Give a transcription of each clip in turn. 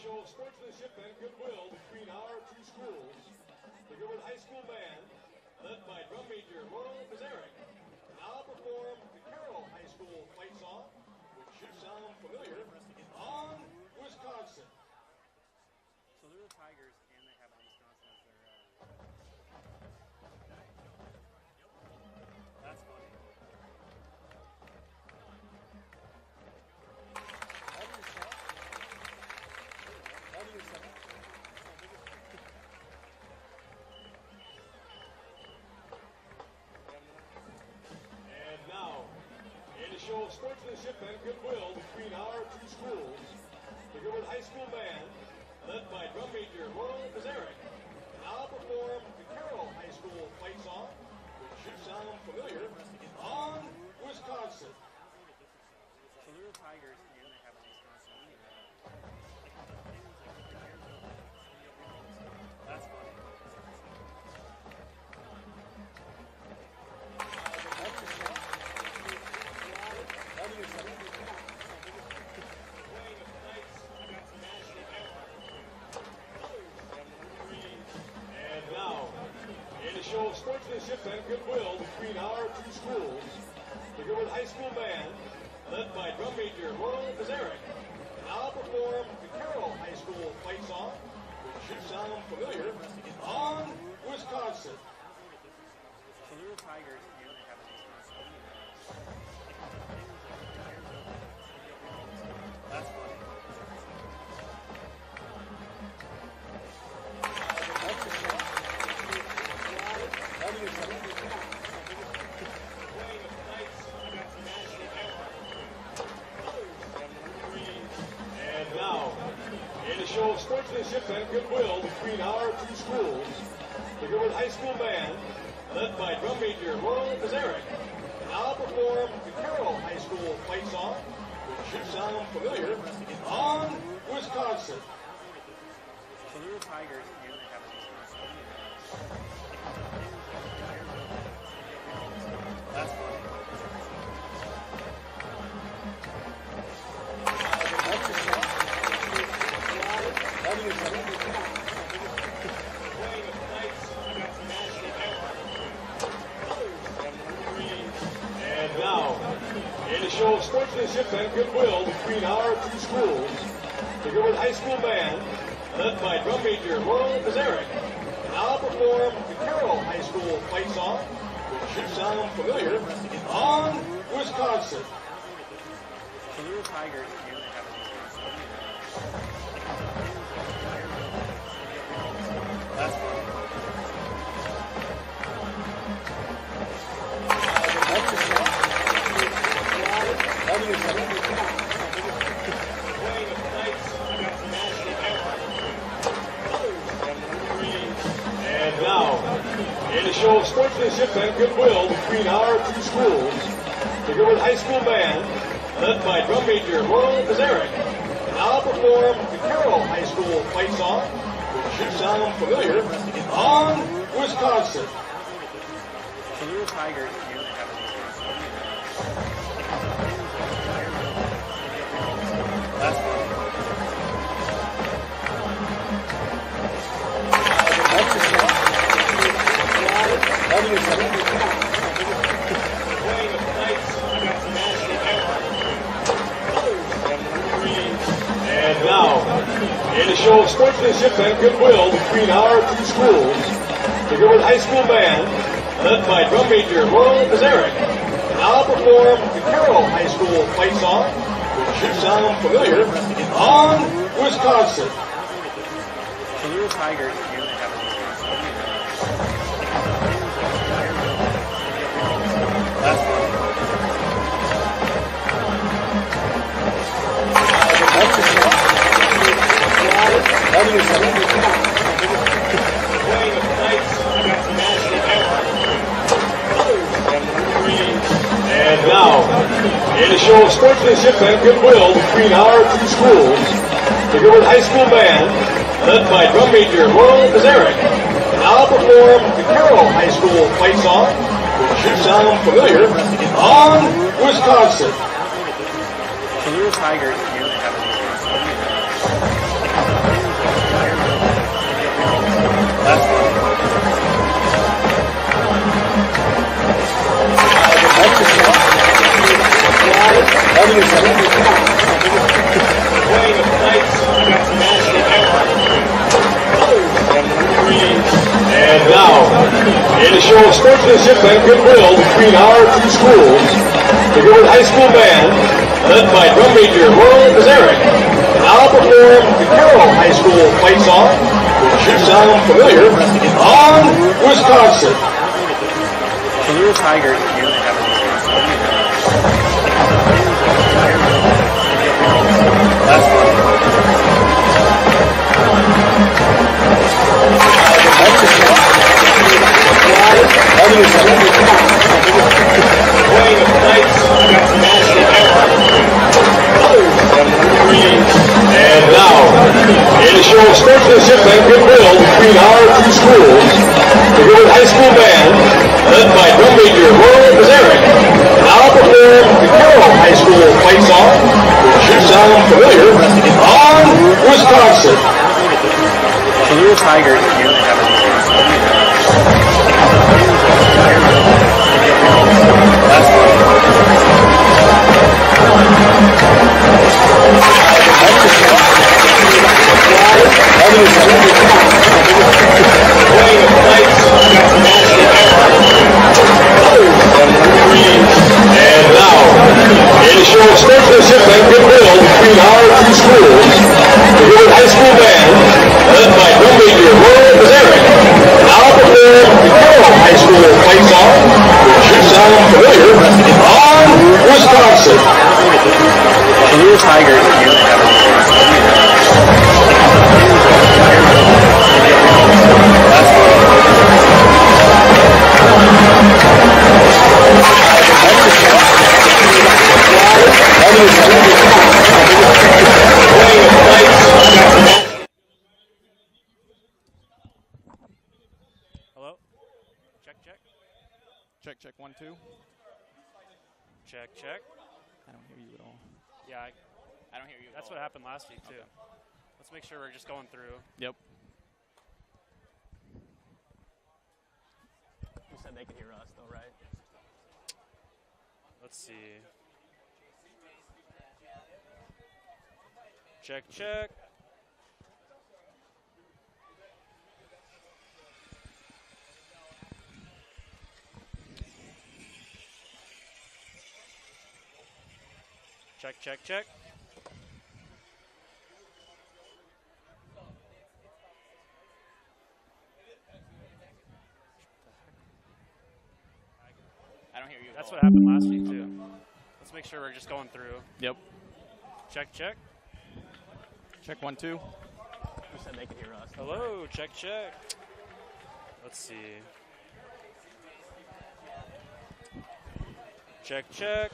show of sportsmanship and goodwill between our two schools, the Gilbert High School Band, led by drum major Laurel Pizarnik, now perform the Carroll High School fight song, which should sound familiar, On Wisconsin. So they're the Tigers, and they have on Wisconsin as their. That's funny. And now, in a show of sportsmanship and goodwill between our two schools, the Gilbert High School Band, led by drum major Laurel Pizarnik, now perform the Carroll High School fight song, which should sound familiar, On Wisconsin. So they're the Tigers, and they have on Wisconsin. That's funny. And now, in a show of sportsmanship and goodwill between our two schools, the Gilbert High School Band, led by drum major Laurel Pizarnik, now perform the Carroll High School fight song, which should sound familiar, On Wisconsin. So they're the Tigers, and they have on Wisconsin. That's funny. And now, in a show of sportsmanship and goodwill between our two schools, the Gilbert High School Band, led by drum major Laurel Pizarnik, now perform the Carroll High School fight song, which should sound familiar, On Wisconsin. So they're the Tigers, and they have on Wisconsin. That's funny. And now, in a show of sportsmanship and goodwill between our two schools, the Gilbert High School Band, led by drum major Laurel Pizarnik, now perform the Carroll High School fight song, which should sound familiar, On Wisconsin. So they're the Tigers, and they have on Wisconsin. That's funny. And now, in a show of sportsmanship and goodwill between our two schools, the Gilbert High School Band, led by drum major Laurel Pizarnik, now perform the Carroll High School fight song, which should sound familiar, On Wisconsin. So they're the Tigers, and they have on Wisconsin. That's funny. And now, in a show of sportsmanship and goodwill between our two schools, the Gilbert High School Band, led by drum major Laurel Pizarnik, now perform the Carroll High School fight song, which should sound familiar, On Wisconsin. So they're the Tigers, and they have on Wisconsin. That's funny. And now, in a show of sportsmanship and goodwill between our two schools, the Gilbert High School Band, led by drum major Laurel Pizarnik, now perform the Carroll High School fight song, which should sound familiar, On Wisconsin. So they're the Tigers, and they have on Wisconsin. sportsmanship and goodwill between our two schools. The Gilbert High School Band, led by drum major Royal Bazaric, now perform the Carroll High School fight song, which should sound familiar, on Wisconsin. The little tigers here they have last one. Playing the Knights and now, in a show of sportsmanship and goodwill between our two schools, the Gilbert High School Band, led by drum major Royal Bazaric, now perform the Carroll High School fight song, which should sound familiar, on Wisconsin. The little tigers here they have last one. Playing the Knights and now, in a show of sportsmanship and goodwill between our two schools, the Gilbert High School Band, led by drum major Royal Bazaric, now perform the Carroll High School fight song, which should sound familiar, on Wisconsin. The little tigers here they have last one. Hello? Check, check. Check, check, 1, 2. Check, check. I don't hear you at all. Yeah, I don't hear you at that's all. what happened last week, too. Okay. Let's make sure we're just going through. Yep. You said they could hear us, though, right? Let's see. Check, check. Check, check, check. I don't hear you at That's all. what happened last week, too. Let's make sure we're just going through. Yep. Check, check. Check, 1, 2. You said they could hear us. Hello, check, check. Let's see. Check, check.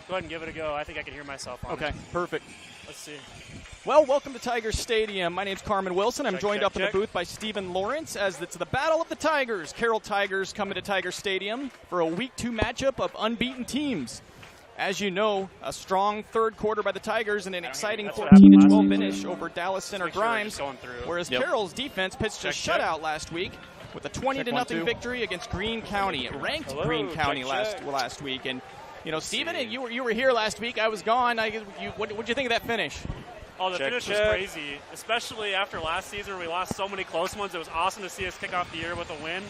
Go ahead and give it a go. I think I can hear myself on Okay, it. perfect. Let's see. Well, welcome to Tigers Stadium. My name's Carmen Wilson. I'm Check, joined check, up in the check. booth by Stephen Lawrence as it's the Battle of the Tigers. Carroll Tigers coming to Tiger Stadium for a Week 2 matchup of unbeaten teams. As you know, a strong third quarter by the Tigers and an exciting That's what 14-12 happened last week. finish over Dallas Center Make sure we're Grimes. just going through. Whereas Yep. Carroll's defense pitched a Check, check. shutout last week with a 20-0 1, 2. victory against Greene County. It ranked Hello, Greene County check, check. last week. And, you know, Stephen, see. you were here last week. I was gone. What'd you think of that finish? Oh, the Check, finish check. was crazy, especially after last season where we lost so many close ones. It was awesome to see us kick off the year with a win.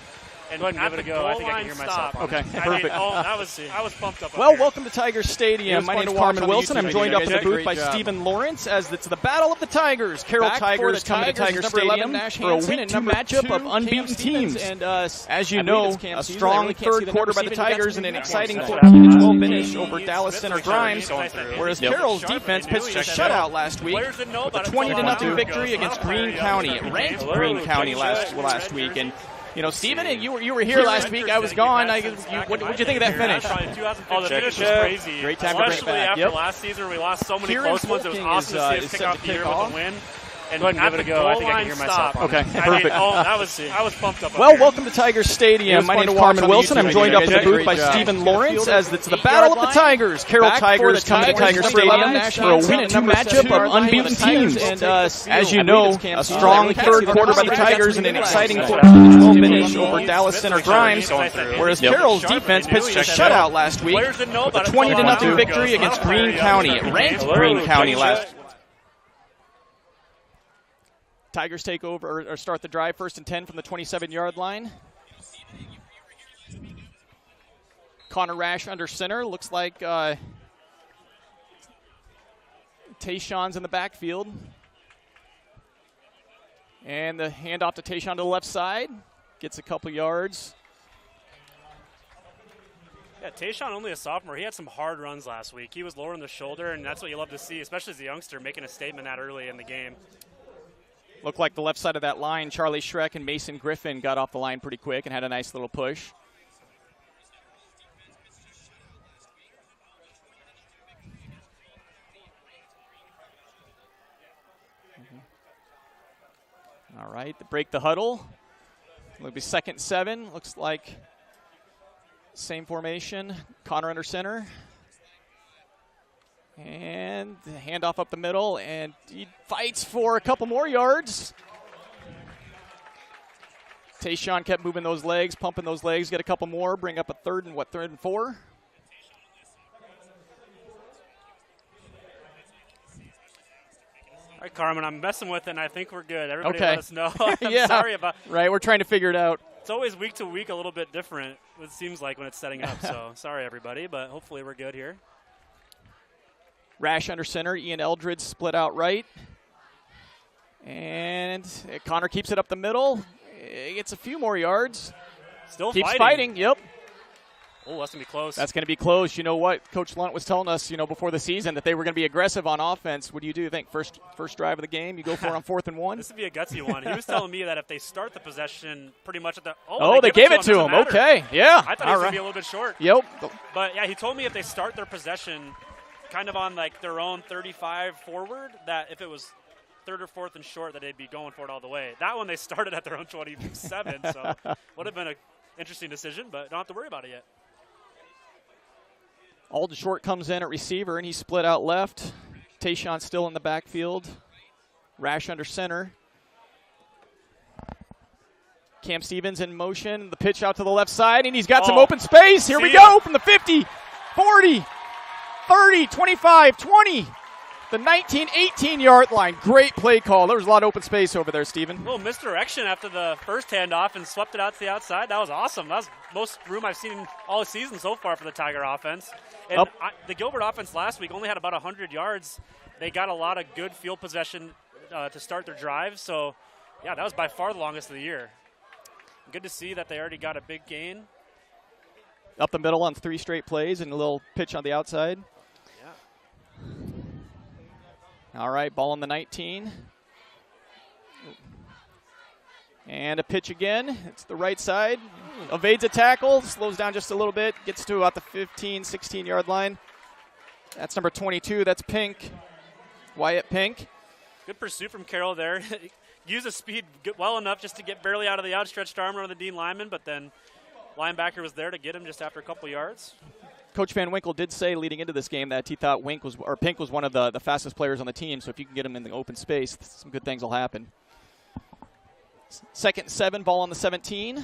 And Go ahead and at give it the a go. I goal think I can line hear myself stop. on Okay, it. I perfect. mean, I was pumped up. Well, up here. welcome to Tiger Stadium. My name's Carmen Wilson. I'm joined up in the booth by Stephen Lawrence as it's the Battle of the Tigers. Carroll Tigers coming to Tiger Stadium for a Week 2 matchup of unbeaten teams. And as you know, a strong third quarter by the Tigers and an exciting 14-12 finish over Dallas Center Grimes. Whereas Carroll's defense pitched a shutout last week Players didn't know with a about it 20-0 until victory against Greene County. It ranked Hello, Greene County check, check. last week. And you know, Stephen, you were here last week. I was gone. What'd you think of that finish? Oh, the finish was crazy. Great time to bring it Especially back. after Yep. last season, we lost so many Kieran close ones. It was Folking awesome to see is us kick set off to the year kick with off. a win. And Go ahead and at give it a the go. I goal think I can line hear myself stop. on it. Okay, I mean, perfect. I was pumped up. Well, here. welcome to Tiger Stadium. My name's Carmen Wilson. I'm joined up in the booth by Stephen Lawrence as it's the Battle of the Tigers. Carroll Tigers coming to Tiger Stadium for a Week 2 matchup of unbeaten teams. And as you know, a strong third quarter by the Tigers and an exciting 14-12 finish over Dallas Center Grimes. Whereas Carroll's defense pitched a shutout last week Players didn't know with a about it 20-0 victory against Greene County. It ranked Greene County last. Tigers take over or start the drive, 1st and 10 from the 27-yard line. Connor Rash under center. Looks like Tayshawn's in the backfield. And the handoff to Tayshawn to the left side. Gets a couple yards. Yeah, Tayshawn, only a sophomore. He had some hard runs last week. He was lower in the shoulder, and that's what you love to see, especially as a youngster, making a statement that early in the game. Looked like the left side of that line, Charlie Schreck and Mason Griffin got off the line pretty quick and had a nice little push. All right, break the huddle. It'll be 2nd and 7. Looks like same formation. Connor under center. And the handoff up the middle, and he fights for a couple more yards. Tayshawn kept moving those legs, pumping those legs, get a couple more, bring up a 3rd and 4. All right, Carmen, I'm messing with it, and I think we're good. Everybody okay. let us know. I'm yeah. sorry about Right, we're trying to figure it out. It's always week to week a little bit different, it seems like, when it's setting up. So sorry, everybody, but hopefully we're good here. Rash under center. Ian Eldred split out right. And Connor keeps it up the middle. He gets a few more yards. Still keeps fighting. Yep. Oh, that's going to be close. That's going to be close. You know what? Coach Lunt was telling us, before the season that they were going to be aggressive on offense. What do you think? First drive of the game, you go for it on 4th and 1? This would be a gutsy one. He was telling me that if they start the possession pretty much at the they gave it to him. Okay, yeah. I thought he was going to be a little bit short. Yep. But, yeah, he told me if they start their possession kind of on, like, their own 35 forward, that if it was 3rd or 4th and short, that they'd be going for it all the way. That one they started at their own 27, so would have been an interesting decision, but don't have to worry about it yet. Alden Short comes in at receiver, and he's split out left. Tayshawn still in the backfield. Rash under center. Cam Stevens in motion. The pitch out to the left side, and he's got some open space. Here we go from the 50, 40, 30, 25, 20. The 19, 18-yard line. Great play call. There was a lot of open space over there, Steven. A little misdirection after the first handoff and swept it out to the outside. That was awesome. That was most room I've seen all season so far for the Tiger offense. And the Gilbert offense last week only had about 100 yards. They got a lot of good field possession to start their drive. So, yeah, that was by far the longest of the year. Good to see that they already got a big gain. Up the middle on 3 straight plays and a little pitch on the outside. Yeah. All right, ball on the 19. And a pitch again. It's the right side. Evades a tackle, slows down just a little bit, gets to about the 15, 16-yard line. That's number 22. That's Pink, Wyatt Pink. Good pursuit from Carroll there. Used his speed well enough just to get barely out of the outstretched arm around the Dean lineman, but then linebacker was there to get him just after a couple yards. Coach Van Winkle did say leading into this game that he thought Pink was one of the fastest players on the team, so if you can get him in the open space, some good things will happen. 2nd and 7, ball on the 17.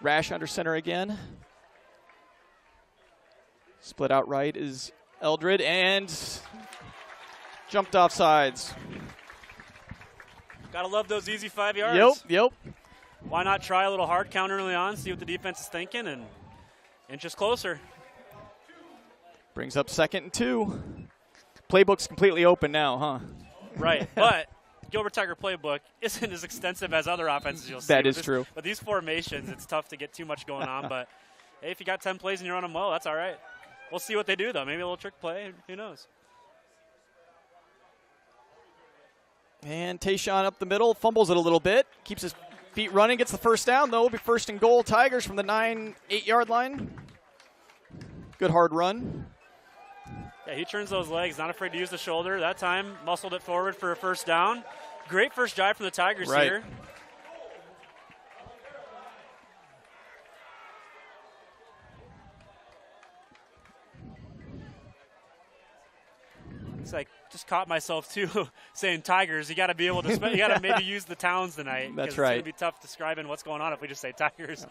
Rash under center again. Split out right is Eldred, and jumped off sides. Gotta love those easy 5 yards. Yep. Why not try a little hard count early on, see what the defense is thinking, and inches closer. Brings up 2nd and 2. Playbook's completely open now, huh? Right, but Gilbert Tiger playbook isn't as extensive as other offenses you'll see. That is true. But these formations, it's tough to get too much going on. But, hey, if you got 10 plays and you run them well, that's all right. We'll see what they do, though. Maybe a little trick play. Who knows? And Tayshawn up the middle, fumbles it a little bit, keeps his feet running, gets the first down, though. It'll be 1st and goal, Tigers from the 8-yard line. Good hard run. Yeah, he turns those legs, not afraid to use the shoulder. That time, muscled it forward for a first down. Great first drive from the Tigers here. It's like, just caught myself, too, saying Tigers. You got to be able to, you got to maybe use the towns tonight. That's right. It's going to be tough describing what's going on if we just say Tigers.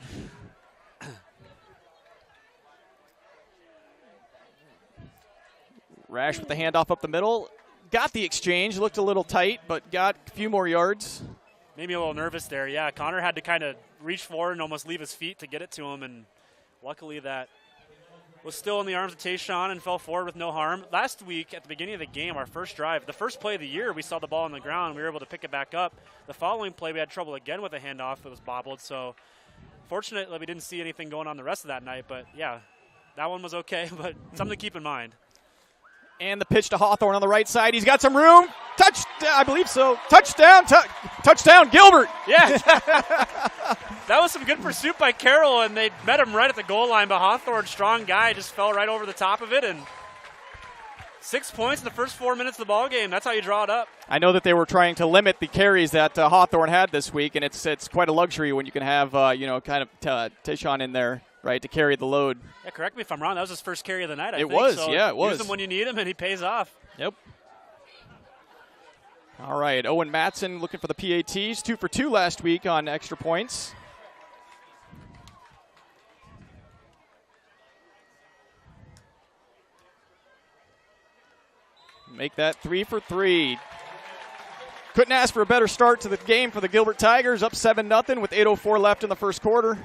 Rash with the handoff up the middle. got the exchange. Looked a little tight, but got a few more yards. Maybe a little nervous there. Yeah, Connor had to kind of reach forward and almost leave his feet to get it to him, and luckily that was still in the arms of Tayshawn and fell forward with no harm. Last week at the beginning of the game, our first drive, the first play of the year, we saw the ball on the ground. We were able to pick it back up. The following play, we had trouble again with a handoff. It was bobbled, so fortunately we didn't see anything going on the rest of that night. But, yeah, that one was okay, but something to keep in mind. And the pitch to Hawthorne on the right side. He's got some room. Touchdown, I believe so. Touchdown, touchdown, Gilbert. Yeah. That was some good pursuit by Carroll, and they met him right at the goal line. But Hawthorne, strong guy, just fell right over the top of it. And 6 points in the first 4 minutes of the ball game. That's how you draw it up. I know that they were trying to limit the carries that Hawthorne had this week, and it's quite a luxury when you can have, kind of Tayshawn in there, right, to carry the load. Yeah, correct me if I'm wrong. That was his first carry of the night, I think. It was, so yeah, it was. Use him when you need him, and he pays off. Yep. All right, Owen Matson looking for the PATs. 2 for 2 last week on extra points. Make that 3 for 3. Couldn't ask for a better start to the game for the Gilbert Tigers. Up 7-0 with 8:04 left in the first quarter.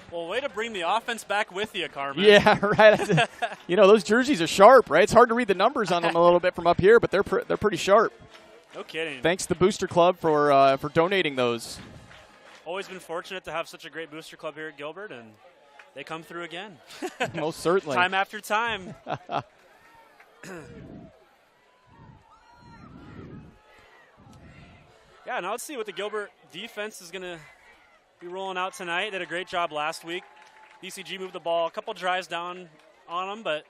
Well, way to bring the offense back with you, Carmen. Yeah, right. Those jerseys are sharp, right? It's hard to read the numbers on them a little bit from up here, but they're pretty sharp. No kidding. Thanks to the Booster Club for donating those. Always been fortunate to have such a great Booster Club here at Gilbert, and they come through again. Most certainly. Time after time. Yeah, now let's see what the Gilbert defense is going to be rolling out tonight. Did a great job last week. BCG moved the ball a couple drives down on them, but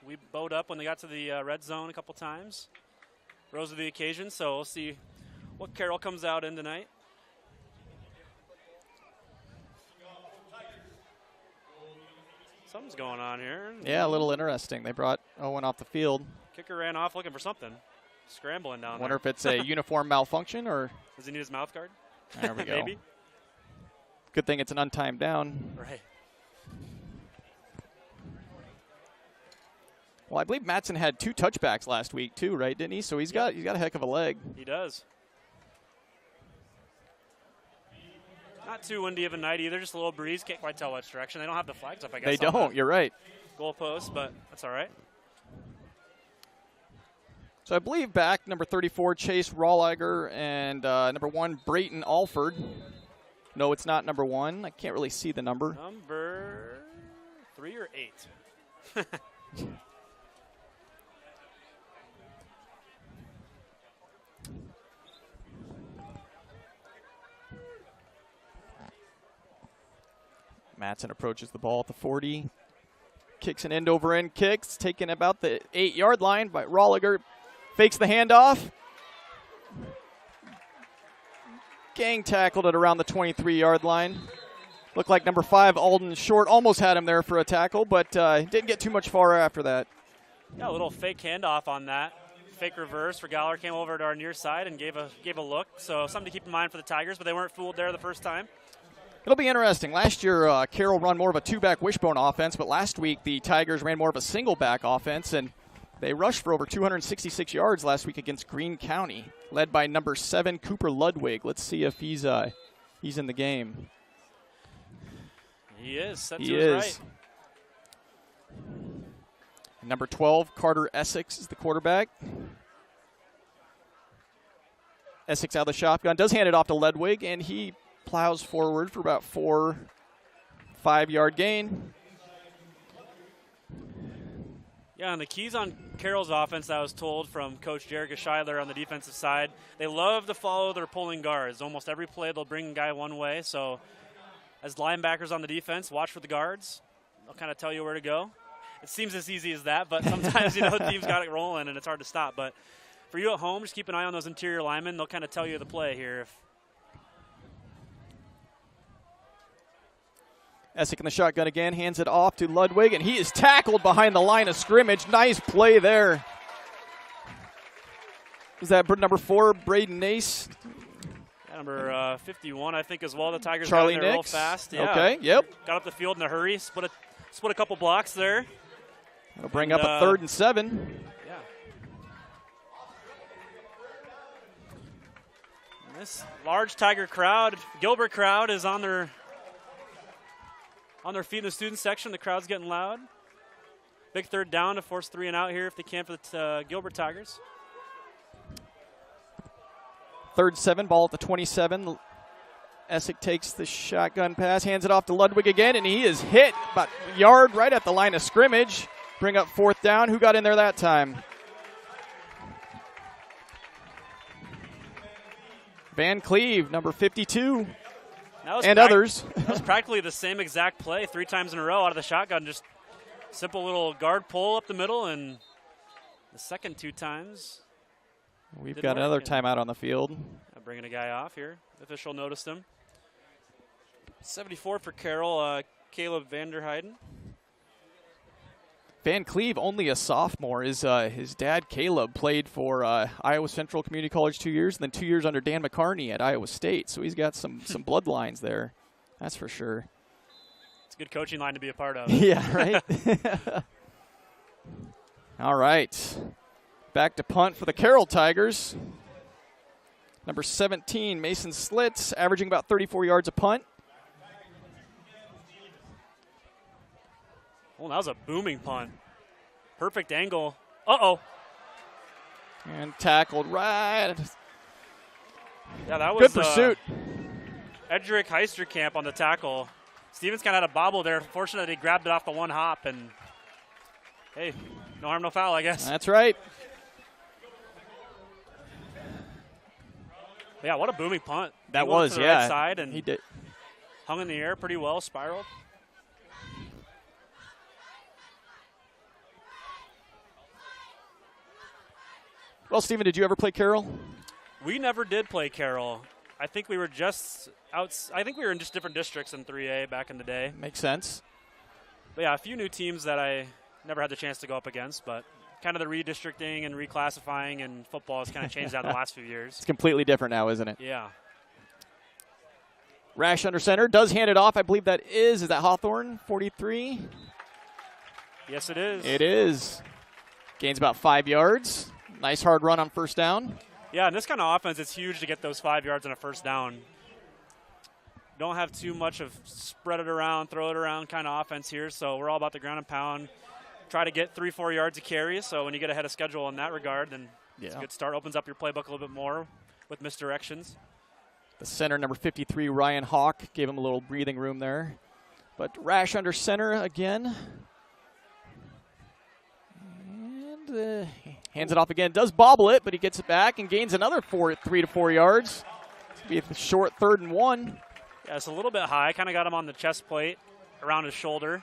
we bowed up when they got to the red zone a couple times. Rose to the occasion, so we'll see what Carroll comes out in tonight. Something's going on here. Yeah, a little interesting. They brought Owen off the field. Kicker ran off looking for something. Scrambling down Wonder there. if it's a uniform malfunction or... Does he need his mouth guard? There we go. Maybe. Good thing it's an untimed down. Right. Well, I believe Matson had 2 touchbacks last week too, right? Didn't he? So he's got a heck of a leg. He does. Not too windy of a night either. Just a little breeze. Can't quite tell which direction. They don't have the flags up, I guess. They don't. You're right. Goalpost, but that's all right. So I believe back number 34, Chase Rawliger, and number 1, Brayton Alford. No, it's not number 1. I can't really see the number. Number 3 or 8. Matson approaches the ball at the 40. Kicks an end-over-end kicks, taken about the 8-yard line by Rawliger. Fakes the handoff. Gang tackled it around the 23-yard line. Looked like number 5, Alden Short, almost had him there for a tackle, but didn't get too much far after that. Yeah, a little fake handoff on that. Fake reverse. Regaller came over to our near side and gave a look. So something to keep in mind for the Tigers, but they weren't fooled there the first time. It'll be interesting. Last year, Carroll run more of a 2-back wishbone offense, but last week the Tigers ran more of a single-back offense, and they rushed for over 266 yards last week against Greene County, led by number 7, Cooper Ludwig. Let's see if he's in the game. He is. Set to he his is. right. Number 12, Carter Essex is the quarterback. Essex out of the shotgun, does hand it off to Ludwig, and he plows forward for about 4-5-yard gain. Yeah, and the keys on Carroll's offense, I was told from Coach Jerica Schuyler on the defensive side, they love to follow their pulling guards. Almost every play they'll bring a guy one way. So as linebackers on the defense, watch for the guards. They'll kind of tell you where to go. It seems as easy as that, but sometimes, the team's got it rolling and it's hard to stop. But for you at home, just keep an eye on those interior linemen. They'll kind of tell you the play here. Essex in the shotgun again, hands it off to Ludwig, and he is tackled behind the line of scrimmage. Nice play there. Was that number 4, Braden Nace? Yeah, number 51, I think, as well. The Tigers Charlie got in there real Nix. fast. Yeah. Okay, yep. Got up the field in a hurry. Split a couple blocks there. That'll bring up a 3rd and 7. Yeah. And this large Tiger crowd, Gilbert crowd, is on their feet in the student section. The crowd's getting loud. Big 3rd down to force 3 and out here if they can for the Gilbert Tigers. 3rd 7, ball at the 27. Essick takes the shotgun pass, hands it off to Ludwig again, and he is hit about a yard right at the line of scrimmage. Bring up 4th down. Who got in there that time? Van Cleve, number 52, and others. That was practically the same exact play 3 times in a row out of the shotgun. Just simple little guard pull up the middle, and the second 2 times. We've got another timeout on the field. Bringing a guy off here. The official noticed him. 74 for Carroll, Caleb Vanderheiden. Van Cleve, only a sophomore. His dad, Caleb, played for Iowa Central Community College 2 years, and then 2 years under Dan McCarney at Iowa State. So he's got some bloodlines there. That's for sure. It's a good coaching line to be a part of. Yeah, right? All right. Back to punt for the Carroll Tigers. Number 17, Mason Slits, averaging about 34 yards a punt. Oh, that was a booming punt. Perfect angle. Uh-oh. And tackled right. Yeah, that was good pursuit. Edric Heisterkamp on the tackle. Stevens kind of had a bobble there. Fortunately, he grabbed it off the one hop, and hey, no harm, no foul, I guess. That's right. Yeah, what a booming punt. That was, yeah. Right side and he did. Hung in the air pretty well, spiraled. Well, Stephen, did you ever play Carroll? We never did play Carroll. I think we were just I think we were in just different districts in 3A back in the day. Makes sense. But yeah, a few new teams that I never had the chance to go up against, but kind of the redistricting and reclassifying and football has kind of changed out in the last few years. It's completely different now, isn't it? Yeah. Rash under center, does hand it off. I believe that is that Hawthorne, 43? Yes, it is. It is. Gains about 5 yards. Nice hard run on 1st down. Yeah, in this kind of offense, it's huge to get those 5 yards on a 1st down. Don't have too much of spread it around, throw it around kind of offense here, so we're all about the ground and pound. Try to get 3-4 yards of carry, so when you get ahead of schedule in that regard, then it's a good start. Opens up your playbook a little bit more with misdirections. The center, number 53, Ryan Hawk, gave him a little breathing room there. But Rash under center again. And hands it off again. Does bobble it, but he gets it back and gains another 3 to 4 yards. It's going to be a short 3rd and 1. Yeah, it's a little bit high. Kind of got him on the chest plate, around his shoulder.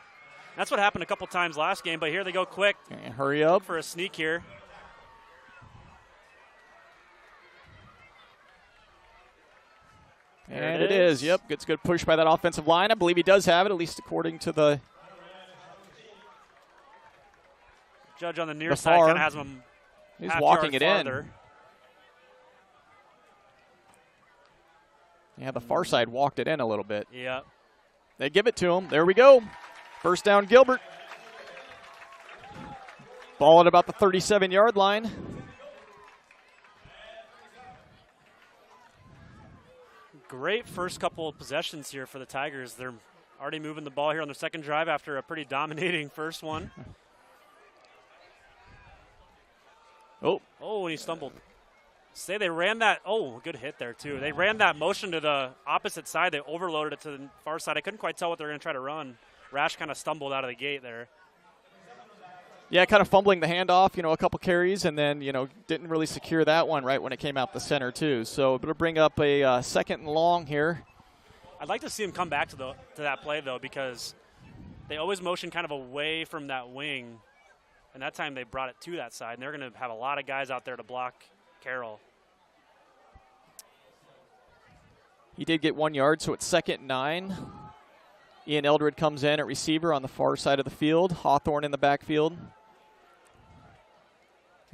That's what happened a couple times last game, but here they go quick. And hurry up. For a sneak here. And it is. Yep, gets good push by that offensive line. I believe he does have it, at least according to the judge on the near side. Kind of has him. He's walking it in. Yeah, the far side walked it in a little bit. Yeah. They give it to him. There we go. 1st down, Gilbert. Ball at about the 37-yard line. Great first couple of possessions here for the Tigers. They're already moving the ball here on their 2nd drive after a pretty dominating first one. Oh, and he stumbled. Say they ran that. Oh, good hit there, too. They ran that motion to the opposite side. They overloaded it to the far side. I couldn't quite tell what they were going to try to run. Rash kind of stumbled out of the gate there. Yeah, kind of fumbling the handoff, a couple carries, and then, didn't really secure that one right when it came out the center, too. So it'll bring up a 2nd and long here. I'd like to see him come back to that play, though, because they always motion kind of away from that wing. And that time they brought it to that side, and they're going to have a lot of guys out there to block Carroll. He did get 1 yard, so it's 2nd and 9. Ian Eldred comes in at receiver on the far side of the field. Hawthorne in the backfield.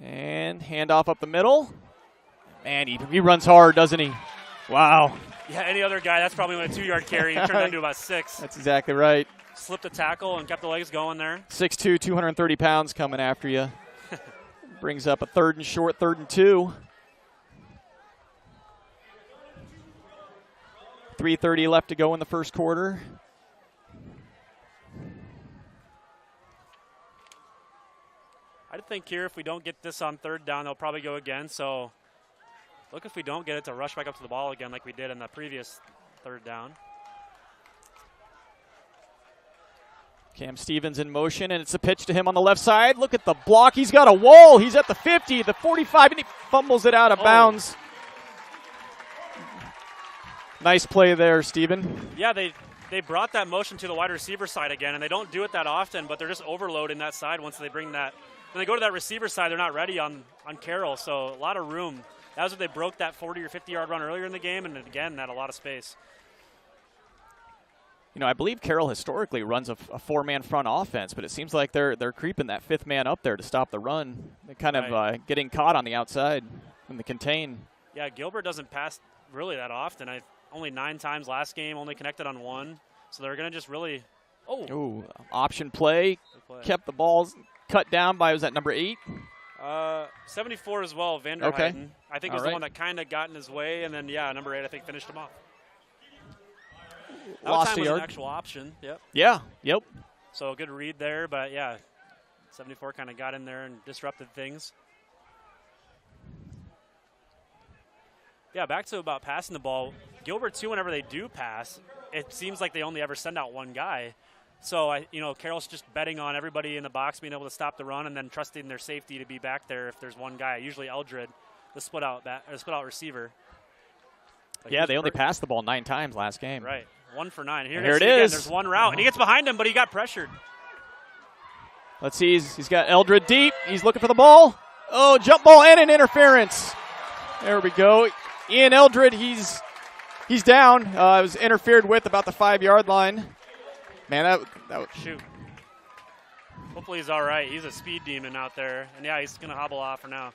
And handoff up the middle. Man, he runs hard, doesn't he? Wow. Yeah, any other guy, that's probably only a 2-yard carry. He turned that into about 6. That's exactly right. Slipped a tackle and kept the legs going there. 6'2", 230 pounds coming after you. Brings up a 3rd and short, 3rd and 2. 3:30 left to go in the first quarter. I think here if we don't get this on 3rd down, they'll probably go again. So look if we don't get it to rush back up to the ball again like we did in the previous 3rd down. Cam Stevens in motion, and it's a pitch to him on the left side. Look at the block. He's got a wall. He's at the 50, the 45, and he fumbles it out of bounds. Nice play there, Steven. Yeah, they brought that motion to the wide receiver side again, and they don't do it that often, but they're just overloading that side once they bring that. When they go to that receiver side, they're not ready on Carroll, so a lot of room. That was when they broke that 40 or 50-yard run earlier in the game, and again, had a lot of space. You know, I believe Carroll historically runs a 4-man front offense, but it seems like they're creeping that 5th man up there to stop the run. They're kind of getting caught on the outside in the contain. Yeah, Gilbert doesn't pass really that often. Only 9 times last game, only connected on 1. So they're going to just really option play. Kept the balls cut down by, was that number 8? 74 as well, Vanderheiden. Okay. I think it was the one that kind of got in his way, and then, number 8, I think, finished him off. That Lost time a was yard. an actual option. Yep. Yeah, yep. So a good read there, but, 74 kind of got in there and disrupted things. Yeah, back to about passing the ball. Gilbert, too, whenever they do pass, it seems like they only ever send out one guy. So, Carroll's just betting on everybody in the box being able to stop the run and then trusting their safety to be back there if there's one guy, usually Eldred, the split out receiver. But yeah, they only passed the ball 9 times last game. Right, 1 for 9. Here it is. is. There's one route, and he gets behind him, but he got pressured. Let's see, he's got Eldred deep. He's looking for the ball. Oh, jump ball and an interference. There we go. Ian Eldred, he's down. It was interfered with about the 5-yard line. Man, that was shoot. Hopefully he's all right. He's a speed demon out there, and he's going to hobble off for now.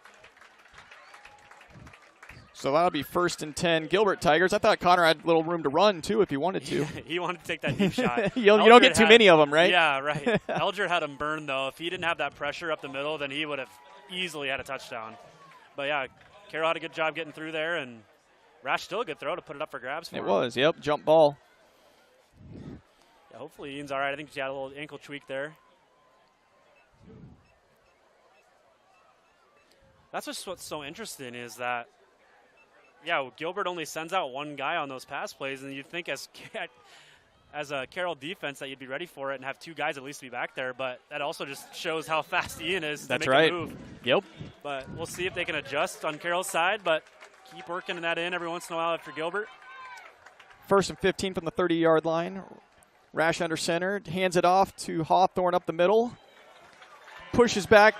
So that'll be 1st and 10. Gilbert Tigers. I thought Connor had a little room to run too if he wanted to. He wanted to take that deep shot. you don't get too many of them, right? Yeah, right. Eldred had him burned though. If he didn't have that pressure up the middle, then he would have easily had a touchdown. But Carroll had a good job getting through there, and Rash still a good throw to put it up for grabs for him. It was, yep, jump ball. Yeah, hopefully Ian's all right. I think he had a little ankle tweak there. That's just what's so interesting is that, Gilbert only sends out one guy on those pass plays, and you'd think as a Carroll defense that you'd be ready for it and have 2 guys at least to be back there, but that also just shows how fast Ian is to make a move. Yep. But we'll see if they can adjust on Carroll's side, but keep working that in every once in a while after Gilbert. 1st and 15 from the 30-yard line. Rash under center, hands it off to Hawthorne up the middle. Pushes back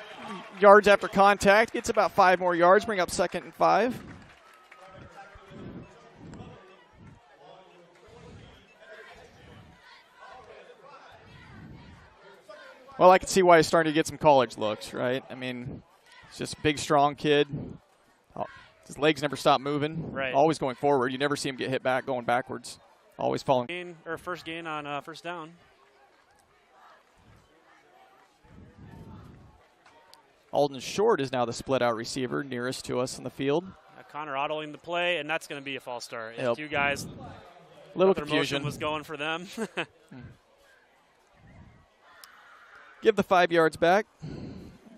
yards after contact, gets about 5 more yards, bring up 2nd and 5. Well, I can see why he's starting to get some college looks, right? I mean, it's just a big, strong kid. His legs never stop moving. Right. Always going forward. You never see him get hit back going backwards. Always falling. First gain on 1st down. Alden Short is now the split-out receiver nearest to us in the field. Connor autoing the play, and that's going to be a false start. Yep. 2 guys, little their confusion motion was going for them. Give the 5 yards back.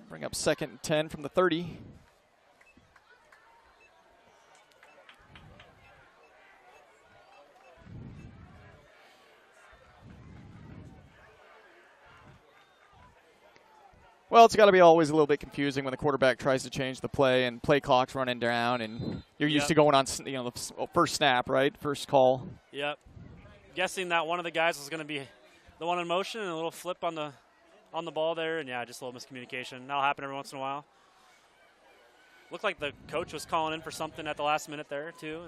Bring up 2nd and 10 from the 30. Well, it's got to be always a little bit confusing when the quarterback tries to change the play and play clock's running down, and you're used to going on, the first snap, right? First call. Yep. Guessing that one of the guys was going to be the one in motion, and a little flip on the ball there, and just a little miscommunication. That'll happen every once in a while. Looked like the coach was calling in for something at the last minute there too.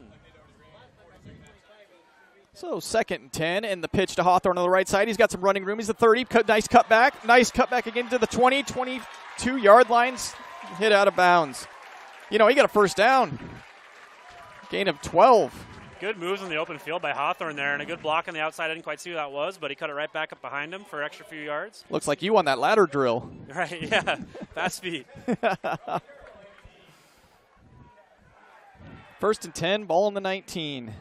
So 2nd and 10, and the pitch to Hawthorne on the right side. He's got some running room. He's at 30. Nice cutback. Nice cutback again to the 20, 22-yard lines. Hit out of bounds. He got a 1st down. Gain of 12. Good moves in the open field by Hawthorne there, and a good block on the outside. I didn't quite see who that was, but he cut it right back up behind him for an extra few yards. Looks like you on that ladder drill. Right, yeah. Fast feet. 1st and 10, ball in the 19.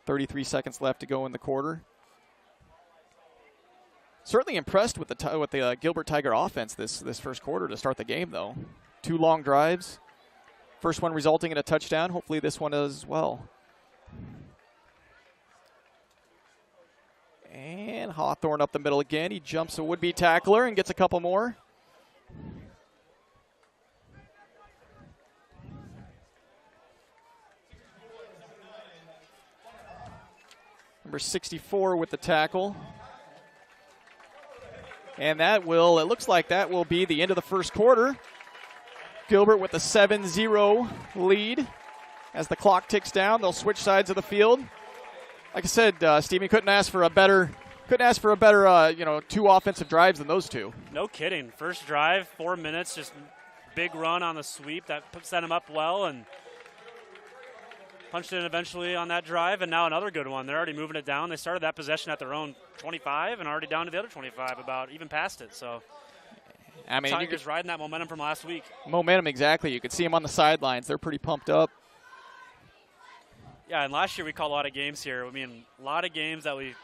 33 seconds left to go in the quarter. Certainly impressed with the Gilbert Tiger offense this first quarter to start the game, though. 2 long drives. First one resulting in a touchdown. Hopefully this one does as well. And Hawthorne up the middle again. He jumps a would-be tackler and gets a couple more. Number 64 with the tackle. And it looks like that will be the end of the first quarter. Gilbert with a 7-0 lead. As the clock ticks down, they'll switch sides of the field. Like I said, Steve, you couldn't ask for a better 2 offensive drives than those 2. No kidding. First drive, 4 minutes, just big run on the sweep that set him up well, and punched it in eventually on that drive, and now another good one. They're already moving it down. They started that possession at their own 25 and already down to the other 25, even past it. So I mean, Tigers riding that momentum from last week. Momentum, exactly. You could see them on the sidelines. They're pretty pumped up. Yeah, and last year we called a lot of games here. I mean, a lot of games that we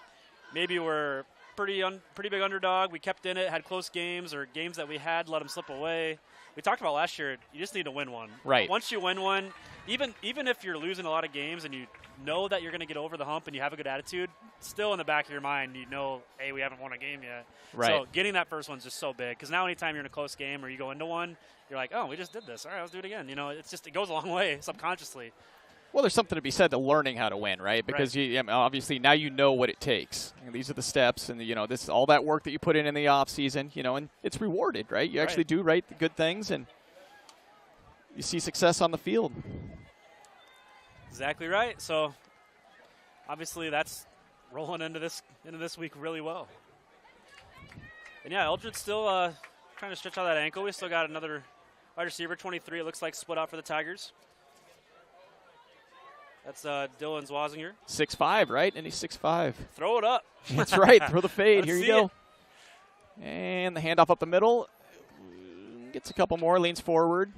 maybe were pretty big underdog. We kept in it, had close games, or games that we had let them slip away. We talked about last year, you just need to win one. Right. Once you win one, even if you're losing a lot of games and you know that you're going to get over the hump and you have a good attitude, still in the back of your mind, you know, hey, we haven't won a game yet. Right. So getting that first one's just so big, because now anytime you're in a close game or you go into one, you're like, oh, we just did this. All right, let's do it again. You know, it goes a long way subconsciously. Well, there's something to be said to learning how to win, right? Because obviously now you know what it takes. And these are the steps, and this is all that work that you put in the off season, and it's rewarded, right? You actually do the good things, and you see success on the field. Exactly right. So obviously that's rolling into this week really well. And yeah, Eldred's still trying to stretch out that ankle. We still got another wide receiver, 23. It looks like split out for the Tigers. That's Dylan Zwazinger. 6'5", right? And he's 6'5". Throw it up. That's right. Throw the fade. Here you go. It. And the handoff up the middle. Gets a couple more. Leans forward.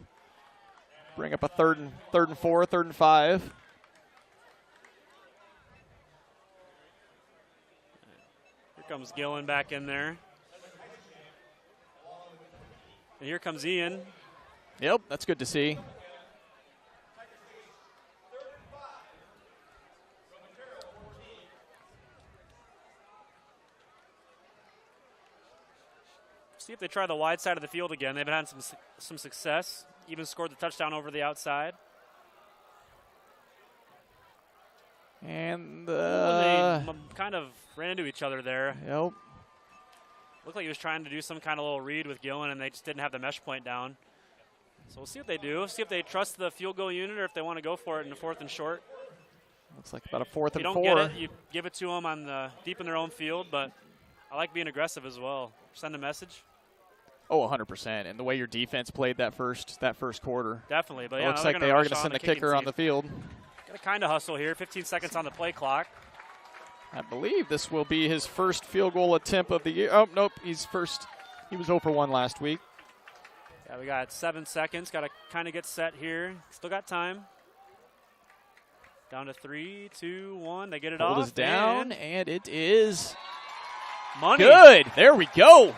Bring up a third and 4, 3rd and 5. Here comes Gillen back in there. And here comes Ian. Yep, that's good to see. See if they try the wide side of the field again. They've had some success. Even scored the touchdown over the outside. And they kind of ran into each other there. Yep. Looked like he was trying to do some kind of little read with Gillen, and they just didn't have the mesh point down. So we'll see what they do. See if they trust the field goal unit or if they want to go for it in the 4th and short. Looks like about a 4th and 4. If you don't get it, you give it to them on deep in their own field, but I like being aggressive as well. Send a message. Oh, 100%. And the way your defense played that first quarter. Definitely. But it looks like they are going to send the kicker on the field. Got to kind of hustle here. 15 seconds on the play clock. I believe this will be his first field goal attempt of the year. Oh, nope. He was 0 for 1 last week. Yeah, we got 7 seconds. Got to kind of get set here. Still got time. Down to 3, 2, 1. They get it off. Hold is down, and it is money. Good. There we go.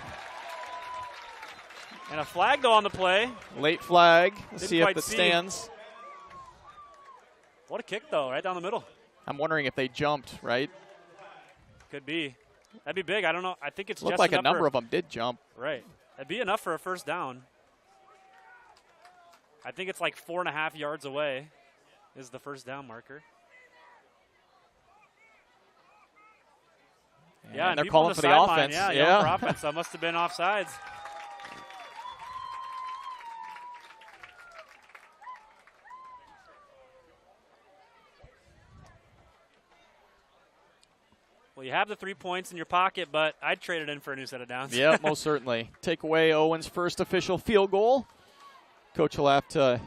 And a flag, though, on the play. Late flag. Let's see if it stands. What a kick, though, right down the middle. I'm wondering if they jumped, right? Could be. That'd be big. I don't know. I think it's looked just like enough a number of them did jump. Right. That'd be enough for a first down. I think it's like 4.5 yards away is the first down marker. And they're calling for the offense. Yeah, for offense. That must have been offsides. Well, you have the 3 points in your pocket, but I'd trade it in for a new set of downs. Yeah, most certainly. Take away Owen's first official field goal. Coach will have to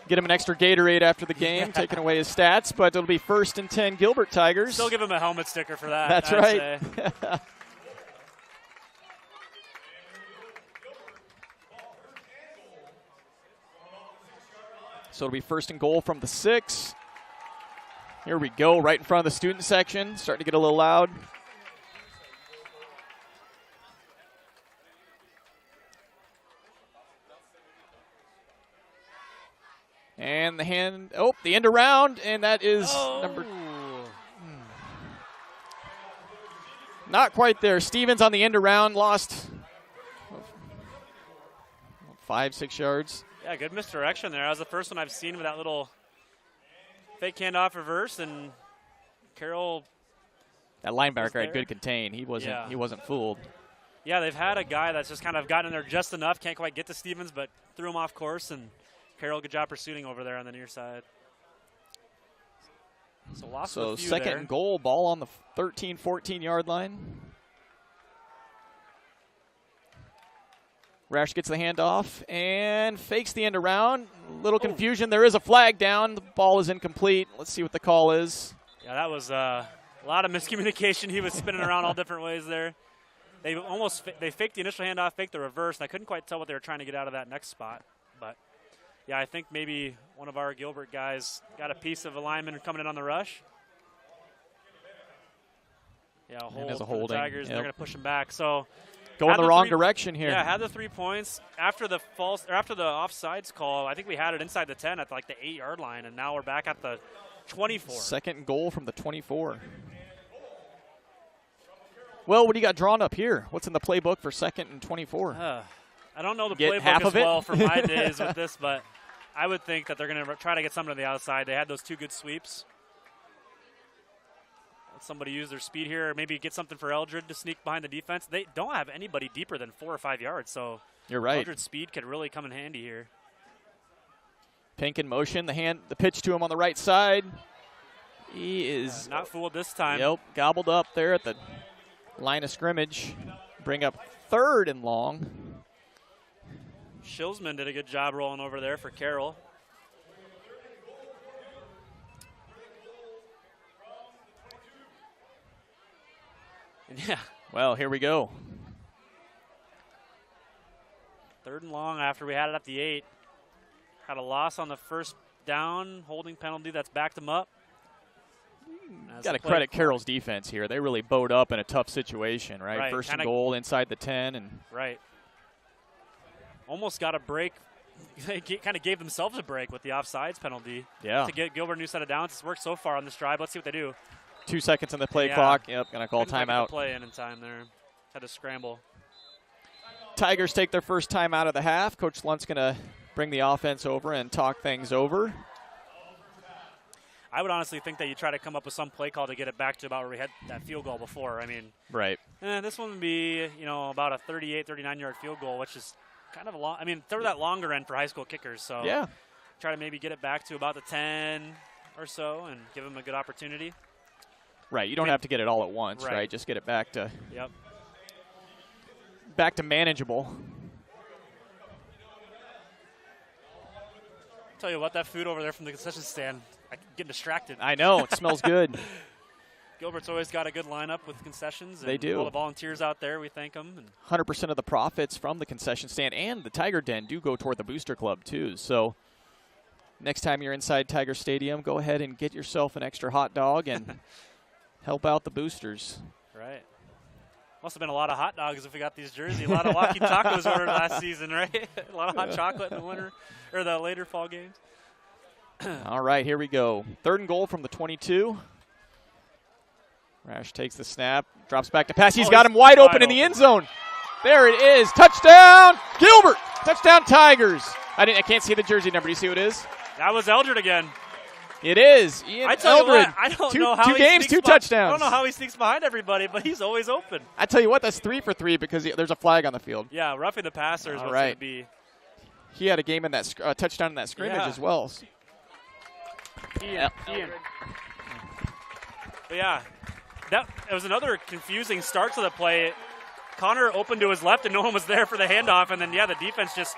Get him an extra Gatorade after the game, taking away his stats, but it'll be 1st and 10 Gilbert Tigers. Still give him a helmet sticker for that. That's right. So it'll be 1st and goal from the 6. Here we go, right in front of the student section. Starting to get a little loud. And the end around, and that is number. Not quite there. Stevens on the end around, lost 5-6 yards. Yeah, good misdirection there. That was the first one I've seen with that little fake handoff reverse, and Carroll. That linebacker had good contain. He wasn't fooled. Yeah, they've had a guy that's just kind of gotten in there just enough. Can't quite get to Stevens, but threw him off course, and Carroll, good job pursuing over there on the near side. So lost a few 2nd there. and goal, ball on the 13, 14-yard line. Rash gets the handoff and fakes the end around. Little confusion. There is a flag down. The ball is incomplete. Let's see what the call is. Yeah, that was a lot of miscommunication. He was spinning around all different ways there. They faked the initial handoff, faked the reverse, and I couldn't quite tell what they were trying to get out of that next spot. But yeah, I think maybe one of our Gilbert guys got a piece of a lineman coming in on the rush. Yeah, a hold the Tigers, and they're going to push him back. So going the wrong direction here. Yeah, had the 3 points after the offsides call. I think we had it inside the 10 at like the 8-yard line, and now we're back at the 24. 2nd and goal from the 24. Well, what do you got drawn up here? What's in the playbook for 2nd and 24? I don't know the Get playbook half as of it? well for my days with this, but I would think that they're going to try to get something to the outside. They had those 2 good sweeps. Let somebody use their speed here, or maybe get something for Eldred to sneak behind the defense. They don't have anybody deeper than 4 or 5 yards, so you're right. Eldred's speed could really come in handy here. Pink in motion, the pitch to him on the right side. He is not fooled this time. Yep, gobbled up there at the line of scrimmage. Bring up 3rd and long. Shilsman did a good job rolling over there for Carroll. And yeah. Well, here we go. 3rd and long after we had it at the 8. Had a loss on the 1st down, holding penalty that's backed them up. Got to credit Carroll's defense here. They really bowed up in a tough situation, right? 1st and goal inside the 10. And right. Almost got a break. They kind of gave themselves a break with the offsides penalty. Yeah. To get Gilbert a new set of downs. It's worked so far on this drive. Let's see what they do. 2 seconds on the play clock. Yep, going to call timeout. Play in time there. Had to scramble. Tigers take their first time out of the half. Coach Lunt's going to bring the offense over and talk things over. I would honestly think that you try to come up with some play call to get it back to about where we had that field goal before. I mean, right. This one would be, about a 38, 39-yard field goal, which is kind of a long. I mean, they're that longer end for high school kickers. So yeah, try to maybe get it back to about the 10 or so and give them a good opportunity. Right. You don't have to get it all at once, right? Just get it back to manageable. Tell you what, that food over there from the concession stand, I'm getting distracted. I know. It smells good. Gilbert's always got a good lineup with concessions. They do. All the volunteers out there, we thank them. 100% of the profits from the concession stand and the Tiger Den do go toward the Booster Club, too. So next time you're inside Tiger Stadium, go ahead and get yourself an extra hot dog and help out the boosters. Right. Must have been a lot of hot dogs if we got these jerseys. A lot of walkie tacos ordered last season, right? A lot of hot chocolate in the winter or the later fall games. All right, here we go. 3rd and goal from the 22. Rash takes the snap, drops back to pass. He's got him wide open in the end zone. There it is. Touchdown, Gilbert. Touchdown, Tigers. I can't see the jersey number. Do you see what it is? That was Eldred again. It is. Ian I tell Eldred. you what, I don't know how two games, 2 touchdowns. I don't know how he sneaks behind everybody, but he's always open. I tell you what, that's 3 for 3 because there's a flag on the field. Yeah, roughing the passer is what's going to be. He had a game in that touchdown in that scrimmage as well. Ian. But yeah, it was another confusing start to the play. Connor opened to his left and no one was there for the handoff, and then the defense just,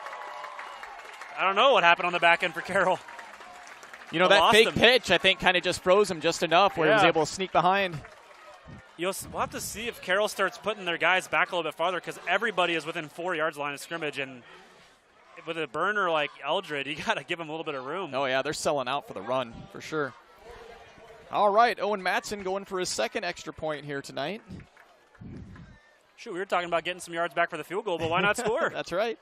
I don't know what happened on the back end for Carroll. You know, that fake pitch, I think, kind of just froze him just enough where he was able to sneak behind. We'll have to see if Carroll starts putting their guys back a little bit farther because everybody is within 4 yards line of scrimmage. And with a burner like Eldred, you got to give him a little bit of room. Oh, yeah, they're selling out for the run for sure. All right, Owen Matson going for his second extra point here tonight. Shoot, we were talking about getting some yards back for the field goal, but why not score? That's right.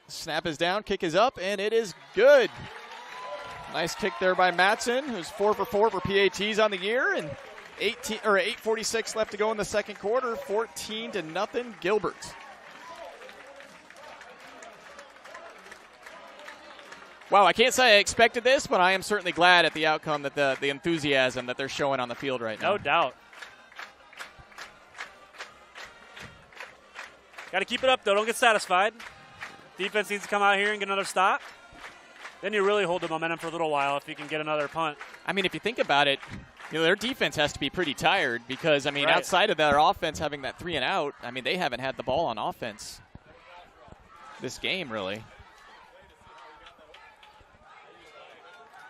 Snap is down, kick is up, and it is good. Nice kick there by Matson, who's 4 for 4 for PATs on the year, and 8:46 left to go in the second quarter. 14-0 Gilbert. Wow, I can't say I expected this, but I am certainly glad at the outcome, that the enthusiasm that they're showing on the field right now. No doubt. Got to keep it up, though. Don't get satisfied. Defense needs to come out here and get another stop. Then you really hold the momentum for a little while if you can get another punt. I mean, if you think about it, you know, their defense has to be pretty tired because, I mean, outside of their offense having that 3 and out, I mean, they haven't had the ball on offense this game, really.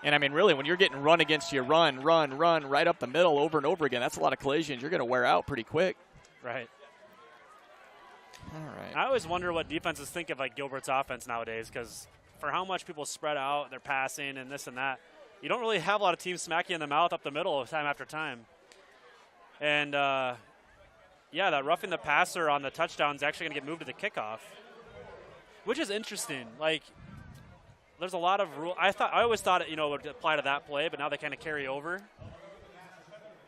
And, I mean, really, when you're getting run against you, run right up the middle over and over again, that's a lot of collisions. You're going to wear out pretty quick. Right. All right. I always wonder what defenses think of, like, Gilbert's offense nowadays because for how much people spread out, they're passing and this and that, you don't really have a lot of teams smack you in the mouth up the middle time after time. And, yeah, that roughing the passer on the touchdown is actually going to get moved to the kickoff, which is interesting. Like, there's a lot of rule. I always thought it, you know, would apply to that play, but now they kind of carry over.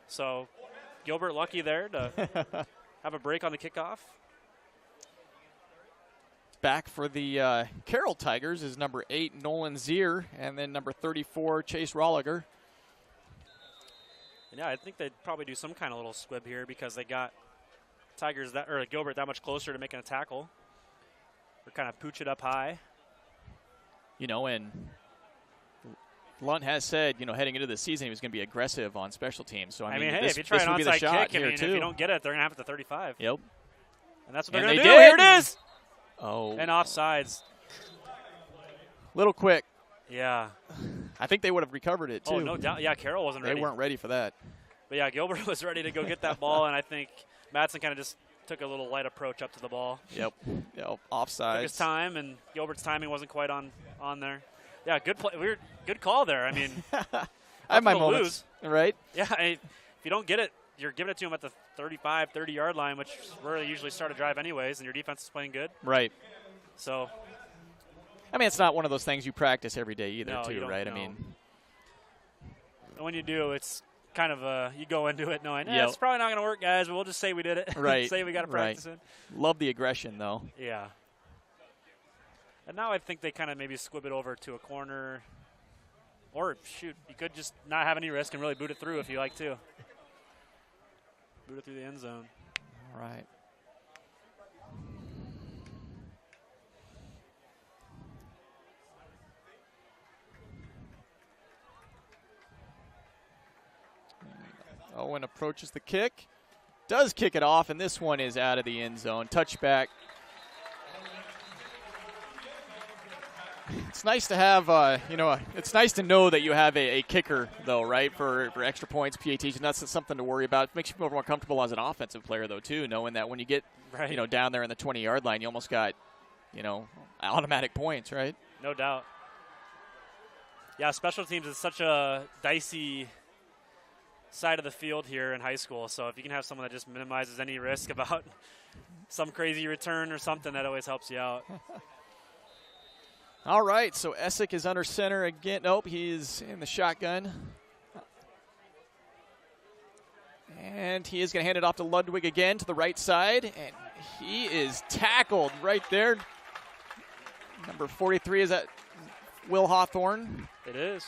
So Gilbert lucky there to have a break on the kickoff. Back for the Carroll Tigers is number 8, Nolan Zier, and then number 34, Chase Rolliger. Yeah, I think they'd probably do some kind of little squib here because they got Gilbert that much closer to making a tackle. Or kind of pooch it up high. You know, and Lunt has said, you know, heading into the season he was going to be aggressive on special teams. So I mean, hey, if you try an onside kick, if you don't get it, they're going to have it to 35. Yep. And that's what they're going to do. Here it is. Oh. And offsides. Little quick. Yeah. I think they would have recovered it, too. Oh, no doubt. Yeah, Carroll wasn't ready. They weren't ready for that. But, yeah, Gilbert was ready to go get that ball, and I think Matson kind of just took a little light approach up to the ball. Yep. Offside. Took his time, and Gilbert's timing wasn't quite on there. Yeah, good play. Good call there. I mean, I have my moments, right? Yeah, if you don't get it, you're giving it to him at the 35, 30-yard line, which is where they usually start a drive anyways, and your defense is playing good. Right. So, I mean, it's not one of those things you practice every day either, too, right? No. I mean, and when you do, it's kind of you go into it knowing it's probably not going to work, guys, but we'll just say we did it. Right. Say we got to practice it. Love the aggression, though. Yeah. And now I think they kind of maybe squib it over to a corner. Or, shoot, you could just not have any risk and really boot it through if you like to. Boot it through the end zone. All right. Owen approaches the kick. Does kick it off, and this one is out of the end zone. Touchback. It's nice to have, it's nice to know that you have a kicker, though, right, for extra points, PATs, and that's something to worry about. It makes you feel more comfortable as an offensive player, though, too, knowing that when you get, down there in the 20-yard line, you almost got, automatic points, right? No doubt. Yeah, special teams is such a dicey side of the field here in high school, so if you can have someone that just minimizes any risk about some crazy return or something, that always helps you out. All right, so Essick is under center again. Nope, he's in the shotgun. And he is going to hand it off to Ludwig again to the right side, and he is tackled right there. Number 43, is that Will Hawthorne? It is.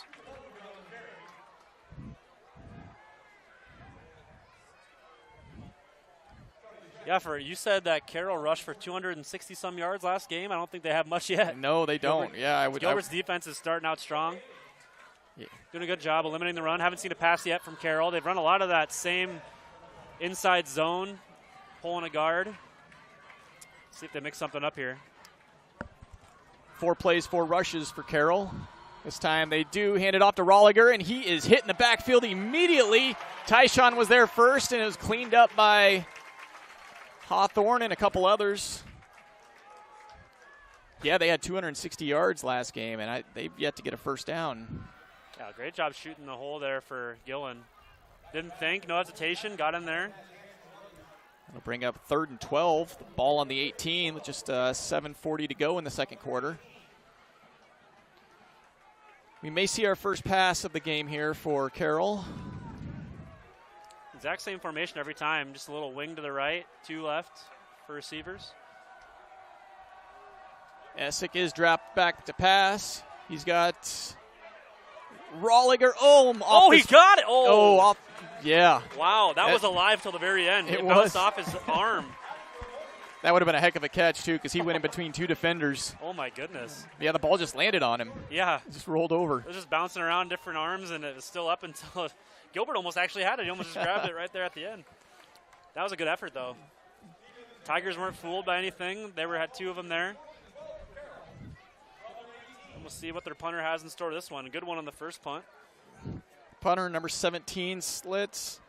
Yeah, you said that Carroll rushed for 260-some yards last game. I don't think they have much yet. No, they don't. Gilbert's defense is starting out strong. Yeah. Doing a good job eliminating the run. Haven't seen a pass yet from Carroll. They've run a lot of that same inside zone, pulling a guard. See if they mix something up here. 4 plays, 4 rushes for Carroll. This time they do hand it off to Rolliger, and he is hit in the backfield immediately. Tyshawn was there first, and it was cleaned up by Hawthorne and a couple others. Yeah, they had 260 yards last game, and they've yet to get a first down. Yeah, great job shooting the hole there for Gillen. Didn't think, no hesitation, got in there. It'll bring up 3rd and 12. The ball on the 18 with just 7:40 to go in the second quarter. We may see our first pass of the game here for Carroll. Exact same formation every time, just a little wing to the right, 2 left for receivers. Essick is dropped back to pass. He's got Rolliger. Oh, he got it. Off. Yeah. Wow, that was alive till the very end. It was. bounced off his arm. That would have been a heck of a catch, too, because he went in between 2 defenders. Oh, my goodness. Yeah, the ball just landed on him. Yeah. It just rolled over. It was just bouncing around different arms, and it was still up until Gilbert almost actually had it. He almost just grabbed it right there at the end. That was a good effort, though. Tigers weren't fooled by anything. They had 2 of them there. And we'll see what their punter has in store this one. A good one on the first punt. Punter number 17, Stilts.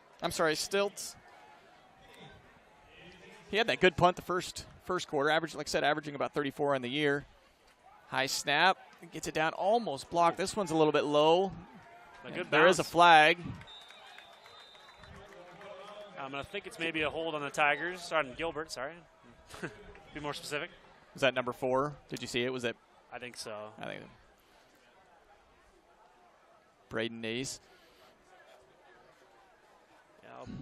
He had that good punt the first quarter, averaging about 34 on the year. High snap, gets it down, almost blocked. This one's a little bit low. There is a flag. I'm going to think it's maybe a hold on the Tigers. On Gilbert, sorry. Be more specific. Was that number 4? Did you see it? Was it? I think so. I think Braden Nace. Yeah.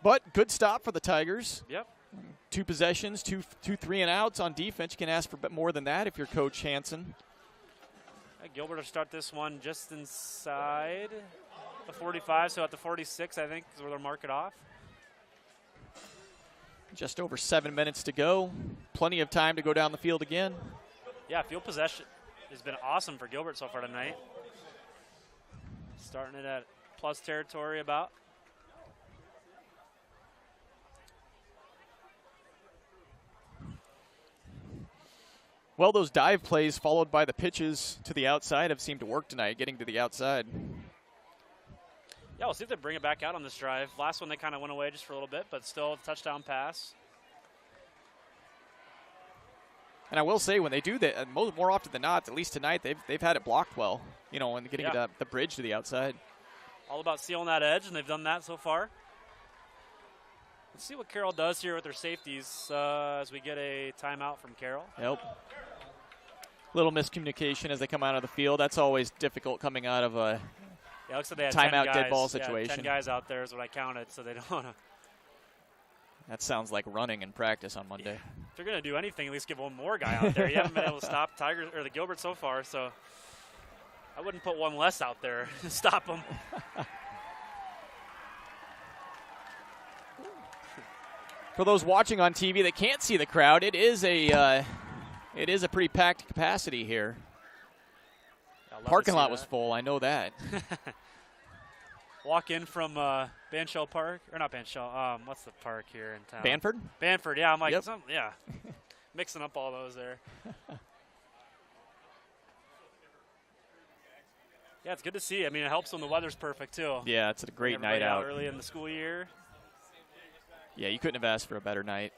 But good stop for the Tigers. Yep. 2 possessions, two 3-and-outs on defense. You can ask for more than that if you're Coach Hansen. Gilbert will start this one just inside the 45, so at the 46, I think, is where they'll mark it off. Just over 7 minutes to go. Plenty of time to go down the field again. Yeah, field possession has been awesome for Gilbert so far tonight. Starting it at plus territory about. Well, those dive plays followed by the pitches to the outside have seemed to work tonight, getting to the outside. Yeah, we'll see if they bring it back out on this drive. Last one they kind of went away just for a little bit, but still a touchdown pass. And I will say, when they do that, more often than not, at least tonight, they've had it blocked well, and getting it the bridge to the outside. All about sealing that edge, and they've done that so far. Let's see what Carroll does here with their safeties as we get a timeout from Carroll. Yep. Little miscommunication as they come out of the field. That's always difficult coming out of a looks like they had timeout dead ball situation. 10 guys out there is what I counted, so they don't want to. That sounds like running in practice on Monday. Yeah. If they're going to do anything, at least give one more guy out there. You haven't been able to stop Tigers or the Gilbert so far, so I wouldn't put one less out there to stop them. For those watching on TV that can't see the crowd, it is a pretty packed capacity here. Parking lot was full, I know that. Walk in from Banshell Park, or not Banshell, what's the park here in town? Banford? Banford, yeah, I'm like, yep. Mixing up all those there. Yeah, it's good to see. I mean, it helps when the weather's perfect, too. Yeah, it's a great night out. Early in the school year. Yeah, you couldn't have asked for a better night.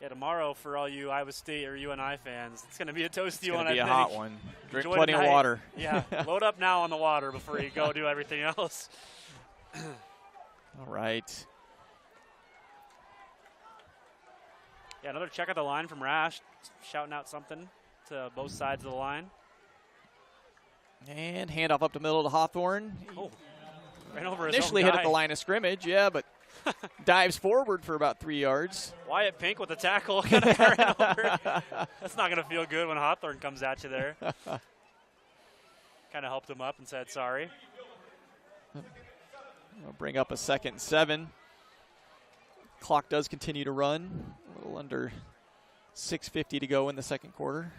Yeah, tomorrow for all you Iowa State or UNI fans, it's going to be a toasty one, It's going I to be think. a hot one. Drink Enjoy plenty of water. Yeah, load up now on the water before you go do everything else. All right. Yeah, another check of the line from Rash, shouting out something to both sides of the line. And handoff up the middle to Hawthorne. Oh, ran over his Initially own hit guy. at the line of scrimmage, yeah, but dives forward for about 3 yards. Wyatt Pink with the tackle. Kind of ran over. That's not going to feel good when Hawthorne comes at you there. Kind of helped him up and said sorry. We'll bring up a 2nd and 7. Clock does continue to run. A little under 6:50 to go in the second quarter.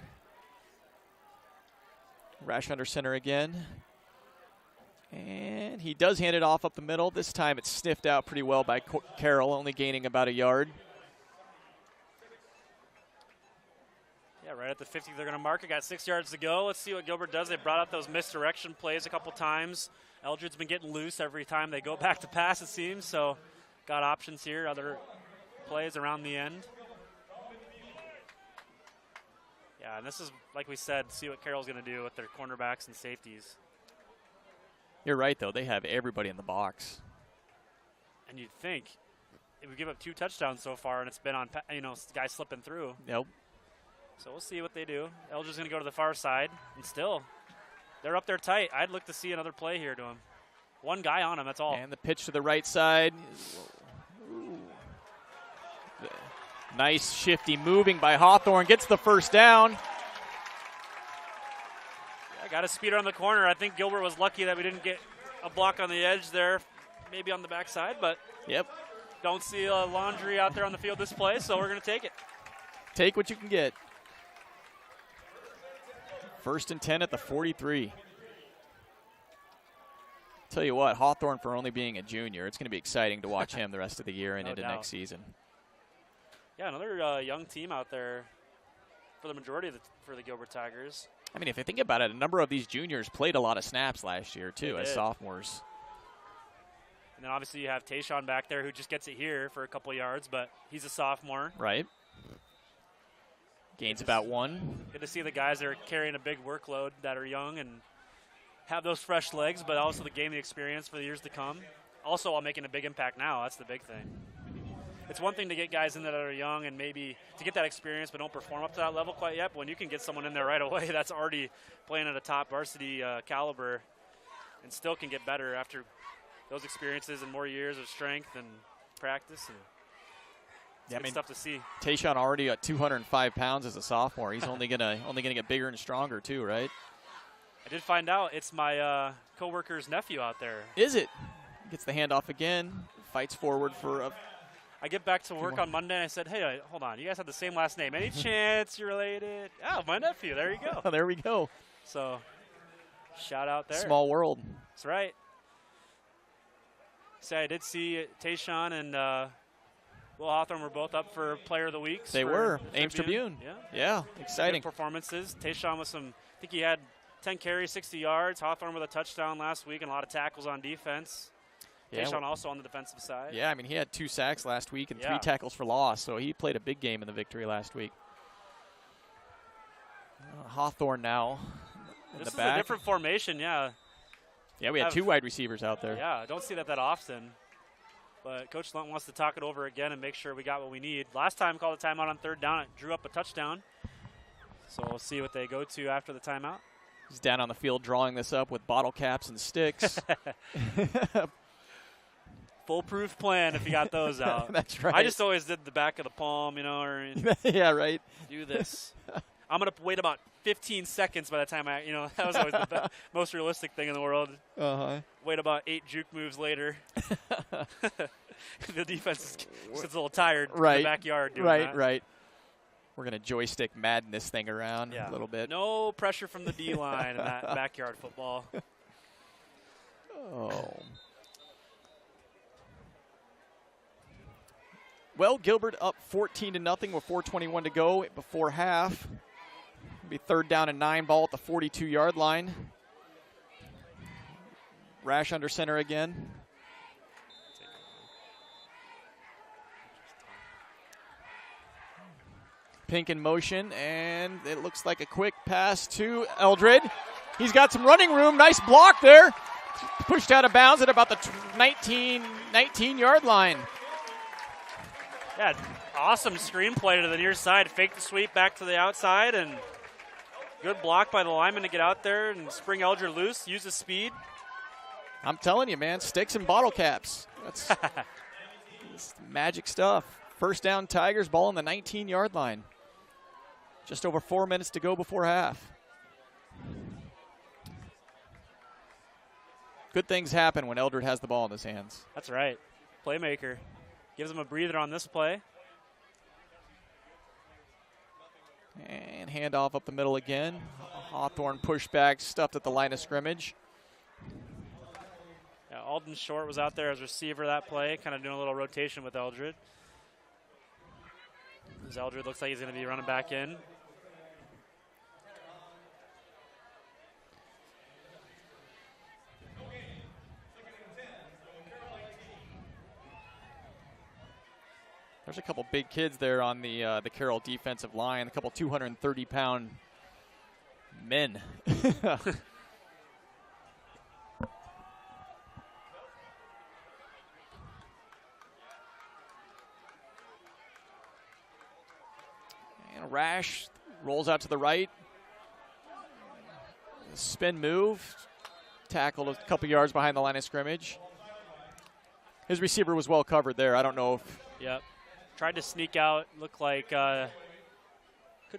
Rash under center again. And he does hand it off up the middle. This time it's sniffed out pretty well by Carroll, only gaining about a yard. Yeah, right at the 50, they're going to mark it. Got 6 yards to go. Let's see what Gilbert does. They brought out those misdirection plays a couple times. Eldred's been getting loose every time they go back to pass, it seems. So got options here, other plays around the end. Yeah, and this is, like we said, see what Carroll's going to do with their cornerbacks and safeties. You're right, though. They have everybody in the box. And you'd think if we give up 2 touchdowns so far, and it's been on, guys slipping through. Nope. So we'll see what they do. Eldred's going to go to the far side, and still, they're up there tight. I'd look to see another play here to him. One guy on him, that's all. And the pitch to the right side. Ooh. Nice shifty moving by Hawthorne. Gets the first down. I got a speeder on the corner. I think Gilbert was lucky that we didn't get a block on the edge there, maybe on the backside, but yep. Don't see a laundry out there on the field this play, so we're going to take it. Take what you can get. 1st and 10 at the 43. Tell you what, Hawthorne, for only being a junior, it's going to be exciting to watch him the rest of the year and No into doubt. next season. Yeah, another young team out there for the majority of for the Gilbert Tigers. I mean, if you think about it, a number of these juniors played a lot of snaps last year, too, as sophomores. And then obviously you have Tayshawn back there who just gets it here for a couple yards, but he's a sophomore. Right. Gains about 1. Good to see the guys that are carrying a big workload that are young and have those fresh legs, but also to gain the experience for the years to come. Also while making a big impact now, that's the big thing. It's one thing to get guys in that are young and maybe to get that experience but don't perform up to that level quite yet. But when you can get someone in there right away that's already playing at a top varsity caliber and still can get better after those experiences and more years of strength and practice. And it's good stuff to see. Tayshawn already at 205 pounds as a sophomore. He's only gonna get bigger and stronger too, right? I did find out it's my coworker's nephew out there. Is it? Gets the handoff again. Fights forward for a. I get back to work on Monday and I said, hey, hold on. You guys have the same last name. Any chance you're related? Oh, my nephew. There you go. Oh, there we go. So, shout out there. Small world. That's right. So I did see Tayshawn and Will Hawthorne were both up for Player of the Week. They were. Ames Tribune. Yeah, exciting. Good performances. Tayshawn with I think he had 10 carries, 60 yards. Hawthorne with a touchdown last week and a lot of tackles on defense. Yeah. Tayshawn also on the defensive side. Yeah, I mean, he had 2 sacks last week and 3 tackles for loss, so he played a big game in the victory last week. Hawthorne now in This the back. Is a different formation, yeah. Yeah, we had 2 wide receivers out there. Yeah, I don't see that often. But Coach Lunt wants to talk it over again and make sure we got what we need. Last time called a timeout on 3rd down. It drew up a touchdown. So we'll see what they go to after the timeout. He's down on the field drawing this up with bottle caps and sticks. Foolproof plan if you got those out. That's right. I just always did the back of the palm, or yeah, right. Do this. I'm going to wait about 15 seconds by the time that was always the most realistic thing in the world. Wait about 8 juke moves later. The defense is a little tired in the backyard doing that. Right. We're going to joystick Madden this thing around a little bit. No pressure from the D-line in that backyard football. Oh. Well, Gilbert up 14-0 with 4:21 to go before half. It'll be 3rd down and 9, ball at the 42-yard line. Rash under center again. Pink in motion, and it looks like a quick pass to Eldred. He's got some running room. Nice block there. Pushed out of bounds at about the 19-yard line. Yeah, awesome screenplay to the near side. Fake the sweep back to the outside, and good block by the lineman to get out there and spring Eldred loose, use the speed. I'm telling you, man, sticks and bottle caps. That's magic stuff. 1st down Tigers, ball on the 19-yard line. Just over 4 minutes to go before half. Good things happen when Eldred has the ball in his hands. That's right. Playmaker. Gives him a breather on this play. And handoff up the middle again. Hawthorne pushback, stuffed at the line of scrimmage. Yeah, Alden Short was out there as receiver that play, kind of doing a little rotation with Eldred. As Eldred looks like he's going to be running back in. There's a couple big kids there on the Carroll defensive line, a couple 230-pound men. And Rash rolls out to the right. Spin move. Tackled a couple yards behind the line of scrimmage. His receiver was well covered there. I don't know if... Yep. Tried to sneak out. Looked like couldn't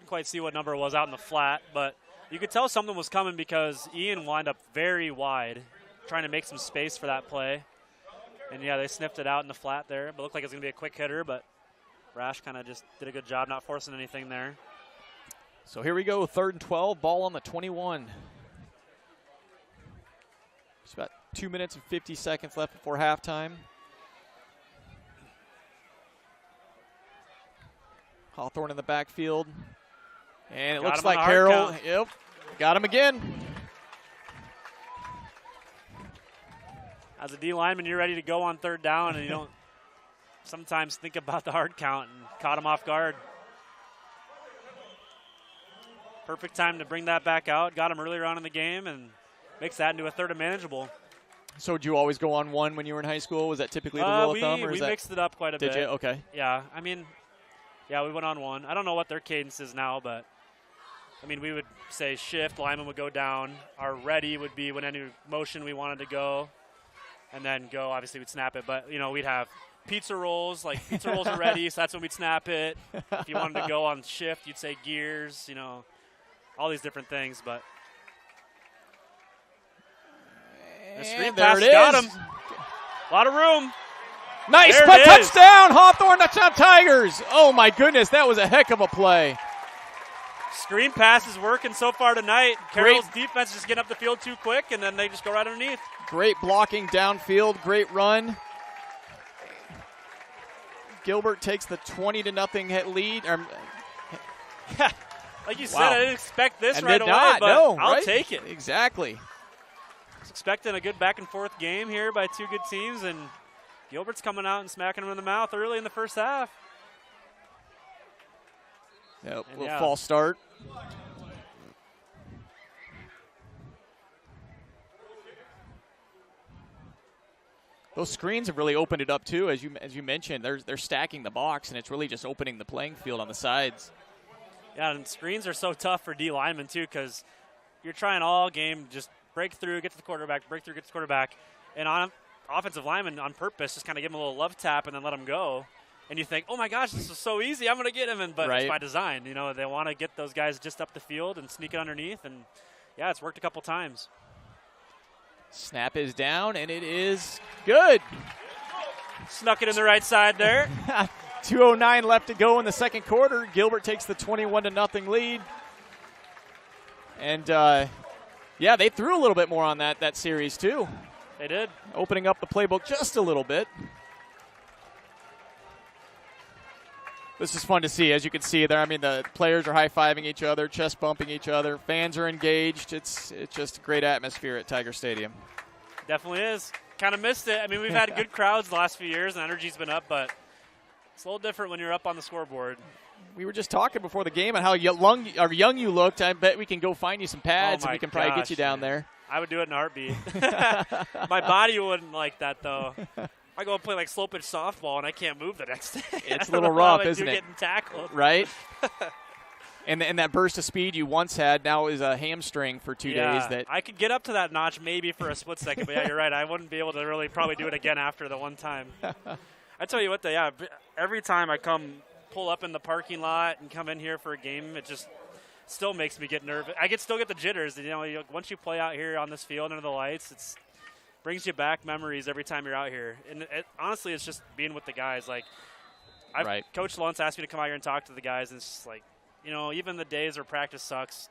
quite see what number it was out in the flat, but you could tell something was coming because Ian wound up very wide, trying to make some space for that play. And, yeah, they sniffed it out in the flat there. But it looked like it was going to be a quick hitter, but Rash kind of just did a good job not forcing anything there. So here we go, 3rd and 12, ball on the 21. Just about 2 minutes and 50 seconds left before halftime. Hawthorne in the backfield. And it looks like Carroll, yep, got him again. As a D lineman, you're ready to go on 3rd down, and you don't sometimes think about the hard count, and caught him off guard. Perfect time to bring that back out. Got him earlier on in the game and makes that into a 3rd and manageable. So did you always go on 1 when you were in high school? Was that typically the rule of thumb? Or we mixed it up quite a bit. Did you? Okay. Yeah, I mean, yeah, we went on 1. I don't know what their cadence is now, but, I mean, we would say shift, lineman would go down. Our ready would be when any motion we wanted to go, and then go, obviously we'd snap it. But, you know, we'd have pizza rolls, like pizza rolls are ready, so that's when we'd snap it. If you wanted to go on shift, you'd say gears, you know, all these different things. But the screen pass got him. A lot of room. Nice play, touchdown, Hawthorne, touchdown Tigers. Oh my goodness, that was a heck of a play. Screen pass is working so far tonight. Carroll's defense just getting up the field too quick, and then they just go right underneath. Great blocking downfield, great run. Gilbert takes the 20-0 lead. Like you said, I didn't expect this and right did away, not, but no, I'll right? take it. Exactly. I was expecting a good back-and-forth game here by 2 good teams, and Gilbert's coming out and smacking him in the mouth early in the first half. Yep, little false start. Those screens have really opened it up too, as you mentioned. They're stacking the box, and it's really just opening the playing field on the sides. Yeah, and screens are so tough for D linemen too, because you're trying all game just break through, get to the quarterback, break through, get to the quarterback, and on offensive linemen on purpose just kind of give them a little love tap and then let them go. And you think, oh my gosh, this is so easy, I'm going to get him. But it's by design. You know, they want to get those guys just up the field and sneak it underneath. And, yeah, it's worked a couple times. Snap is down, and it is good. Snuck it in the right side there. 2:09 left to go in the second quarter. Gilbert takes the 21-0 lead. And, yeah, they threw a little bit more on that series too. They did. Opening up the playbook just a little bit. This is fun to see, as you can see there. I mean, the players are high-fiving each other, chest bumping each other. Fans are engaged. It's just a great atmosphere at Tiger Stadium. Definitely is. Kind of missed it. I mean, we've had good crowds the last few years, and energy's been up, but it's a little different when you're up on the scoreboard. We were just talking before the game on how young you looked. I bet we can go find you some pads, and we can probably get you down there. I would do it in a heartbeat. My body wouldn't like that, though. I go and play like slow pitch softball, and I can't move the next day. It's a little rough, isn't it? Getting tackled. Right? and that burst of speed you once had now is a hamstring for 2 days. That I could get up to that notch maybe for a split second, but yeah, you're right. I wouldn't be able to really probably do it again after the one time. I tell you what, every time I pull up in the parking lot and come in here for a game, it just still makes me get nervous. I still get the jitters. You know, once you play out here on this field under the lights, it's brings you back memories every time you're out here. And honestly, it's just being with the guys. Like, Coach Luntz asked me to come out here and talk to the guys, and it's just like, you know, even the days where practice sucks,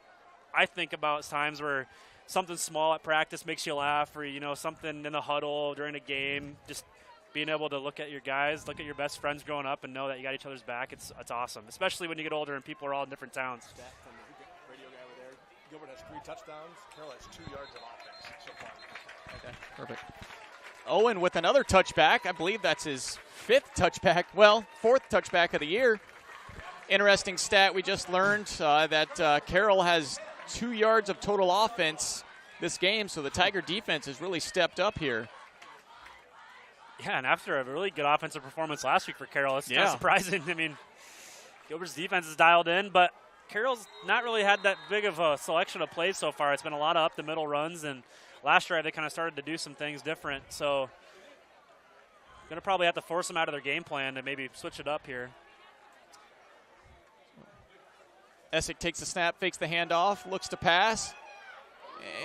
I think about times where something small at practice makes you laugh, or, you know, something in the huddle during a game, just being able to look at your guys, look at your best friends growing up and know that you got each other's back, it's awesome, especially when you get older and people are all in different towns. From the radio guy over there, Gilbert has 3 touchdowns. Carroll has 2 yards of offense so far. Okay, perfect. Owen with another touchback. I believe that's his 5th touchback. Well, 4th touchback of the year. Interesting stat we just learned that Carroll has 2 yards of total offense this game, so the Tiger defense has really stepped up here. Yeah, and after a really good offensive performance last week for Carroll, it's kind of surprising. I mean, Gilbert's defense is dialed in, but Carroll's not really had that big of a selection of plays so far. It's been a lot of up-the-middle runs, and last drive they kind of started to do some things different. So going to probably have to force them out of their game plan to maybe switch it up here. Essick takes the snap, fakes the handoff, looks to pass.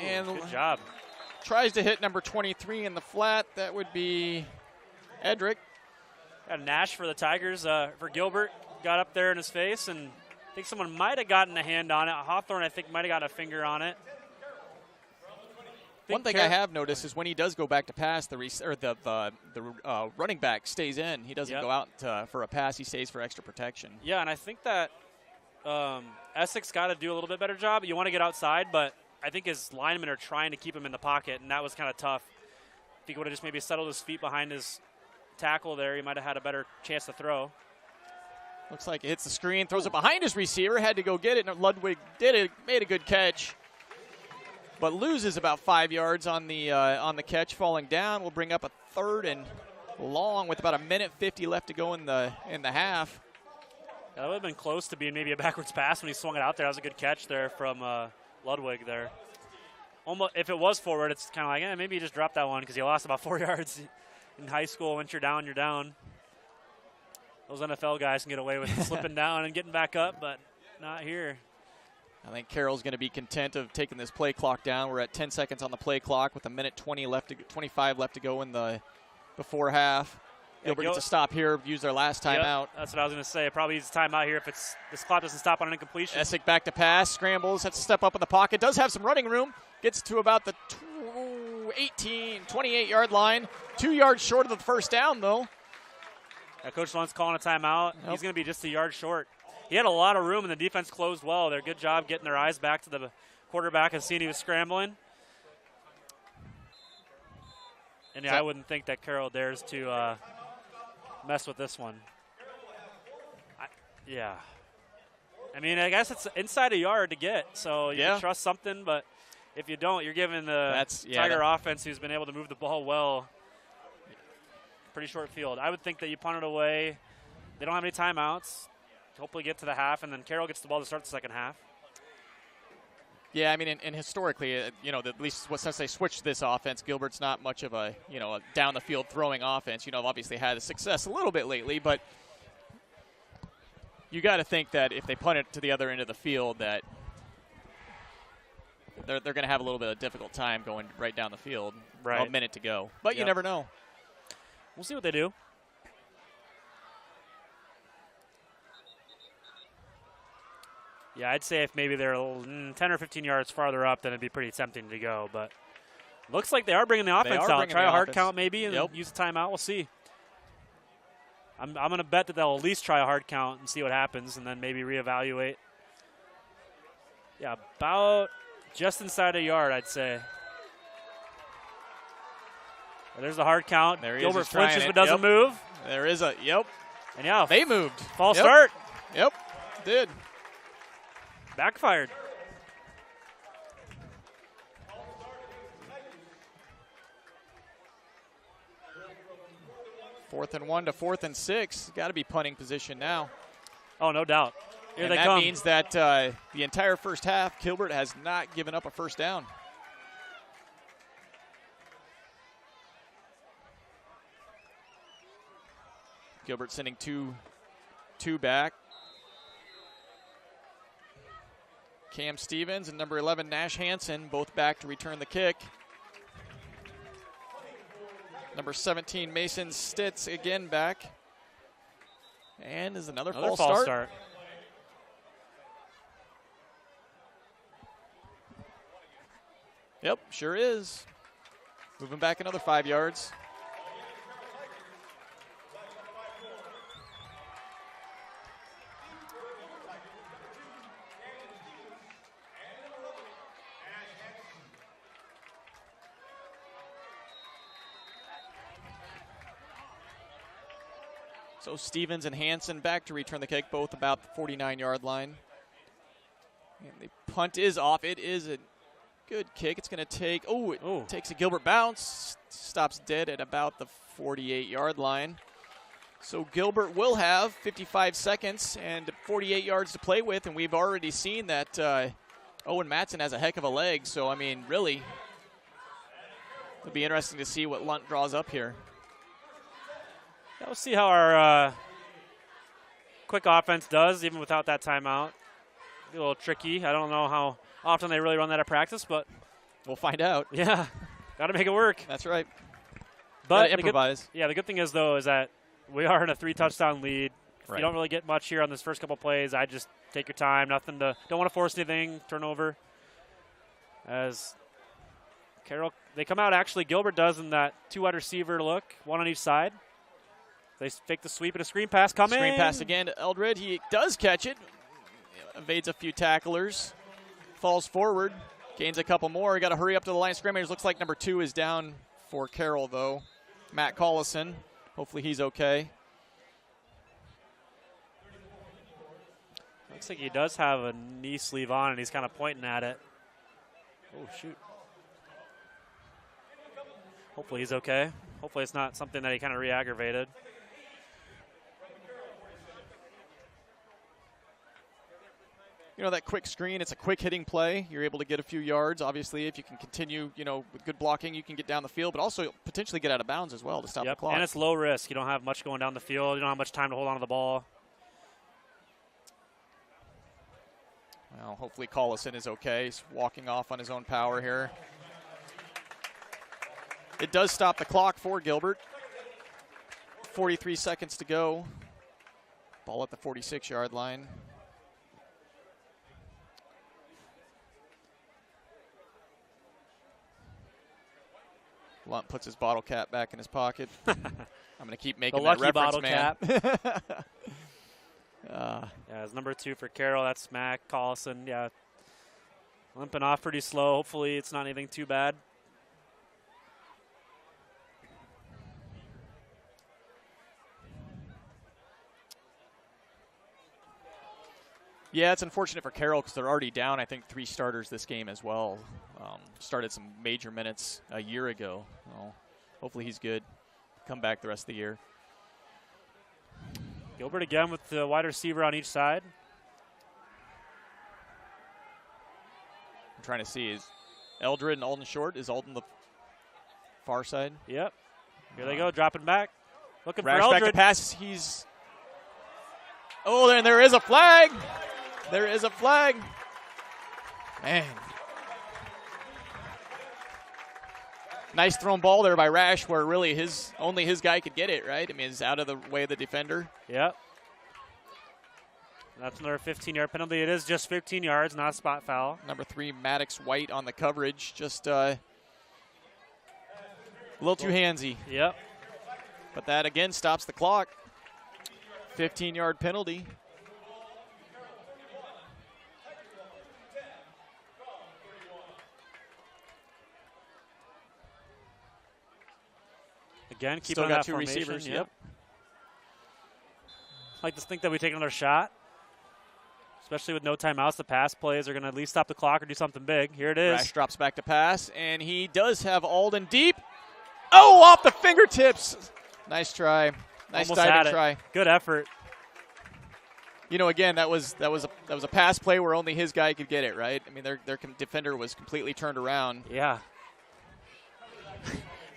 And good job. Tries to hit number 23 in the flat. That would be Edric. Got a Nash for the Tigers. For Gilbert, got up there in his face, and I think someone might have gotten a hand on it. Hawthorne, I think, might have got a finger on it. One thing I have noticed is when he does go back to pass, the running back stays in. He doesn't go out for a pass. He stays for extra protection. Yeah, and I think that Essex got to do a little bit better job. You want to get outside, but I think his linemen are trying to keep him in the pocket, and that was kind of tough. If he would have just maybe settled his feet behind his tackle there, he might have had a better chance to throw. Looks like it hits the screen, throws it behind his receiver, had to go get it, and Ludwig did it, made a good catch, but loses about 5 yards on the catch, falling down. We'll bring up a 3rd and long with about 1:50 left to go in the half. Yeah, that would have been close to being maybe a backwards pass when he swung it out there. That was a good catch there from Ludwig there. Almost, if it was forward, it's kind of like, maybe you just dropped that one because you lost about 4 yards in high school. Once you're down, you're down. Those NFL guys can get away with slipping down and getting back up, but not here. I think Carroll's going to be content of taking this play clock down. We're at 10 seconds on the play clock with 1:25 left to go in the before half. Gilbert gets a stop here, use their last timeout. That's what I was going to say. Probably needs a timeout here if this clock doesn't stop on an incompletion. Essick back to pass, scrambles, has to step up in the pocket, does have some running room, gets to about the 28-yard line. 2 yards short of the first down, though. Yeah, Coach Lunt's calling a timeout. Nope. He's going to be just a yard short. He had a lot of room, and the defense closed well. They're good job getting their eyes back to the quarterback and seeing he was scrambling. And, I wouldn't think that Carroll dares to mess with this one. I mean, I guess it's inside a yard to get, so you can trust something, but if you don't, you're giving the Tiger offense, who's been able to move the ball well, pretty short field. I would think that you punt it away. They don't have any timeouts. Hopefully get to the half, and then Carroll gets the ball to start the second half. Yeah, I mean, and historically, at least since they switched this offense, Gilbert's not much of a down-the-field throwing offense. Obviously had success a little bit lately, but you got to think that if they punt it to the other end of the field, that they're going to have a little bit of a difficult time going right down the field. Right. A minute to go. But you never know. We'll see what they do. Yeah, I'd say if maybe they're 10 or 15 yards farther up, then it'd be pretty tempting to go. But looks like they are bringing the offense out. Try a hard count maybe and use a timeout. We'll see. I'm going to bet that they'll at least try a hard count and see what happens and then maybe reevaluate. Yeah, about just inside a yard, I'd say. Well, there's the hard count. There Gilbert flinches but doesn't move. There is And they moved. False start. Yep, did. Backfired. Fourth and 1 to 4th and 6. Got to be punting position now. Oh, no doubt. Here they that come. Means that the entire first half, Gilbert has not given up a first down. Gilbert sending two back. Cam Stevens and number 11, Nash Hansen, both back to return the kick. Number 17, Mason Stitz, again back. And is another false start. Yep, sure is. Moving back another 5 yards. So Stevens and Hansen back to return the kick, both about the 49-yard line. And the punt is off. It is a good kick. It's going to take, it takes a Gilbert bounce, stops dead at about the 48-yard line. So Gilbert will have 55 seconds and 48 yards to play with, and we've already seen that Owen Matson has a heck of a leg. So, I mean, really, it'll be interesting to see what Lunt draws up here. Yeah, we'll see how our quick offense does, even without that timeout. Be a little tricky. I don't know how often they really run that at practice, but we'll find out. Yeah, got to make it work. That's right. But improvise. The good thing is, though, is that we are in a 3-touchdown lead. Right. You don't really get much here on this first couple plays. I just take your time. Don't want to force anything. Turnover. As Carroll, they come out. Actually, Gilbert does in that 2-wide receiver look, one on each side. They fake the sweep and a screen pass coming. Screen pass again to Eldred. He does catch it. Evades a few tacklers. Falls forward. Gains a couple more. Got to hurry up to the line of scrimmage. Looks like number 2 is down for Carroll, though. Matt Collison. Hopefully he's okay. Looks like he does have a knee sleeve on, and he's kind of pointing at it. Oh, shoot. Hopefully he's okay. Hopefully it's not something that he kind of re-aggravated. You know, that quick screen, it's a quick hitting play. You're able to get a few yards. Obviously, if you can continue, with good blocking, you can get down the field, but also potentially get out of bounds as well to stop the clock. And it's low risk. You don't have much going down the field. You don't have much time to hold on to the ball. Well, hopefully Collison is okay. He's walking off on his own power here. It does stop the clock for Gilbert. 43 seconds to go. Ball at the 46-yard line. Lunt puts his bottle cap back in his pocket. I'm going to keep making that reference, bottle man. cap. It's number 2 for Carroll. That's Mac Collison. Yeah, limping off pretty slow. Hopefully it's not anything too bad. Yeah, it's unfortunate for Carroll because they're already down, I think, 3 starters this game as well. Started some major minutes a year ago. Well, hopefully he's good. Come back the rest of the year. Gilbert again with the wide receiver on each side. I'm trying to see. Is Eldred and Alden short? Is Alden the far side? Yep. Here they go, dropping back. Looking for Rash Eldred. back to pass. He's... Oh, there is a flag. There is a flag. Man. Nice thrown ball there by Rash where really only his guy could get it, right? I mean, it's out of the way of the defender. Yep. That's another 15-yard penalty. It is just 15 yards, not a spot foul. Number 3, Maddox White on the coverage. Just a little too handsy. Yep. But that, again, stops the clock. 15-yard penalty. Again, keep Still on got that 2 formation. receivers. Yep. I like to think that we take another shot, especially with no timeouts. The pass plays are going to at least stop the clock or do something big. Here it is. Rash drops back to pass, and he does have Alden deep. Oh, off the fingertips. Nice try. Nice diving try. Good effort. Again, that was a pass play where only his guy could get it, right? I mean, their defender was completely turned around. Yeah.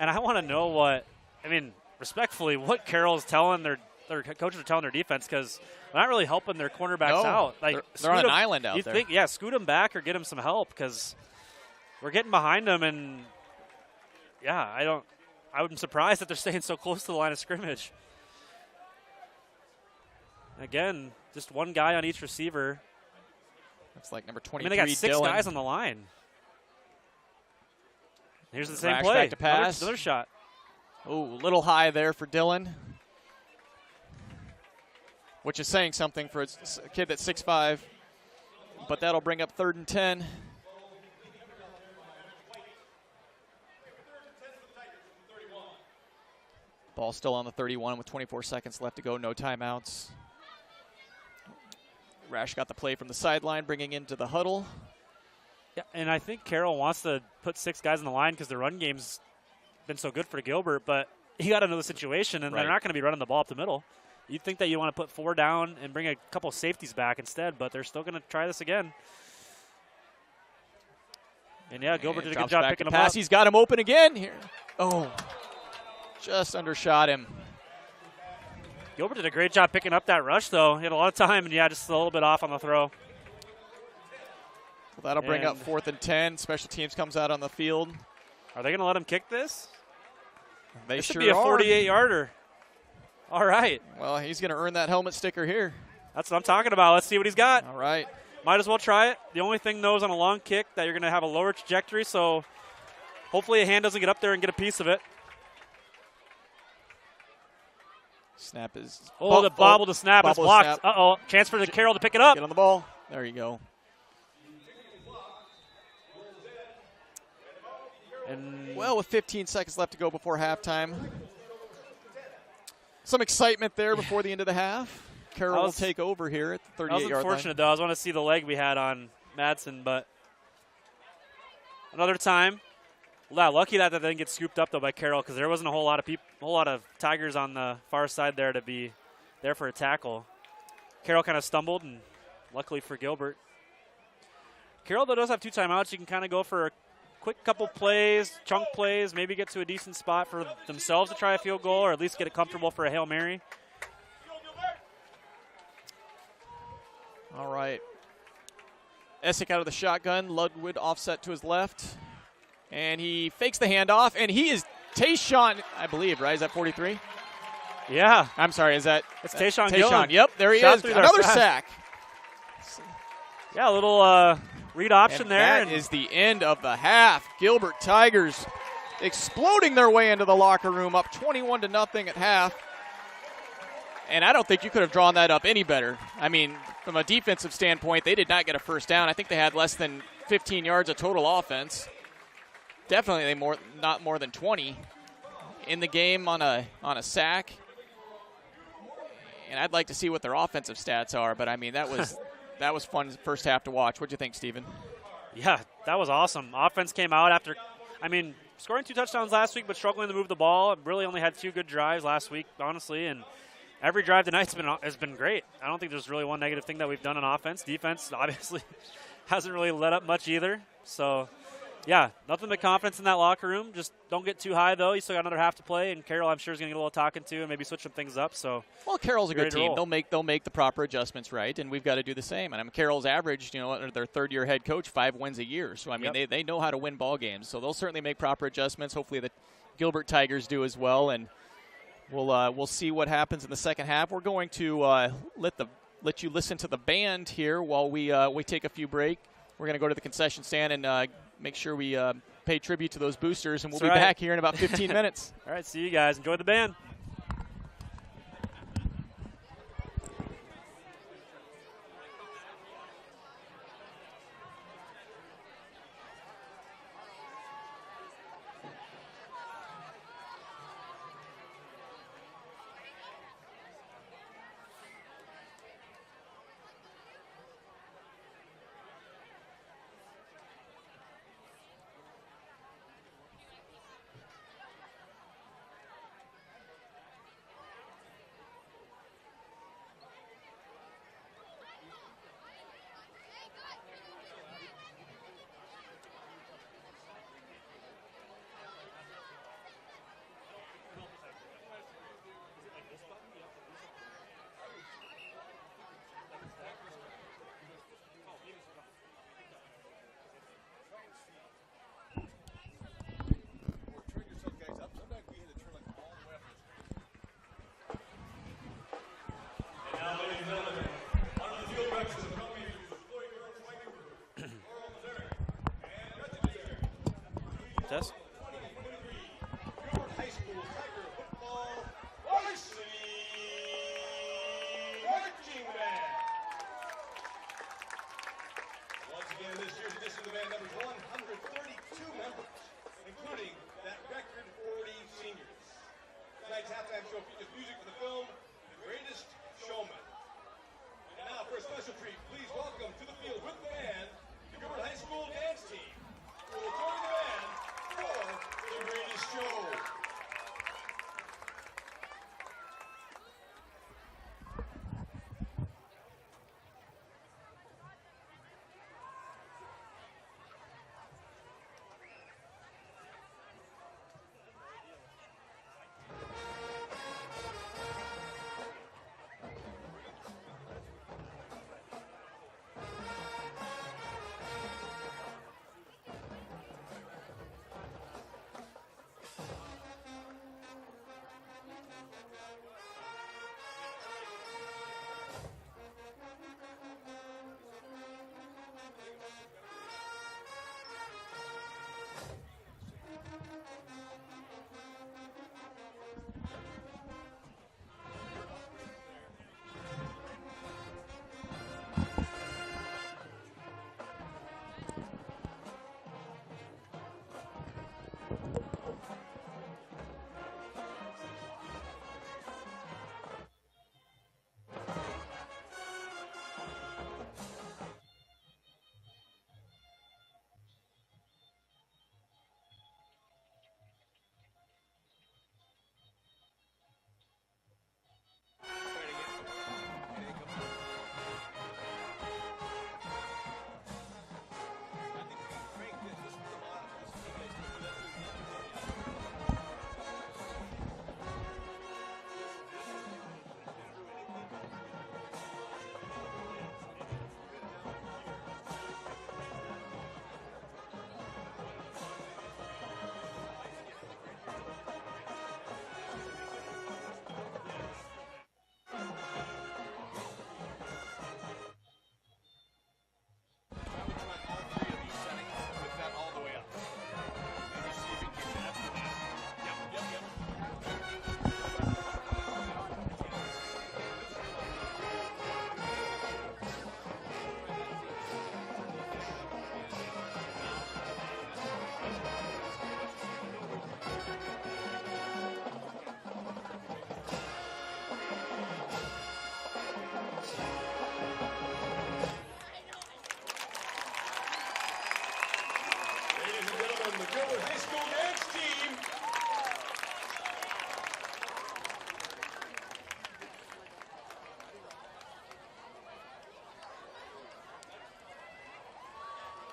And I want to know respectfully, what Carroll's telling their coaches are telling their defense, because they're not really helping their cornerbacks out. Like they're on an island out there. Scoot them back or get them some help, because we're getting behind them, and I'm surprised that they're staying so close to the line of scrimmage. Again, just one guy on each receiver. That's like number 23, they got 6 Dylan. guys on the line. Here's the same Rash play. Back to pass. Another shot. Oh, a little high there for Dylan, which is saying something for a kid that's 6'5", but that'll bring up 3rd and 10. Ball still on the 31 with 24 seconds left to go, no timeouts. Rash got the play from the sideline, bringing into the huddle. Yeah, and I think Carroll wants to put 6 guys on the line because the run game's been so good for Gilbert, but he got into the situation, and they're not going to be running the ball up the middle. You'd think that you want to put 4 down and bring a couple safeties back instead, but they're still going to try this again. And, yeah, Gilbert did a good job picking him up. He's got him open again here. Oh, just undershot him. Gilbert did a great job picking up that rush, though. He had a lot of time, and, yeah, just a little bit off on the throw. Well, that'll bring up 4th and 10. Special teams comes out on the field. Are they going to let him kick this? This should be a 48-yarder. All right. Well, he's going to earn that helmet sticker here. That's what I'm talking about. Let's see what he's got. All right. Might as well try it. The only thing, though, is on a long kick that you're going to have a lower trajectory, so hopefully a hand doesn't get up there and get a piece of it. Snap is... Oh, the bobble to snap is blocked. Uh-oh. Chance for Carroll to pick it up. Get on the ball. There you go. And well, with 15 seconds left to go before halftime. Some excitement there before the end of the half. Carroll will take over here at the 38-yard line. That was unfortunate, though. I was wanting to see the leg we had on Madsen, but another time. Yeah, lucky that didn't get scooped up, though, by Carroll, because there wasn't a whole lot of Tigers on the far side there to be there for a tackle. Carroll kind of stumbled, and luckily for Gilbert. Carroll, though, does have 2 timeouts. You can kind of go for a quick couple plays, chunk plays, maybe get to a decent spot for themselves to try a field goal or at least get it comfortable for a Hail Mary. All right. Essick out of the shotgun. Ludwig offset to his left. And he fakes the handoff, and he is Tayshawn, I believe, right? Is that 43? Yeah. I'm sorry, is that? It's Tayshawn Gillen. Yep, there he is. Another sack. Yeah, a little read option and there. That is the end of the half. Gilbert Tigers exploding their way into the locker room, up 21-0 at half. And I don't think you could have drawn that up any better. I mean, from a defensive standpoint, they did not get a first down. I think they had less than 15 yards of total offense. Definitely not more than 20 in the game on a sack. And I'd like to see what their offensive stats are, but I mean that was fun first half to watch. What do you think, Steven? Yeah, that was awesome. Offense came out after, scoring 2 touchdowns last week, but struggling to move the ball. Really only had 2 good drives last week, honestly, and every drive tonight has been great. I don't think there's really one negative thing that we've done on offense. Defense obviously hasn't really let up much either. So, yeah, nothing but confidence in that locker room. Just don't get too high, though. You still got another half to play, and Carroll, I'm sure, is going to get a little talking to and maybe switch some things up. So, well, Carroll's a good team. They'll make the proper adjustments, right? And we've got to do the same. And Carroll's averaged, their third-year head coach, 5 wins a year. So, they know how to win ball games. So they'll certainly make proper adjustments. Hopefully the Gilbert Tigers do as well. And we'll see what happens in the second half. We're going to let you listen to the band here while we take a few break. We're going to go to the concession stand and make sure we pay tribute to those boosters, and we'll be back here in about 15 minutes. All right, see you guys. Enjoy the band. Test. High School Tiger Football Varsity Marching Band. Once again, this year's edition of the band numbers 132 members, including that record 40 seniors. Tonight's halftime show features music for the film The Greatest Showman. And now for a special treat, please welcome to the field with the band, the Gilbert High School dance team, who will join the band for The Greatest Show.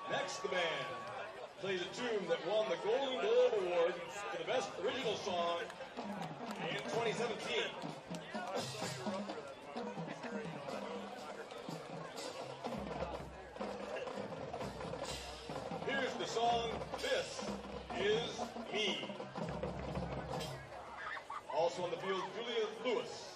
Next, the band plays a tune that won the Golden Globe Award for the Best Original Song in 2017. Here's the song, This Is Me. Also on the field, Julia Lewis.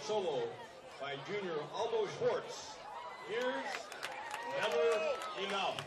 solo by junior Aldo Schwartz. Here's Never Enough.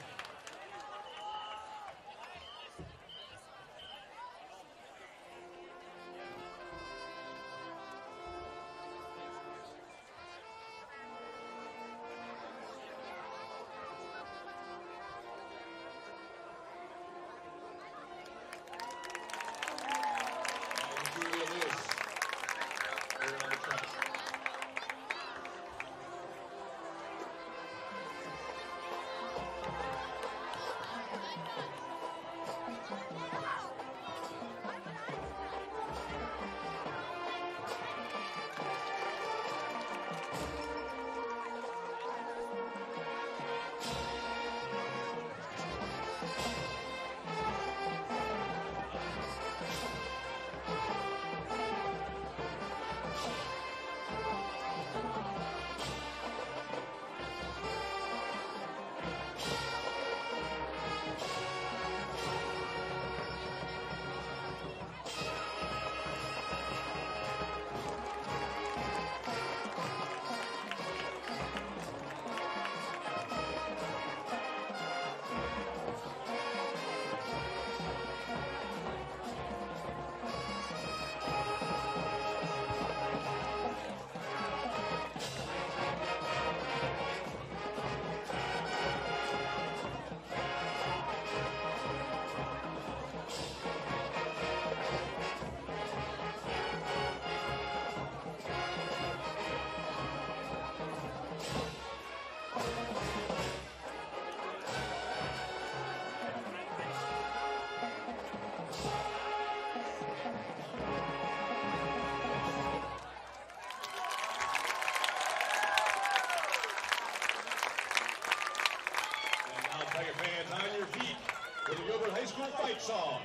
Tiger fans, on your feet for the Gilbert High School fight song.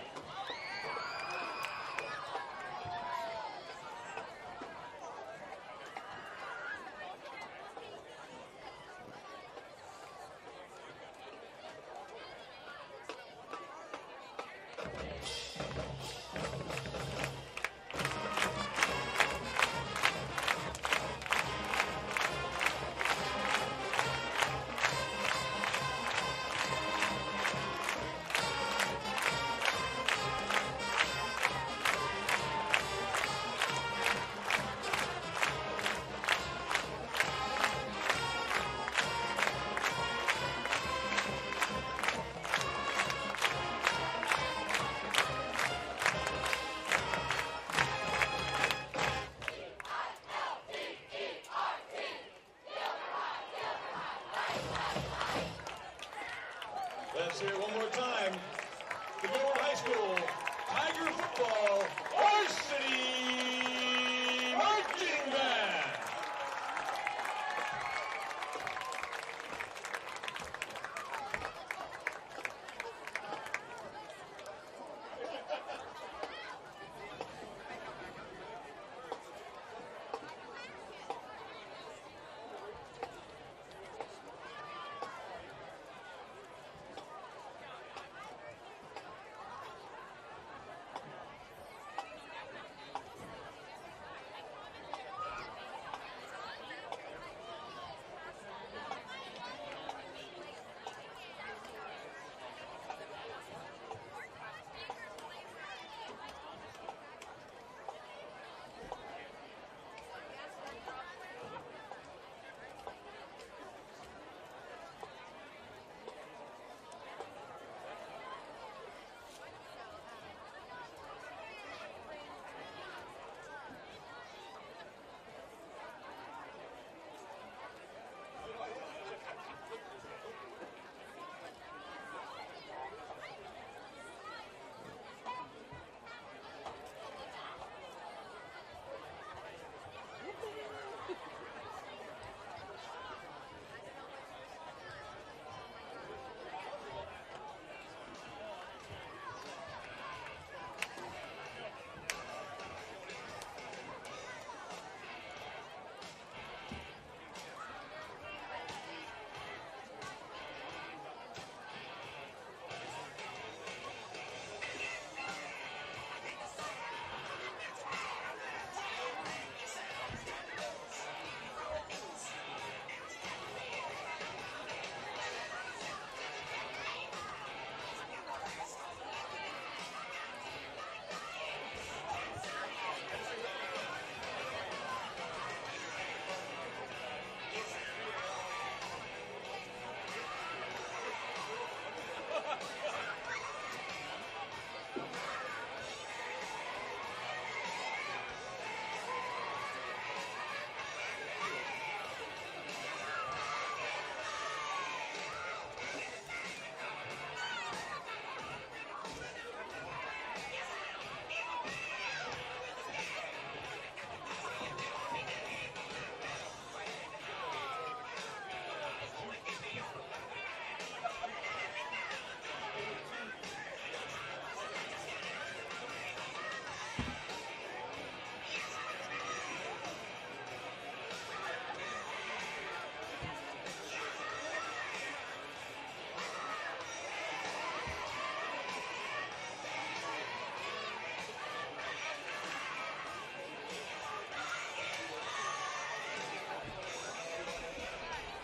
Let's hear it one more time. The Gilbert High School Tiger Football Varsity Marching Band.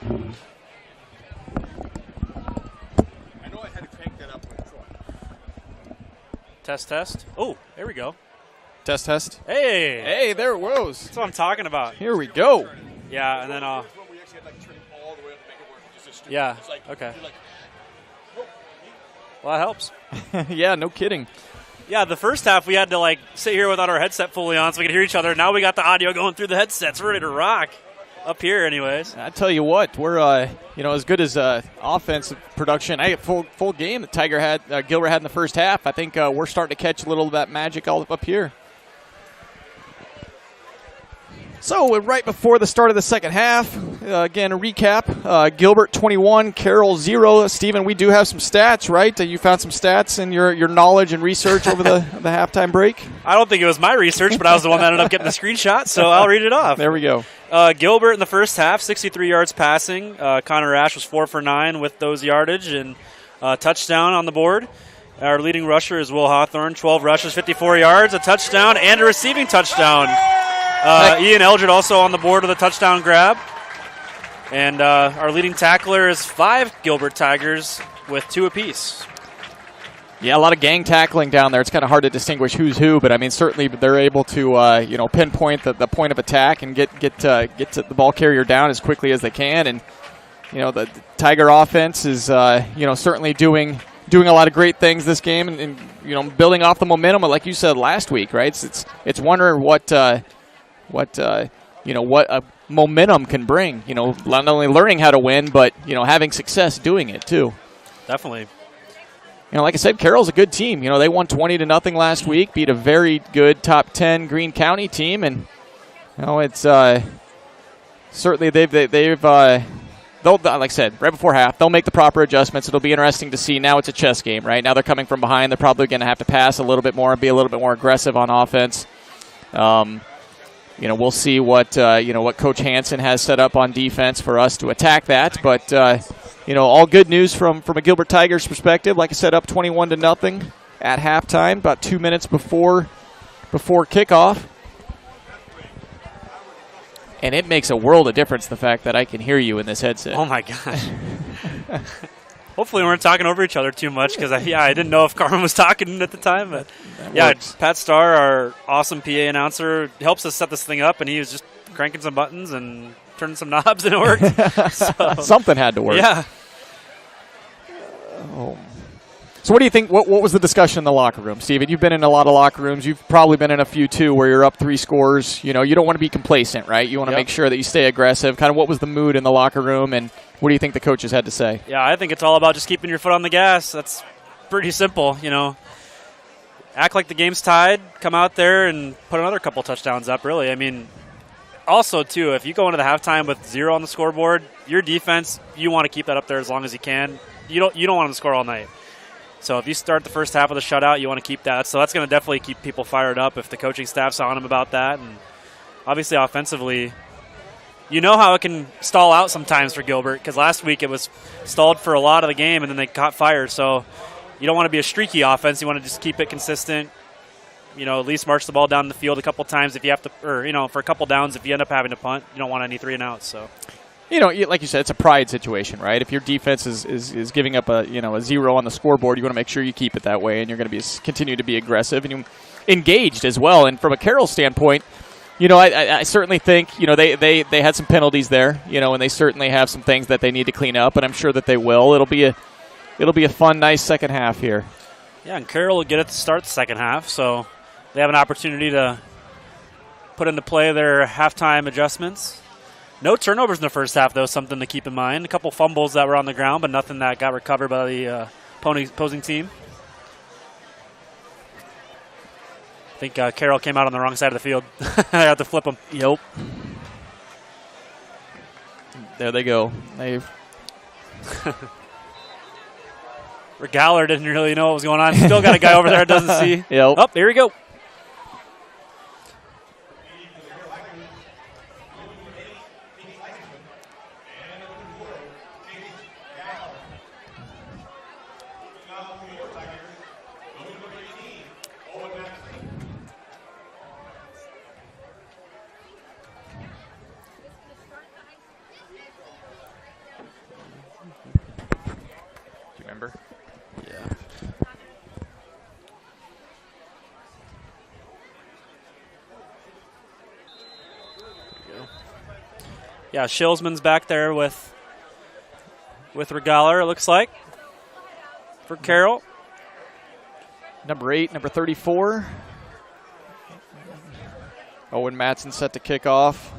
I know I had to crank that up with Troy. Test, test. Oh, there we go. Test, test. Hey. Hey, there it goes. That's what I'm talking about. Here we go. Yeah, and then When we actually had like turn it all the way up to make it work. Just a straight- yeah. It's like, Okay. you're like, Well, that helps. Yeah, no kidding. Yeah, the first half we had to like sit here without our headset fully on so we could hear each other. Now we got the audio going through the headsets. We're ready to rock up here, anyways. I tell you what, we're as good as offensive production. I full game that Gilbert had in the first half. I think we're starting to catch a little of that magic all up here. So right before the start of the second half, again, a recap. Gilbert 21, Carroll 0. Stephen, we do have some stats, right? You found some stats in your knowledge and research over the halftime break? I don't think it was my research, but I was the one that ended up getting the screenshot, so I'll read it off. There we go. Gilbert in the first half, 63 yards passing. Connor Ash was 4 for 9 with those yardage and touchdown on the board. Our leading rusher is Will Hawthorne, 12 rushes, 54 yards, a touchdown, and a receiving touchdown. Ian Eldred also on the board with a touchdown grab. And our leading tackler is 5 Gilbert Tigers with 2 apiece. Yeah, a lot of gang tackling down there. It's kind of hard to distinguish who's who, but I mean, certainly they're able to pinpoint the point of attack and get to the ball carrier down as quickly as they can. And the Tiger offense is certainly doing a lot of great things this game, and building off the momentum, like you said last week, right? It's wondering what a momentum can bring. Not only learning how to win, but having success doing it too. Definitely. Like I said, Carroll's a good team. They won 20-0 last week, beat a very good top 10 Greene County team, and it's certainly they've like I said, right before half, they'll make the proper adjustments. It'll be interesting to see. Now it's a chess game, right? Now they're coming from behind. They're probably going to have to pass a little bit more and be a little bit more aggressive on offense. We'll see what Coach Hansen has set up on defense for us to attack that. But all good news from a Gilbert Tigers perspective. Like I said, up 21-0 at halftime, about 2 minutes before kickoff. And it makes a world of difference, the fact that I can hear you in this headset. Oh, my gosh. Hopefully we weren't talking over each other too much because, I didn't know if Carmen was talking at the time. But Pat Starr, our awesome PA announcer, helps us set this thing up, and he was just cranking some buttons and turning some knobs, and it worked. Something had to work. Yeah. So what do you think? What was the discussion in the locker room, Steven? You've been in a lot of locker rooms. You've probably been in a few, too, where you're up 3 scores. You don't want to be complacent, right? You want to make sure that you stay aggressive. Kind of what was the mood in the locker room, and what do you think the coaches had to say? Yeah, I think it's all about just keeping your foot on the gas. That's pretty simple, Act like the game's tied. Come out there and put another couple touchdowns up, really. I mean, also, too, if you go into the halftime with 0 on the scoreboard, your defense, you want to keep that up there as long as you can. You don't want them to score all night. So if you start the first half with a shutout, you want to keep that. So that's going to definitely keep people fired up if the coaching staff's on them about that. And obviously offensively, how it can stall out sometimes for Gilbert, because last week it was stalled for a lot of the game and then they caught fire. So you don't want to be a streaky offense. You want to just keep it consistent. At least march the ball down the field a couple times if you have to, or, for a couple downs if you end up having to punt. You don't want any 3-and-outs. So. Like you said, it's a pride situation, right? If your defense is giving up a 0 on the scoreboard, you want to make sure you keep it that way, and you're going to continue to be aggressive and engaged as well. And from a Carroll standpoint, I certainly think they had some penalties there, and they certainly have some things that they need to clean up, and I'm sure that they will. It'll be a fun, nice second half here. Yeah, and Carroll will get it to start the second half, so they have an opportunity to put into play their halftime adjustments. No turnovers in the first half, though, something to keep in mind. A couple fumbles that were on the ground, but nothing that got recovered by the opposing team. I think Carroll came out on the wrong side of the field. I had to flip them. Yep. There they go. Regaller didn't really know what was going on. Still got a guy over there that doesn't see. Yep. Oh, here we go. remember. Yeah. Yeah, Shilsman's back there with Regaler, it looks like, for Carroll. Number 8, number 34. Owen Matson set to kick off.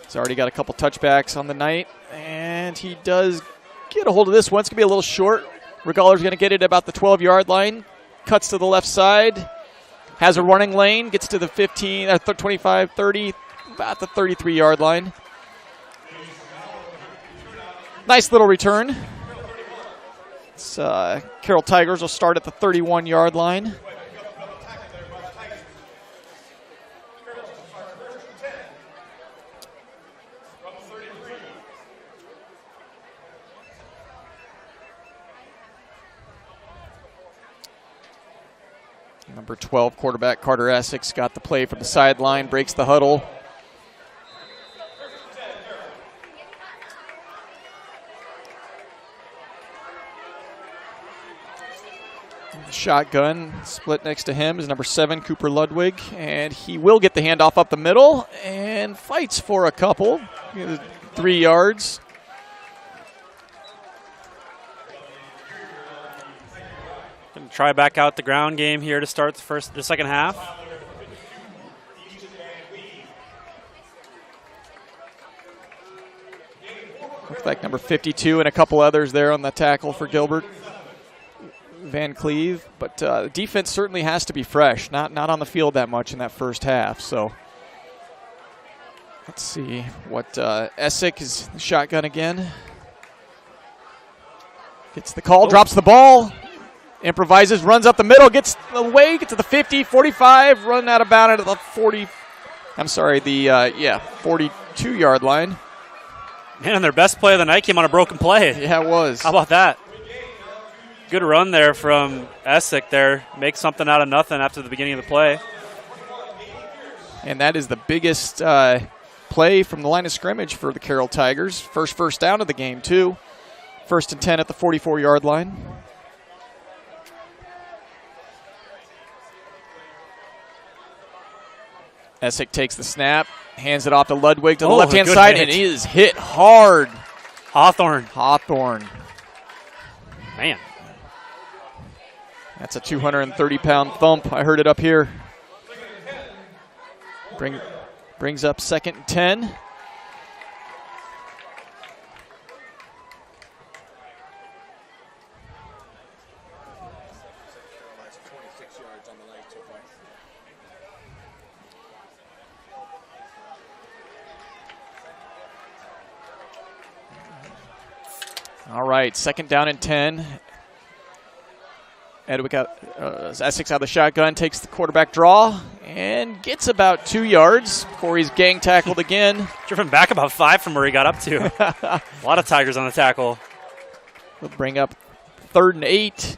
He's already got a couple touchbacks on the night, and he does get a hold of this one. It's going to be a little short. Regaler's going to get it about the 12-yard line. Cuts to the left side. Has a running lane. Gets to the 15, 25, 30, about the 33-yard line. Nice little return. It's, Carroll Tigers will start at the 31-yard line. Number 12 quarterback Carter Essex got the play from the sideline, breaks the huddle. Shotgun split next to him is number 7, Cooper Ludwig, and he will get the handoff up the middle and fights for a couple, 3 yards. Going to try back out the ground game here to start the second half. Looks like number 52 and a couple others there on the tackle for Gilbert. Van Cleve, but the defense certainly has to be fresh. Not on the field that much in that first half. So let's see what Essex is shotgun again. Gets the call, drops the ball, improvises, runs up the middle, gets away, gets to the 50, 45, run out of bounds at the 40. I'm sorry, the 42-yard line. Man, their best play of the night came on a broken play. Yeah, it was. How about that? Good run there from Essex there. Make something out of nothing after the beginning of the play. And that is the biggest play from the line of scrimmage for the Carroll Tigers. First down of the game, too. 1st and 10 at the 44-yard line. Essex takes the snap, hands it off to Ludwig to the left-hand side, and he is hit hard. Hawthorne. Man. That's a 230-pound thump. I heard it up here. Brings up 2nd and 10. All right, 2nd down and 10. Essex out of the shotgun, takes the quarterback draw, and gets about 2 yards before he's gang tackled again. Driven back about 5 from where he got up to. A lot of Tigers on the tackle. We'll bring up 3rd and 8.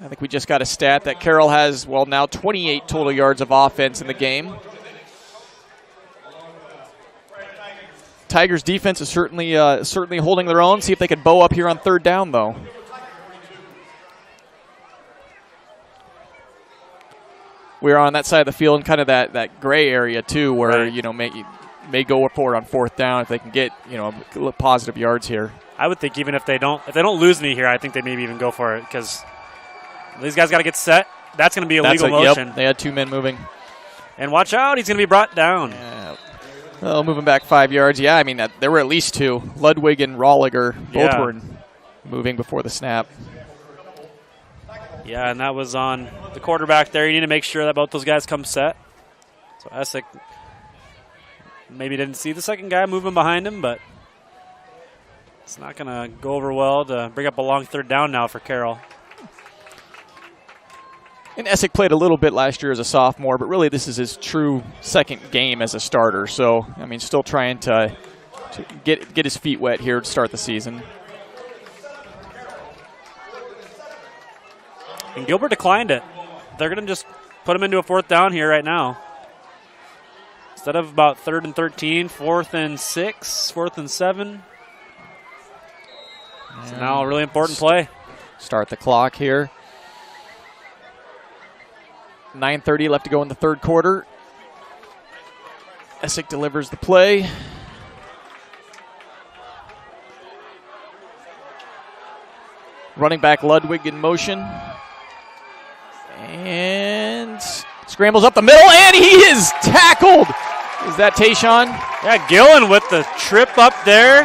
I think we just got a stat that Carroll has, now 28 total yards of offense in the game. Tigers defense is certainly holding their own. See if they can bow up here on 3rd down, though. We're on that side of the field in kind of that gray area, too, where, right, may go for it on 4th down if they can get, positive yards here. I would think even if they don't lose me here, I think they maybe even go for it because these guys got to get set. That's going to be a legal motion. Yep, they had 2 men moving. And watch out, he's going to be brought down. Yeah. Well, moving back 5 yards. Yeah, I mean, there were at least 2. Ludwig and Rolliger both were moving before the snap. Yeah, and that was on the quarterback there. You need to make sure that both those guys come set. So Essex maybe didn't see the second guy moving behind him, but it's not going to go over well to bring up a long 3rd down now for Carroll. And Essex played a little bit last year as a sophomore, but really this is his true 2nd game as a starter. So, I mean, still trying to get his feet wet here to start the season. And Gilbert declined it. They're going to just put him into a 4th down here right now. Instead of about 3rd and 13, 4th and 6, 4th and 7. So now a really important play. Start the clock here. 9:30 left to go in the third quarter. Essick delivers the play. Running back Ludwig in motion. And scrambles up the middle, and he is tackled. Is that Tayshawn? Yeah, Gillen with the trip up there.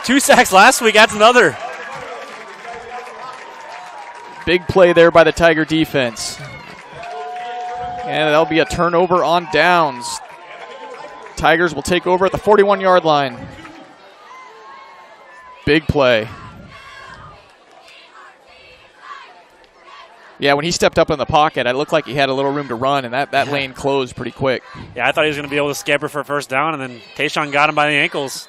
2 sacks last week, adds another. Big play there by the Tiger defense. And that'll be a turnover on downs. Tigers will take over at the 41-yard line. Big play. Yeah, when he stepped up in the pocket, it looked like he had a little room to run, and that lane closed pretty quick. Yeah, I thought he was going to be able to scamper for a first down, and then Tayshawn got him by the ankles.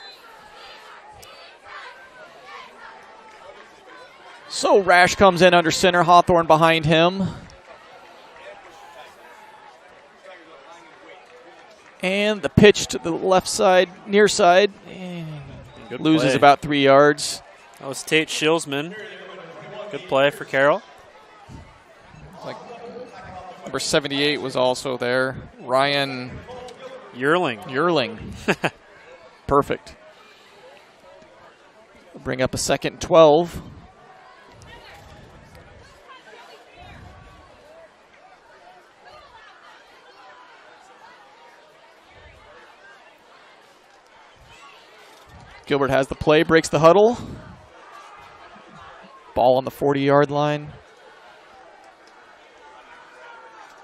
So Rash comes in under center, Hawthorne behind him. And the pitch to the left side, near side, loses play. about 3 yards. That was Tate Shilsman. Good play for Carroll. Number 78 was also there. Ryan Yearling. Perfect. We'll bring up a 2nd and 12. Gilbert has the play, breaks the huddle. Ball on the 40-yard line.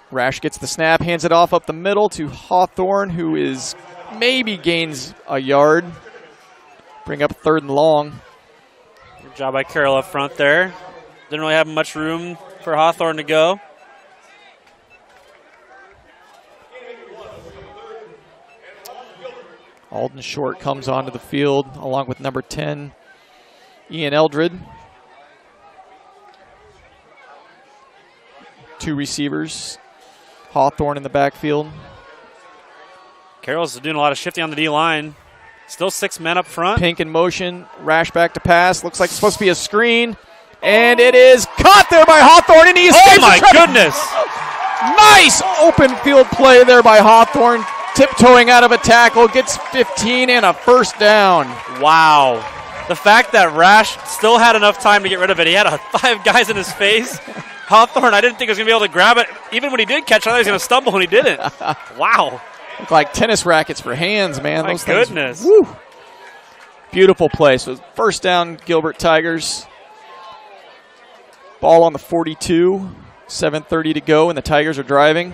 Rash gets the snap, hands it off up the middle to Hawthorne, who is maybe gains a yard. Bring up 3rd and long. Good job by Carroll up front there. Didn't really have much room for Hawthorne to go. Alden Short comes onto the field along with number 10, Ian Eldred. 2 receivers. Hawthorne in the backfield. Carroll's doing a lot of shifting on the D-line. Still 6 men up front. Pink in motion. Rash back to pass. Looks like it's supposed to be a screen. And it is caught there by Hawthorne, and he escapes. Oh, my goodness. Nice open field play there by Hawthorne. Tiptoeing out of a tackle. Gets 15 and a first down. Wow. The fact that Rash still had enough time to get rid of it. He had 5 guys in his face. Hawthorne, I didn't think he was going to be able to grab it. Even when he did catch it, I thought he was going to stumble when he didn't. Wow. Look like tennis rackets for hands, man. My Those goodness. Things, woo. Beautiful play. So first down, Gilbert Tigers. Ball on the 42. 7:30 to go, and the Tigers are driving.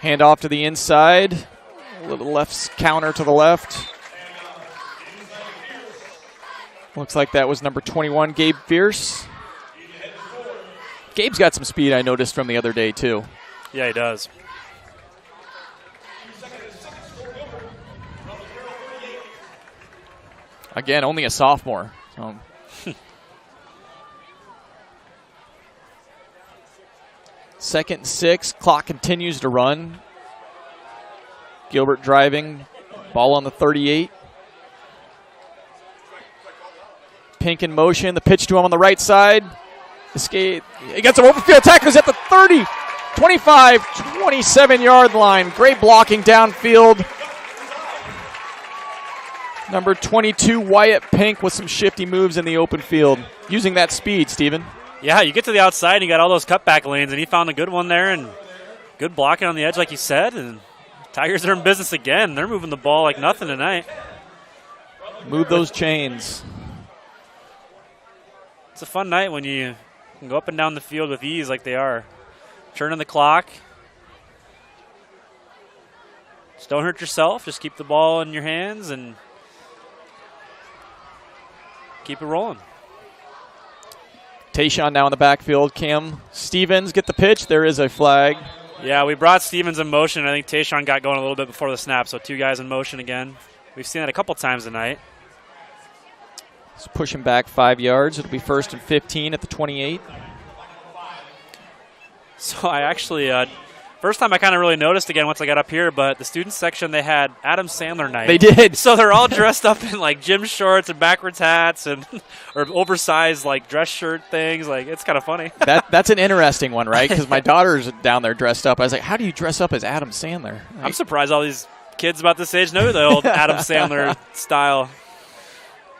Hand off to the inside. A little left counter to the left. Looks like that was number 21, Gabe Fierce. Gabe's got some speed, I noticed, from the other day, too. Yeah, he does. Again, only a sophomore. So. 2nd and 6. Clock continues to run. Gilbert driving. Ball on the 38. Pink in motion. The pitch to him on the right side. Escape. He gets an open field tackle. He's at the 30, 25, 27-yard line. Great blocking downfield. Number 22, Wyatt Pink, with some shifty moves in the open field. Using that speed, Steven. Yeah, you get to the outside, and you got all those cutback lanes, and he found a good one there, and good blocking on the edge, like you said. And Tigers are in business again. They're moving the ball like nothing tonight. Move those chains. It's a fun night when you can go up and down the field with ease like they are. Turning the clock. Just don't hurt yourself. Just keep the ball in your hands and keep it rolling. Tayshawn now in the backfield. Cam Stevens get the pitch. There is a flag. Yeah, we brought Stevens in motion. I think Tayshawn got going a little bit before the snap, so 2 guys in motion again. We've seen that a couple times tonight. Let's push him back 5 yards. It'll be 1st and 15 at the 28. So I actually, first time I kind of really noticed again once I got up here, but the student section, they had Adam Sandler night. They did. So they're all dressed up in like gym shorts and backwards hats and or oversized like dress shirt things. Like, it's kind of funny. That's an interesting one, right? Because my daughter's down there dressed up. I was like, how do you dress up as Adam Sandler? I'm surprised all these kids about this age know the old Adam Sandler style.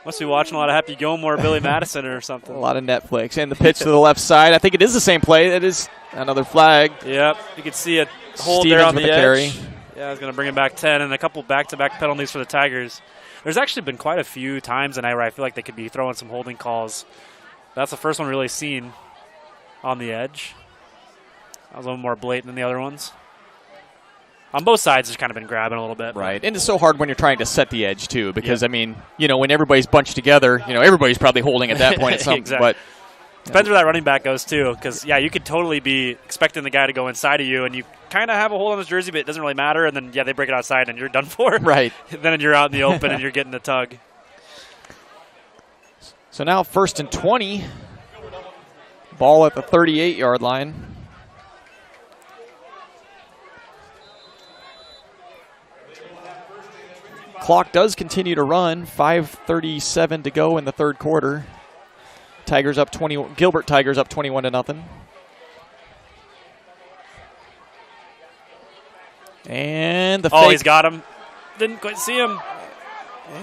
Must be watching a lot of Happy Gilmore, Billy Madison or something. A lot of Netflix. And the pitch to the left side. I think it is the same play. It is another flag. Yep. You can see a hold Stevens there on with the edge. carry. Yeah, I was going to bring it back 10 and a couple back-to-back penalties for the Tigers. There's actually been quite a few times tonight where I feel like they could be throwing some holding calls. That's the first one really seen on the edge. That was a little more blatant than the other ones. On both sides, it's kind of been grabbing a little bit. Right, and it's so hard when you're trying to set the edge, too, because, I mean, when everybody's bunched together, everybody's probably holding at that point at some exactly. But depends where that running back goes, too, because, you could totally be expecting the guy to go inside of you, and you kind of have a hold on his jersey, but it doesn't really matter, and then, they break it outside, and you're done for. Right. Then you're out in the open, and you're getting the tug. So now 1st and 20. Ball at the 38-yard line. Clock does continue to run. 5:37 to go in the third quarter. Tigers up 20. Gilbert Tigers up 21-0. And the fake. He's got him. Didn't quite see him.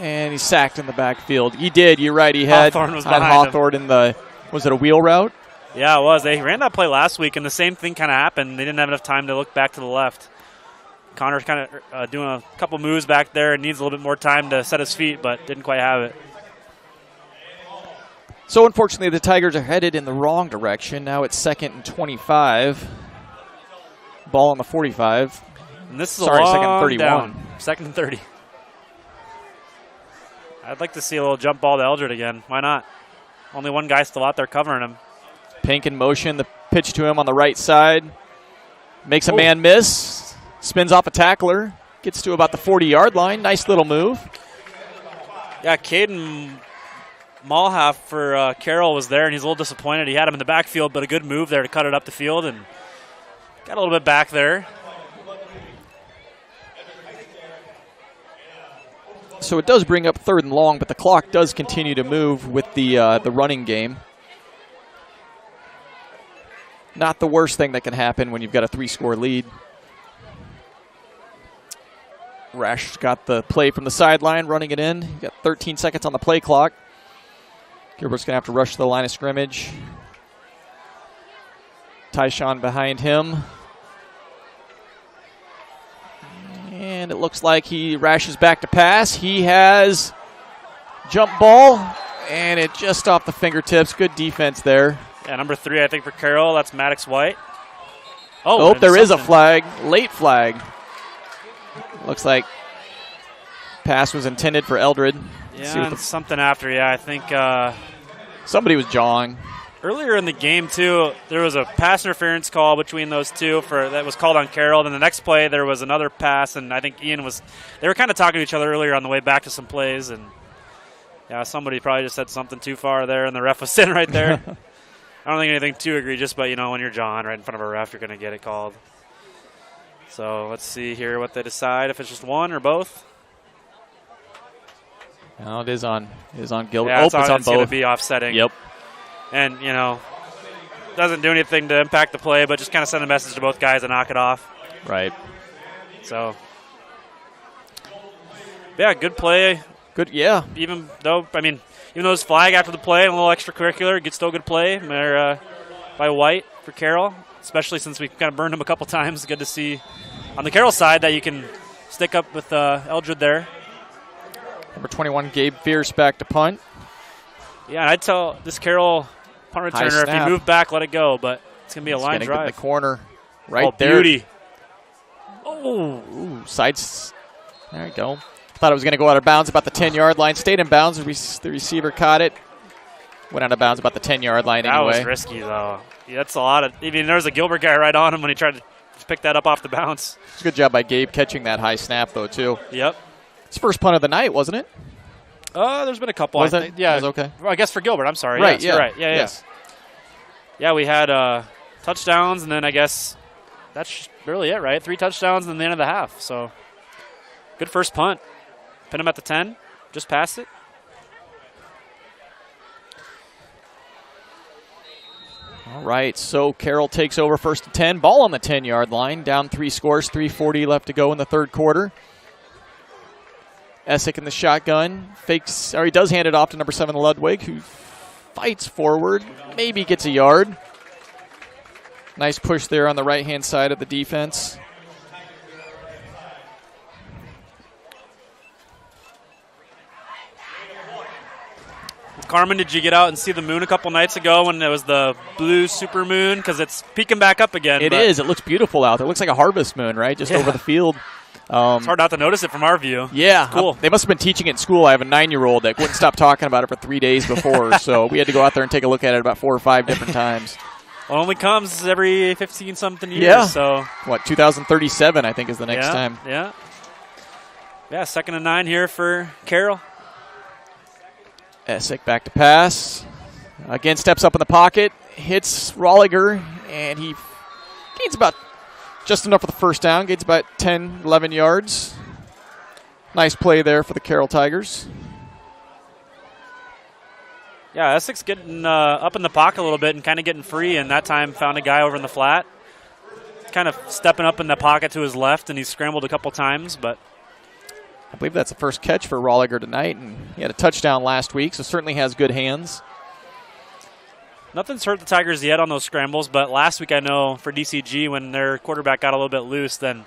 And he's sacked in the backfield. He did. You're right. He had Hawthorne in the. Was it a wheel route? Yeah, it was. They ran that play last week, and the same thing kind of happened. They didn't have enough time to look back to the left. Connor's kind of doing a couple moves back there and needs a little bit more time to set his feet, but didn't quite have it. So, unfortunately, the Tigers are headed in the wrong direction. Now it's 2nd and 25. Ball on the 45. And this is 2nd and 31. Down. 2nd and 30. I'd like to see a little jump ball to Eldred again. Why not? Only one guy still out there covering him. Pink in motion. The pitch to him on the right side. Makes a man miss. Spins off a tackler. Gets to about the 40-yard line. Nice little move. Yeah, Caden Malhalf for Carroll was there, and he's a little disappointed. He had him in the backfield, but a good move there to cut it up the field, and got a little bit back there. So it does bring up 3rd and long, but the clock does continue to move with the running game. Not the worst thing that can happen when you've got a 3-score lead. Rash got the play from the sideline, running it in. Got 13 seconds on the play clock. Gilbert's going to have to rush to the line of scrimmage. Tyshawn behind him. And it looks like he rashes back to pass. He has jump ball, and it just off the fingertips. Good defense there. Yeah, number 3, I think, for Carroll. That's Maddox White. There is a flag. Late flag. Looks like pass was intended for Eldred. Yeah, and something after. Yeah, I think somebody was jawing. Earlier in the game, too, there was a pass interference call between those two that was called on Carroll. Then the next play, there was another pass, and I think Ian was – they were kind of talking to each other earlier on the way back to some plays. And, yeah, somebody probably just said something too far there, and the ref was sitting right there. I don't think anything too egregious, but, when you're jawing right in front of a ref, you're going to get it called. So let's see here what they decide, if it's just one or both. No, it is on Gilbert. Yeah, it's on both. It's going to be offsetting. Yep. And, doesn't do anything to impact the play, but just kind of send a message to both guys and knock it off. Right. So, yeah, good play. Good, yeah. Even though it's flag after the play and a little extracurricular, it's still good play by White for Carroll, especially since we kind of burned him a couple times. Good to see on the Carroll side that you can stick up with Eldred there. Number 21, Gabe Fierce back to punt. Yeah, and I'd tell this Carroll punt returner, if you move back, let it go, but it's going to be a line drive. Get in the corner right there. Beauty. Oh, sides. There you go. Thought it was going to go out of bounds about the 10-yard line. Stayed in bounds. The receiver caught it. Went out of bounds about the 10-yard line anyway. That was risky, though. Yeah, that's a lot of – there was a Gilbert guy right on him when he tried to pick that up off the bounce. It's a good job by Gabe catching that high snap, though, too. Yep. It's first punt of the night, wasn't it? There's been a couple. Was it? Yeah. It was okay. Well, I guess for Gilbert. I'm sorry. Right, yes, you're right. Yeah, yes. Yeah, we had touchdowns, and then I guess that's really it, right? 3 touchdowns in the end of the half. So good first punt. Pin him at the 10. Just past it. All right, so Carroll takes over first and 10. Ball on the 10-yard line. Down 3 scores, 3:40 left to go in the third quarter. Essick in the shotgun. Fakes, or he does hand it off to number 7, Ludwig, who fights forward. Maybe gets a yard. Nice push there on the right-hand side of the defense. Carmen, did you get out and see the moon a couple nights ago when it was the blue super moon? Because it's peeking back up again. It is. It looks beautiful out there. It looks like a harvest moon, right? Just over the field. It's hard not to notice it from our view. Yeah. Cool. They must have been teaching it in school. I have a 9-year-old that wouldn't stop talking about it for 3 days before, so we had to go out there and take a look at it about 4 or 5 different times. Well, it only comes every 15-something years. Yeah. So. What, 2037, I think, is the next time. Yeah. Yeah, 2nd and 9 here for Carroll. Essick back to pass. Again, steps up in the pocket, hits Rolliger, and he gains about just enough for the first down. Gains about 10, 11 yards. Nice play there for the Carroll Tigers. Yeah, Essick's getting up in the pocket a little bit and kind of getting free, and that time found a guy over in the flat. Kind of stepping up in the pocket to his left, and he scrambled a couple times, but I believe that's the first catch for Rolliger tonight, and he had a touchdown last week, so certainly has good hands. Nothing's hurt the Tigers yet on those scrambles, but last week I know for DCG when their quarterback got a little bit loose, then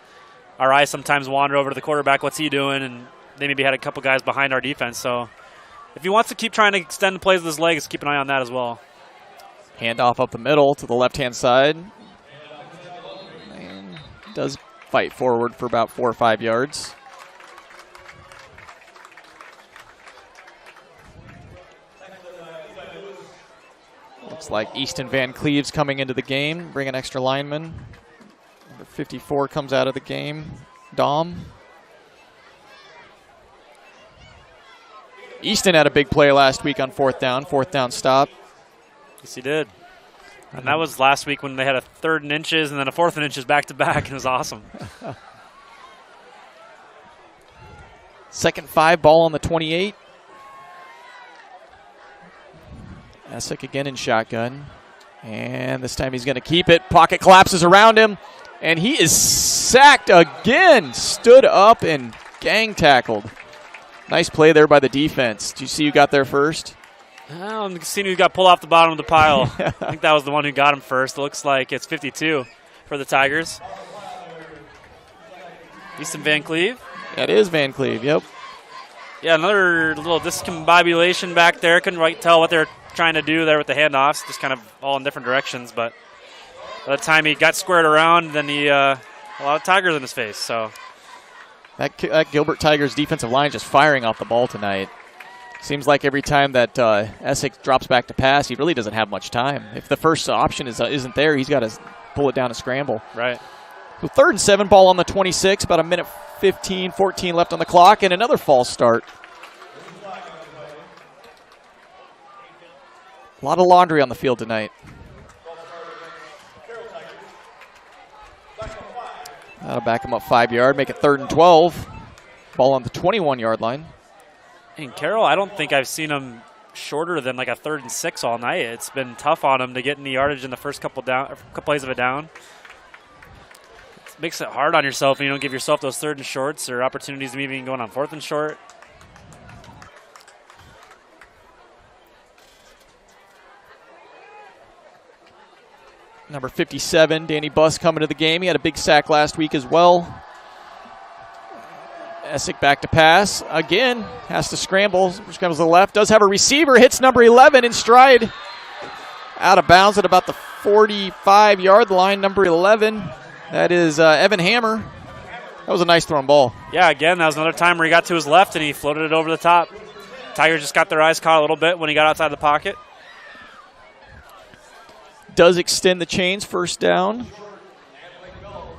our eyes sometimes wander over to the quarterback, what's he doing, and they maybe had a couple guys behind our defense. So if he wants to keep trying to extend the plays with his legs, keep an eye on that as well. Handoff up the middle to the left-hand side. And does fight forward for about 4 or 5 yards. Looks like Easton Van Cleve's coming into the game, bring an extra lineman. Number 54 comes out of the game, Dom. Easton had a big play last week on fourth down stop. Yes, he did. And that was last week when they had a 3rd and inches and then a 4th and inches back-to-back, and it was awesome. 2nd and 5, ball on the 28. Essick again in shotgun. And this time he's going to keep it. Pocket collapses around him. And he is sacked again. Stood up and gang tackled. Nice play there by the defense. Do you see who got there first? I'm seeing who got pulled off the bottom of the pile. I think that was the one who got him first. It looks like it's 52 for the Tigers. Easton Van Cleve. That is Van Cleve, yep. Yeah, another little discombobulation back there. Couldn't quite tell what they're trying to do there with the handoffs, just kind of all in different directions. But by the time he got squared around, then he a lot of Tigers in his face. So that Gilbert Tigers defensive line just firing off the ball tonight. Seems like every time that Essick drops back to pass, he really doesn't have much time. If the first option isn't there, he's got to pull it down and scramble. Right. So 3rd and 7, ball on the 26, about a minute 15, 14 left on the clock, and another false start. A lot of laundry on the field tonight. That'll back him up 5 yard, make it 3rd and 12. Ball on the 21-yard line. And Carroll, I don't think I've seen him shorter than like a 3rd and 6 all night. It's been tough on him to get any yardage in the first couple plays of a down. It makes it hard on yourself when you don't give yourself those 3rd and shorts or opportunities to maybe going on 4th and short. Number 57, Danny Buss coming to the game. He had a big sack last week as well. Essick back to pass. Again, has to scramble. Scrambles to the left. Does have a receiver. Hits number 11 in stride. Out of bounds at about the 45-yard line, number 11. That is Evan Hammer. That was a nice thrown ball. Yeah, again, that was another time where he got to his left and he floated it over the top. Tigers just got their eyes caught a little bit when he got outside the pocket. Does extend the chains, first down.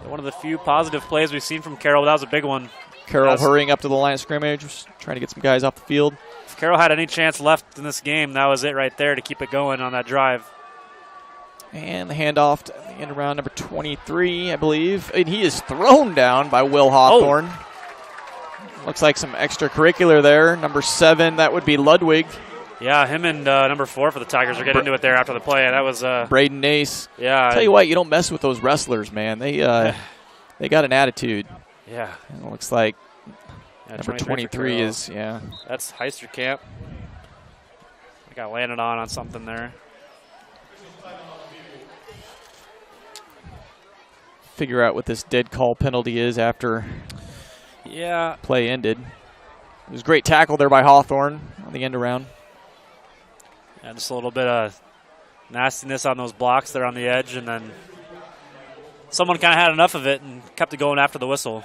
One of the few positive plays we've seen from Carroll. That was a big one. Carroll hurrying up to the line of scrimmage, trying to get some guys off the field. If Carroll had any chance left in this game, that was it right there to keep it going on that drive. And the handoff to the end around number 23, I believe. And he is thrown down by Will Hawthorne. Oh. Looks like some extracurricular there. Number 7, that would be Ludwig. Yeah, him and number 4 for the Tigers are getting into it there after the play. That was Braden Nace. Yeah. I'll tell you what, you don't mess with those wrestlers, man. They got an attitude. Yeah. And it looks like number 23 is, yeah. That's Heisterkamp. I got landed on something there. Figure out what this dead call penalty is after play ended. It was a great tackle there by Hawthorne on the end around. Yeah, just a little bit of nastiness on those blocks there on the edge, and then someone kind of had enough of it and kept it going after the whistle.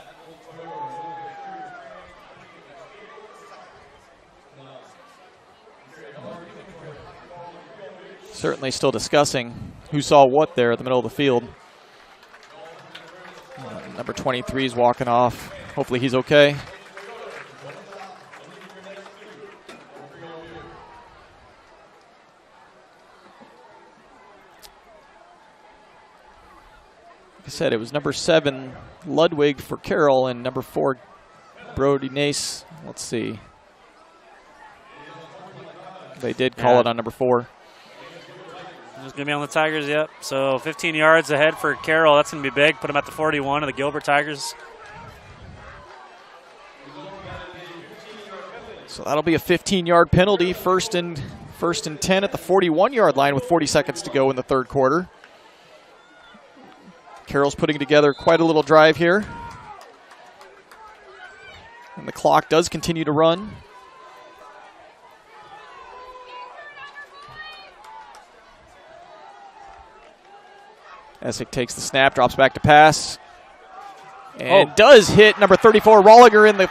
Certainly still discussing who saw what there at the middle of the field. Number 23 is walking off. Hopefully he's okay. Like I said, it was number 7, Ludwig for Carroll, and number 4, Brody Nace. Let's see. They did call it on number 4. It's going to be on the Tigers, yep. So 15 yards ahead for Carroll. That's going to be big. Put them at the 41 of the Gilbert Tigers. So that'll be a 15-yard penalty. First and 10 at the 41-yard line with 40 seconds to go in the third quarter. Carroll's putting together quite a little drive here. And the clock does continue to run. Essick takes the snap, drops back to pass, and does hit number 34, Rolliger,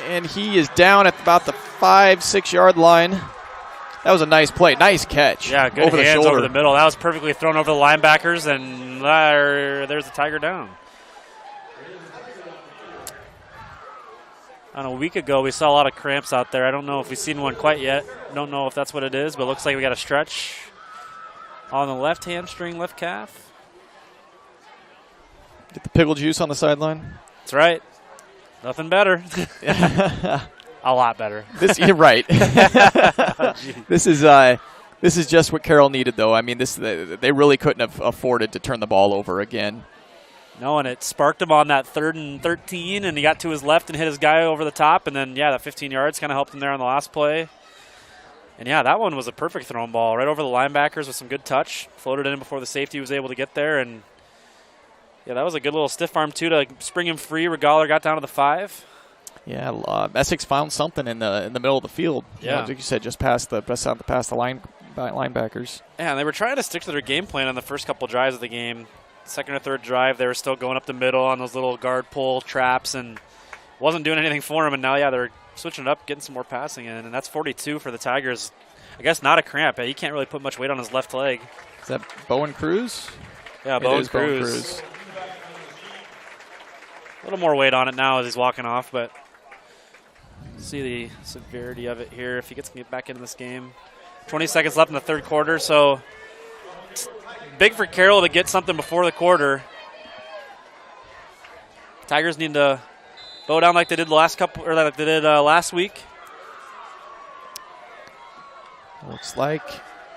and he is down at about the 5-6 yard line. That was a nice play, nice catch. Yeah, good over hands the over the middle. That was perfectly thrown over the linebackers, and there's the Tiger down. On a week ago, we saw a lot of cramps out there. I don't know if we've seen one quite yet. Don't know if that's what it is, but it looks like we got a stretch on the left hamstring, left calf. Get the pickle juice on the sideline. That's right. Nothing better. A lot better. You're right. This is just what Carroll needed, though. I mean, they really couldn't have afforded to turn the ball over again. No, and it sparked him on that 3rd and 13, and he got to his left and hit his guy over the top, and then, that 15 yards kind of helped him there on the last play. And, that one was a perfect thrown ball right over the linebackers with some good touch. Floated in before the safety was able to get there. And, that was a good little stiff arm, too, to spring him free. Regaller got down to the 5. Yeah, Essex found something in the middle of the field. Yeah. Like you said, just past the linebackers. Yeah, and they were trying to stick to their game plan on the first couple drives of the game. Second or third drive, they were still going up the middle on those little guard pull traps and wasn't doing anything for them. And now, they're switching it up, getting some more passing in. And that's 42 for the Tigers. I guess not a cramp. He can't really put much weight on his left leg. Is that Bowen Cruz? Yeah, Bowen Cruz. A little more weight on it now as he's walking off, but see the severity of it here if he gets to get back into this game. 20 seconds left in the third quarter, so it's big for Carroll to get something before the quarter. Tigers need to bow down like they did last week. Looks like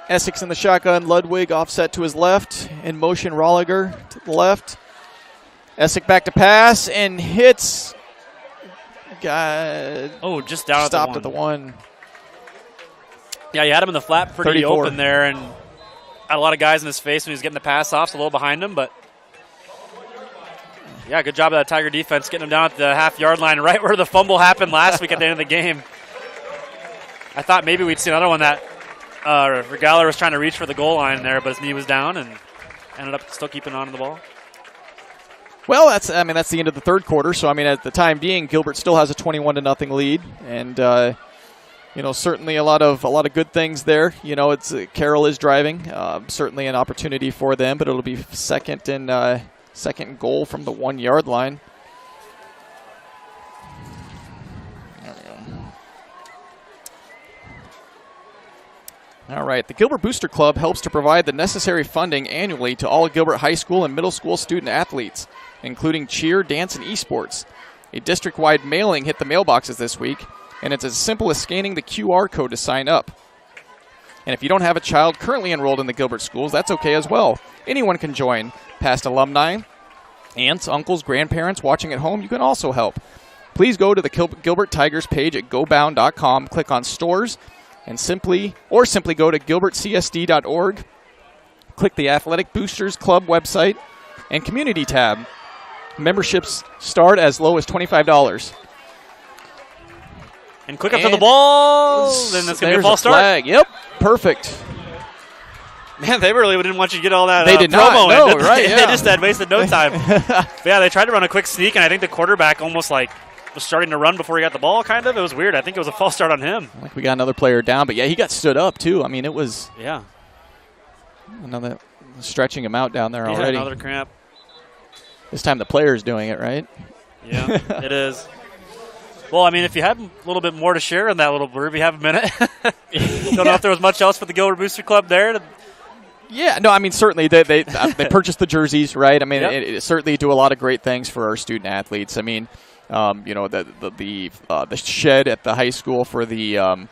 Essex in the shotgun, Ludwig offset to his left, in motion Rolliger to the left. Essex back to pass and hits. Just down stopped at the 1. Yeah, you had him in the flat pretty 34. Open there, and had a lot of guys in his face when he was getting the pass off, so a little behind him, but good job of that Tiger defense getting him down at the half-yard line right where the fumble happened last week at the end of the game. I thought maybe we'd see another one that Regaller was trying to reach for the goal line there, but his knee was down and ended up still keeping on to the ball. Well, that's the end of the third quarter. So at the time being, Gilbert still has a 21-0 lead, and certainly a lot of good things there. Carroll is driving, certainly an opportunity for them, but it'll be second and goal from the 1 yard line. There we go. All right. The Gilbert Booster Club helps to provide the necessary funding annually to all Gilbert high school and middle school student athletes, including cheer, dance, and esports. A district-wide mailing hit the mailboxes this week, and it's as simple as scanning the QR code to sign up. And if you don't have a child currently enrolled in the Gilbert schools, that's okay as well. Anyone can join. Past alumni, aunts, uncles, grandparents watching at home, you can also help. Please go to the Gilbert Tigers page at gobound.com, click on stores, and simply go to gilbertcsd.org, click the Athletic Boosters Club website, and community tab. Memberships start as low as $25. And quick up to the ball, then that's going to be a false start. Flag. Yep, perfect. Man, they really didn't want you to get all that they did promo not, in. no, right, yeah. They just had wasted no time. But yeah, they tried to run a quick sneak, and I think the quarterback almost like was starting to run before he got the ball, kind of. It was weird. I think it was a false start on him. Like we got another player down, but yeah, he got stood up too. I mean, it was another stretching him out down there already. Another cramp. This time the player's doing it, right? Yeah, it is. Well, I mean, if you have a little bit more to share in that little blurb, you have a minute. Don't know if there was much else for the Gilbert Booster Club there. Yeah, no, I mean, certainly they purchased the jerseys, right? I mean, it certainly do a lot of great things for our student athletes. I mean, the shed at the high school for the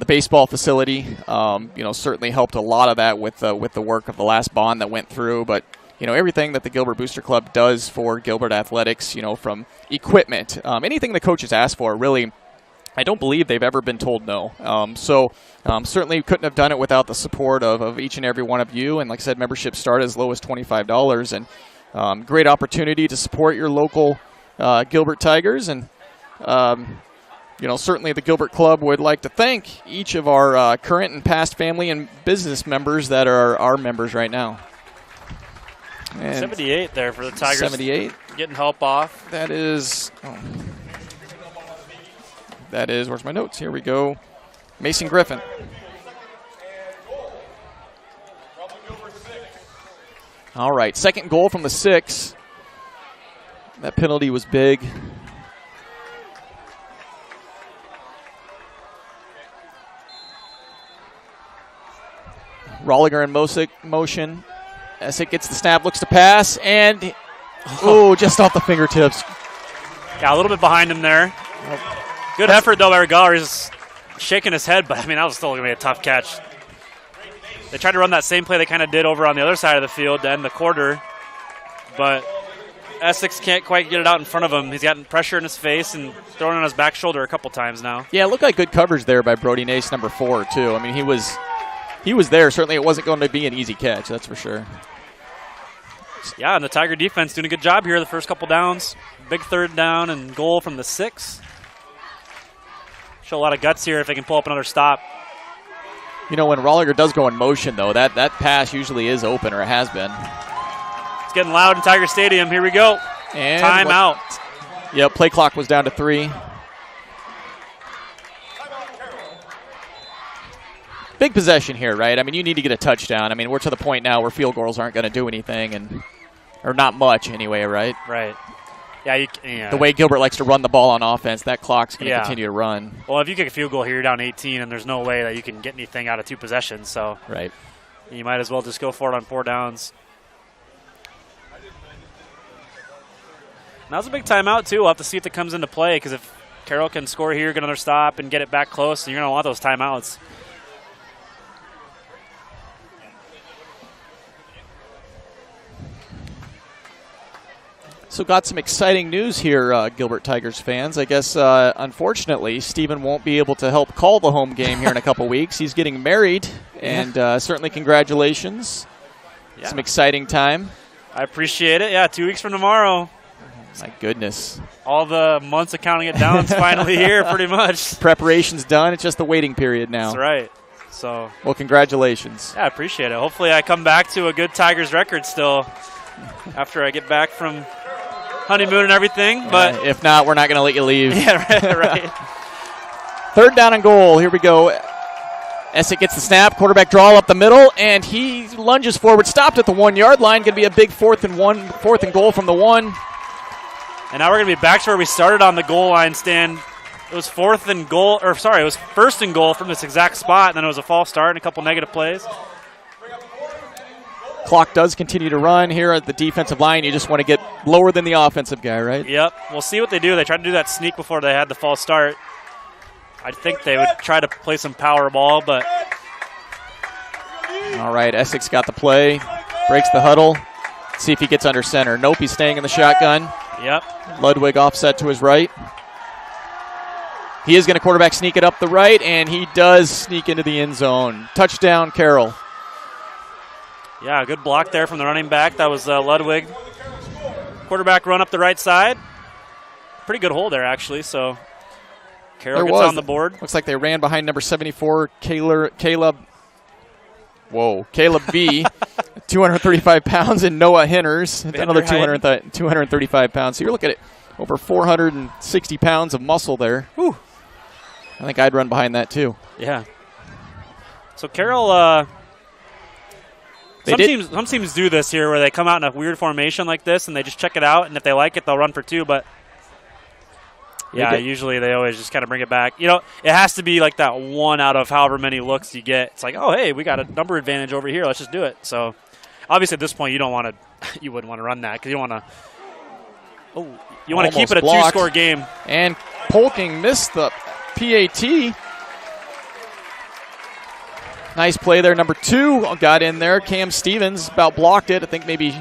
baseball facility, certainly helped a lot of that with the work of the last bond that went through. But everything that the Gilbert Booster Club does for Gilbert athletics, from equipment, anything the coaches ask for, really, I don't believe they've ever been told no. Certainly couldn't have done it without the support of each and every one of you. And like I said, memberships start as low as $25. And great opportunity to support your local Gilbert Tigers. And, certainly the Gilbert Club would like to thank each of our current and past family and business members that are our members right now. And 78 there for the Tigers. 78. Getting help off. That is, where's my notes? Here we go. Mason Griffin. All right, second goal from the 6. That penalty was big. Rolliger and Mosick motion. Essick gets the snap, looks to pass, and just off the fingertips. Yeah, a little bit behind him there. Good effort, though, by Regala. He's shaking his head, but, I mean, that was still going to be a tough catch. They tried to run that same play they kind of did over on the other side of the field to end the quarter, but Essex can't quite get it out in front of him. He's gotten pressure in his face and thrown on his back shoulder a couple times now. Yeah, it looked like good coverage there by Brody Nace, number 4, too. I mean, he was there. Certainly it wasn't going to be an easy catch, that's for sure. Yeah, and the Tiger defense doing a good job here the first couple downs. Big third down and goal from the 6. Show a lot of guts here if they can pull up another stop. When Rolliger does go in motion, though, that pass usually is open, or it has been. It's getting loud in Tiger Stadium. Here we go. And timeout. Yep, play clock was down to 3. Big possession here, right? I mean, you need to get a touchdown. I mean, we're to the point now where field goals aren't going to do anything, or not much anyway, right? Right. Yeah, the way Gilbert likes to run the ball on offense, that clock's going to continue to run. Well, if you kick a field goal here, you're down 18, and there's no way that you can get anything out of 2 possessions. So right. You might as well just go for it on 4 downs. Now's a big timeout, too. We'll have to see if it comes into play, because if Carroll can score here, get another stop, and get it back close, you're going to want those timeouts. So got some exciting news here, Gilbert Tigers fans. I guess, unfortunately, Stephen won't be able to help call the home game here in a couple weeks. He's getting married, and certainly congratulations. Yeah. Some exciting time. I appreciate it. Yeah, 2 weeks from tomorrow. My goodness. All the months of counting it down is finally here, pretty much. Preparation's done. It's just the waiting period now. That's right. So. Well, congratulations. Yeah, I appreciate it. Hopefully I come back to a good Tigers record still after I get back from honeymoon and everything. But if not, we're not going to let you leave. Yeah, right. Third down and goal. Here we go. Essick gets the snap. Quarterback draw up the middle, and he lunges forward. Stopped at the 1-yard line. Going to be a big fourth and goal from the 1. And now we're going to be back to where we started on the goal line stand. It was first and goal from this exact spot, and then it was a false start and a couple negative plays. Clock does continue to run here at the defensive line. You just want to get lower than the offensive guy, right? Yep. We'll see what they do. They tried to do that sneak before they had the false start. I think they would try to play some power ball, but... All right, Essex got the play. Breaks the huddle. See if he gets under center. Nope, he's staying in the shotgun. Yep. Ludwig offset to his right. He is going to quarterback sneak it up the right, and he does sneak into the end zone. Touchdown, Carroll. Yeah, good block there from the running back. That was Ludwig. Quarterback run up the right side. Pretty good hole there, actually, so Carroll gets on the board. Looks like they ran behind number 74, Caleb B., 235 pounds, and Noah Henners, another 235 pounds. So you're looking at over 460 pounds of muscle there. Whew. I think I'd run behind that too. Yeah. So Carroll, some teams do this here where they come out in a weird formation like this and they just check it out, and if they like it, they'll run for two. But yeah, usually they always just kind of bring it back. You know, it has to be like that one out of however many looks you get. It's like, oh, hey, we got a number advantage over here. Let's just do it. So obviously at this point you wouldn't want to run that because you want to. Oh, you want to keep it a two-score game. And Polking missed the PAT. Nice play there. Number 2 got in there. Cam Stevens about blocked it. I think maybe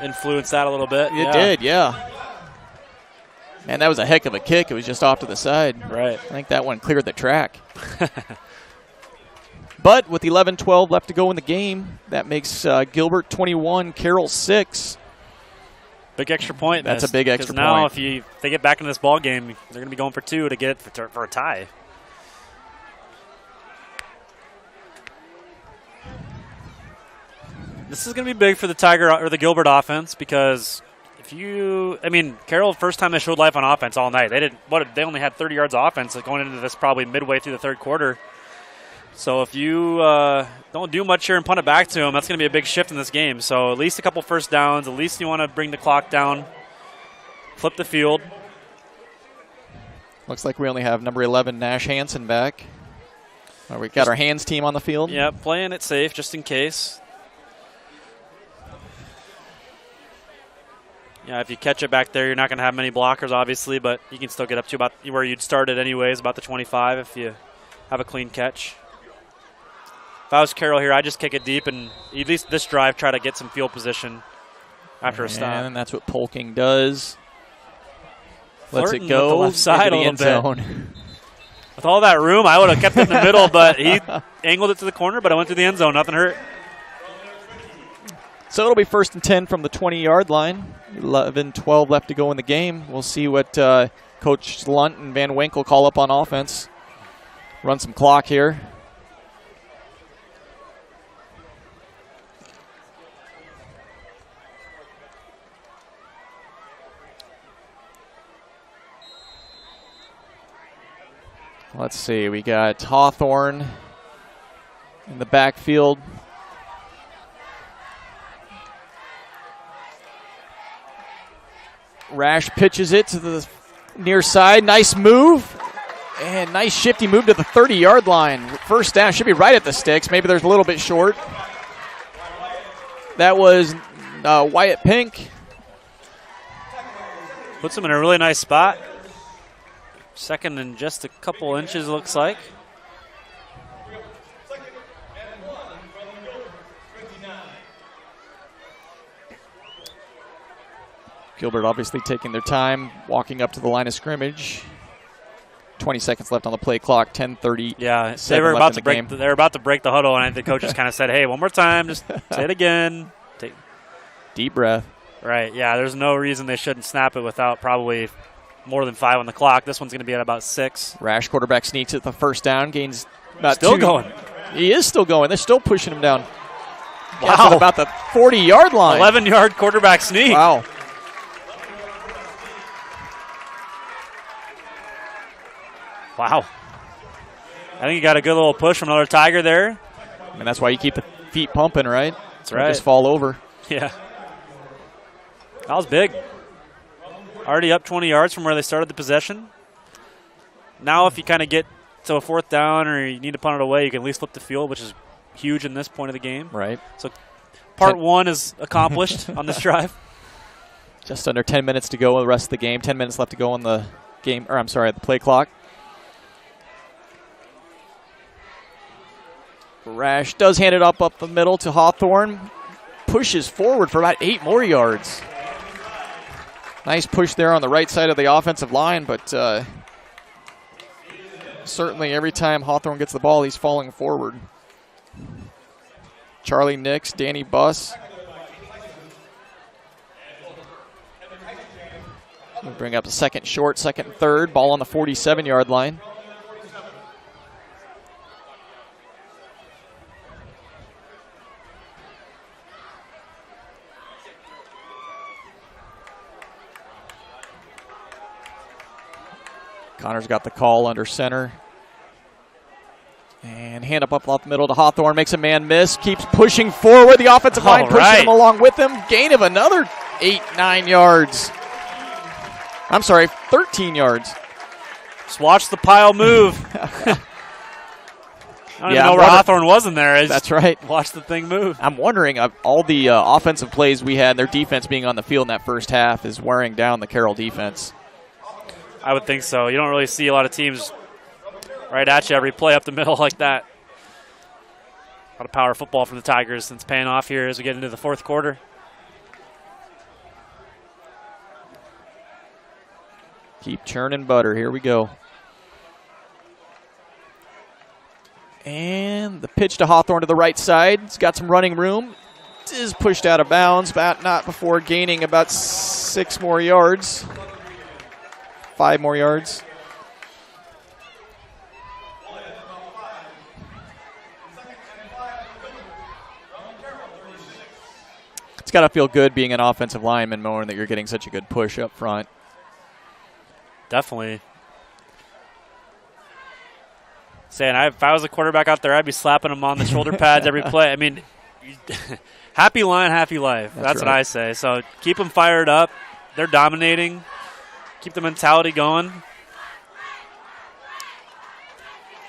influenced that a little bit. It did, yeah. Man, that was a heck of a kick. It was just off to the side. Right. I think that one cleared the track. But with 11-12 left to go in the game, that makes Gilbert 21, Carroll 6. Big extra point. That's a big extra point. Now if they get back into this ball game, they're going to be going for 2 to get it for a tie. This is going to be big for the Gilbert offense because Carroll, first time they showed life on offense all night. They only had 30 yards of offense going into this probably midway through the third quarter. So if you don't do much here and punt it back to them, that's going to be a big shift in this game. So at least a couple first downs. At least you want to bring the clock down, flip the field. Looks like we only have number 11, Nash Hansen, back. We've got our hands team on the field. Yeah, playing it safe just in case. Yeah, if you catch it back there, you're not going to have many blockers, obviously, but you can still get up to about where you'd started anyways, about the 25 if you have a clean catch. If I was Carroll here, I'd just kick it deep and at least this drive try to get some field position after a stop. And that's what Polking does. Lets Flirting it go with the left side into the end zone. zone. With all that room, I would have kept it in the middle, but he angled it to the corner, but I went to the end zone. Nothing hurt. So it'll be 1st and 10 from the 20-yard line. 11-12 left to go in the game. We'll see what Coach Lunt and Van Winkle call up on offense. Run some clock here. Let's see. We got Hawthorne in the backfield. Rash pitches it to the near side. Nice move. And nice shifty move to the 30-yard line. First down. Should be right at the sticks. Maybe there's a little bit short. That was Wyatt Pink. Puts him in a really nice spot. Second and just a couple inches, looks like. Gilbert obviously taking their time, walking up to the line of scrimmage. 20 seconds left on the play clock, 10:30. Yeah, they were about to break. They were about to break the huddle, and the coaches kind of said, "Hey, one more time, just say it again." Deep breath. Right. Yeah. There's no reason they shouldn't snap it without probably more than 5 on the clock. This one's going to be at about 6. Rash quarterback sneaks at the first down, gains about still 2. Going. He is still going. They're still pushing him down. Wow. About the 40-yard line. 11-yard quarterback sneak. Wow. Wow. I think you got a good little push from another Tiger there. I mean, that's why you keep the feet pumping, right? That's right. Just fall over. Yeah. That was big. Already up 20 yards from where they started the possession. now if you kind of get to a 4th down or you need to punt it away, you can at least flip the field, which is huge in this point of the game. Right. So part 1 is accomplished on this drive. Just under 10 minutes to go the rest of the game. 10 minutes left to go on the game, or I'm sorry, the play clock. Rash does hand it up the middle to Hawthorne. Pushes forward for about 8 more yards. Nice push there on the right side of the offensive line, but certainly every time Hawthorne gets the ball, he's falling forward. Charlie Nix, Danny Buss. We'll bring up the second short, second and third. Ball on the 47-yard line. Connor's got the call under center. And hand up the middle to Hawthorne. Makes a man miss. Keeps pushing forward. The offensive line pushing him along with him. Gain of another 8-9 yards. I'm sorry, 13 yards. Just watch the pile move. I don't even know where Hawthorne was in there. That's right. Watch the thing move. I'm wondering, all the offensive plays we had, their defense being on the field in that first half is wearing down the Carroll defense. I would think so. You don't really see a lot of teams right at you every play up the middle like that. A lot of power football from the Tigers, and it's paying off here as we get into the 4th quarter. Keep churning butter. Here we go. And the pitch to Hawthorne to the right side. He's got some running room. Is pushed out of bounds, but not before gaining about 6 more yards. 5 more yards. It's got to feel good being an offensive lineman, knowing that you're getting such a good push up front. Definitely. Saying, if I was a quarterback out there, I'd be slapping them on the shoulder pads every play. I mean, happy line, happy life. That's right. What I say. So keep them fired up. They're dominating. Keep the mentality going.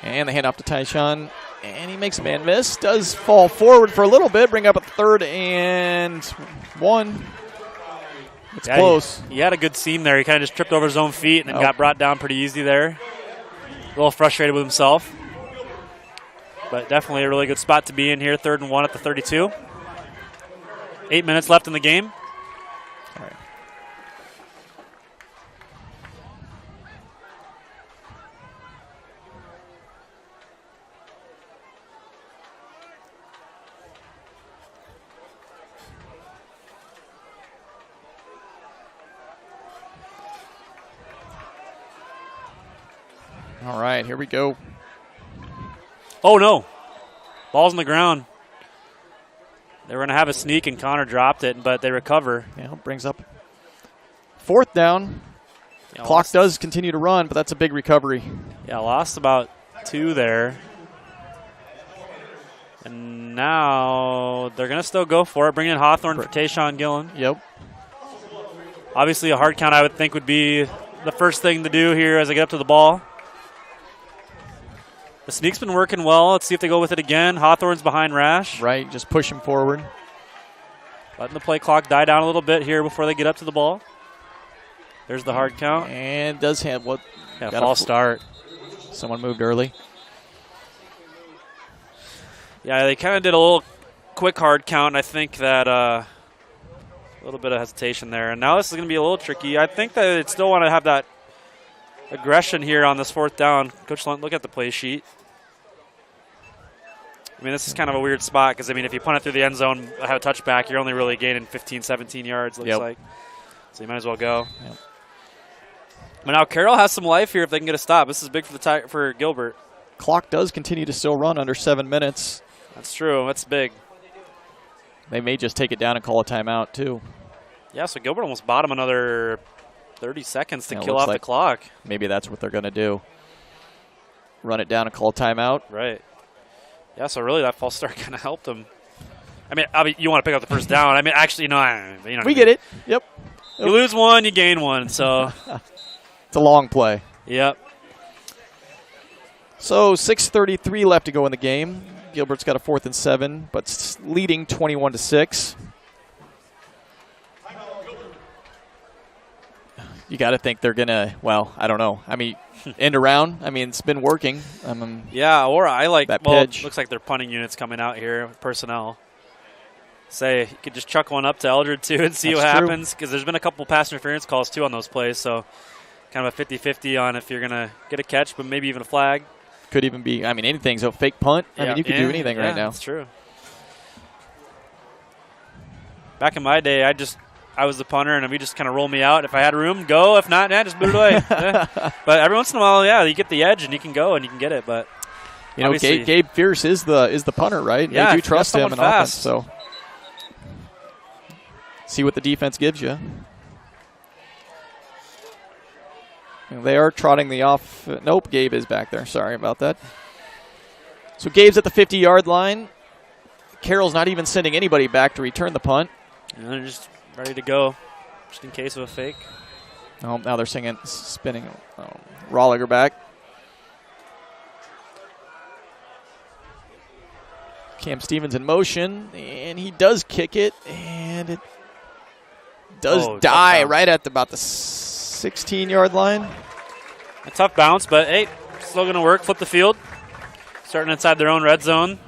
And the handoff to Tyshawn. And he makes a man miss. Does fall forward for a little bit. Bring up a 3rd and 1. It's close. He had a good seam there. He kind of just tripped over his own feet and then got brought down pretty easy there. A little frustrated with himself. But definitely a really good spot to be in here. 3rd and 1 at the 32. 8 minutes left in the game. All right. All right, here we go. Oh, no. Ball's on the ground. They were going to have a sneak, and Connor dropped it, but they recover. Yeah, brings up 4th down. Yeah, clock does continue to run, but that's a big recovery. Yeah, lost about 2 there. And now they're going to still go for it. Bring in Hawthorne for Tayshawn Gillen. Yep. Obviously, a hard count, I would think, would be the first thing to do here as I get up to the ball. The sneak's been working well. Let's see if they go with it again. Hawthorne's behind Rash. Right, just push him forward. Letting the play clock die down a little bit here before they get up to the ball. There's the hard count. And does have what? Yeah, false start. Someone moved early. Yeah, they kind of did a little quick hard count, and I think that a little bit of hesitation there. And now this is going to be a little tricky. I think that they still want to have that aggression here on this 4th down. Coach Lunt, look at the play sheet. I mean, this is kind of a weird spot because, I mean, if you punt it through the end zone, have a touchback, you're only really gaining 15, 17 yards, looks like. So you might as well go. Yep. But now Carroll has some life here if they can get a stop. This is big for Gilbert. Clock does continue to still run under 7 minutes. That's true. That's big. They may just take it down and call a timeout, too. Yeah, so Gilbert almost bought him another 30 seconds to kill off the clock. Maybe that's what they're going to do. Run it down and call a timeout. Right. Yeah, so really that false start kind of helped them. I mean, you want to pick up the first down. I mean, actually, we get it. Yep. You lose one, you gain one. So it's a long play. Yep. So 6:33 left to go in the game. Gilbert's got a 4th and 7, but leading 21-6. You got to think they're going to, well, I don't know. I mean, end around. I mean, it's been working. Yeah, or I like that well, pitch. It looks like they're punting units coming out here with personnel. Say, you could just chuck one up to Eldred, too, and see what happens. Because there's been a couple pass interference calls, too, on those plays. So kind of a 50-50 on if you're going to get a catch, but maybe even a flag. Could even be, I mean, anything's a fake punt. I mean, you could do anything right now. That's true. Back in my day, I was the punter, and we just kind of roll me out. If I had room, go. If not, just boot it away. But every once in a while, you get the edge, and you can go, and you can get it. But you know, Gabe Fierce is the punter, right? Yeah, they do trust him in offense. Fast. So see what the defense gives you. They are trotting the off. Nope, Gabe is back there. Sorry about that. So Gabe's at the 50-yard line. Carroll's not even sending anybody back to return the punt. And they're just ready to go, just in case of a fake. Oh, now they're spinning. Rolliger back. Cam Stevens in motion, and he does kick it, and it does die right at about the 16-yard line. A tough bounce, but hey, still going to work. Flip the field. Starting inside their own red zone.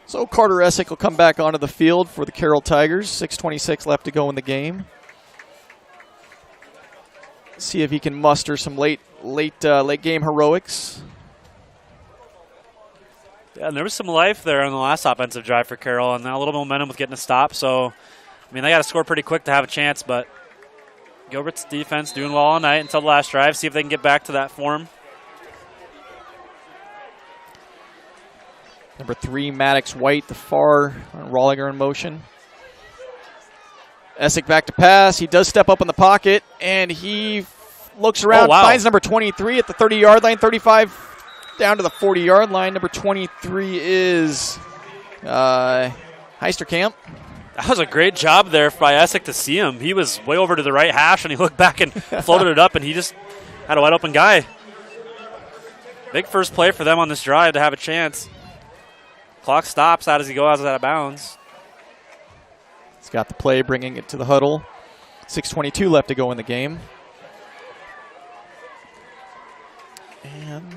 So Carter Essick will come back onto the field for the Carroll Tigers. 6:26 left to go in the game. See if he can muster some late game heroics. Yeah, and there was some life there on the last offensive drive for Carroll, and now a little momentum with getting a stop. So, I mean, they got to score pretty quick to have a chance, but Gilbert's defense doing well all night until the last drive. See if they can get back to that form. Number 3, Maddox White, the far Rolliger in motion. Essick back to pass. He does step up in the pocket, and he looks around, finds number 23 at the 30-yard line, 35 down to the 40-yard line. Number 23 is Heisterkamp. That was a great job there by Essick to see him. He was way over to the right hash, and he looked back and floated it up, and he just had a wide-open guy. Big first play for them on this drive to have a chance. Clock stops out as he goes out of bounds. He's got the play, bringing it to the huddle. 6:22 left to go in the game. And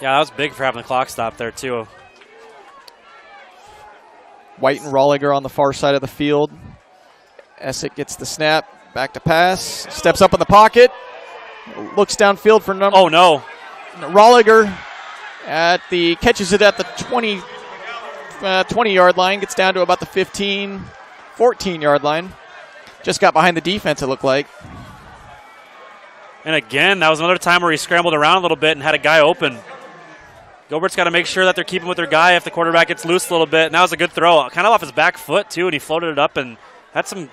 yeah, that was big for having the clock stop there, too. White and Rolliger on the far side of the field. Essick gets the snap, back to pass, steps up in the pocket, looks downfield for number. Oh, no. Rolliger catches it at the 20-yard line, gets down to about the 15, 14-yard line. Just got behind the defense, it looked like. And again, that was another time where he scrambled around a little bit and had a guy open. Gilbert's got to make sure that they're keeping with their guy if the quarterback gets loose a little bit. And that was a good throw, kind of off his back foot, too, and he floated it up and had some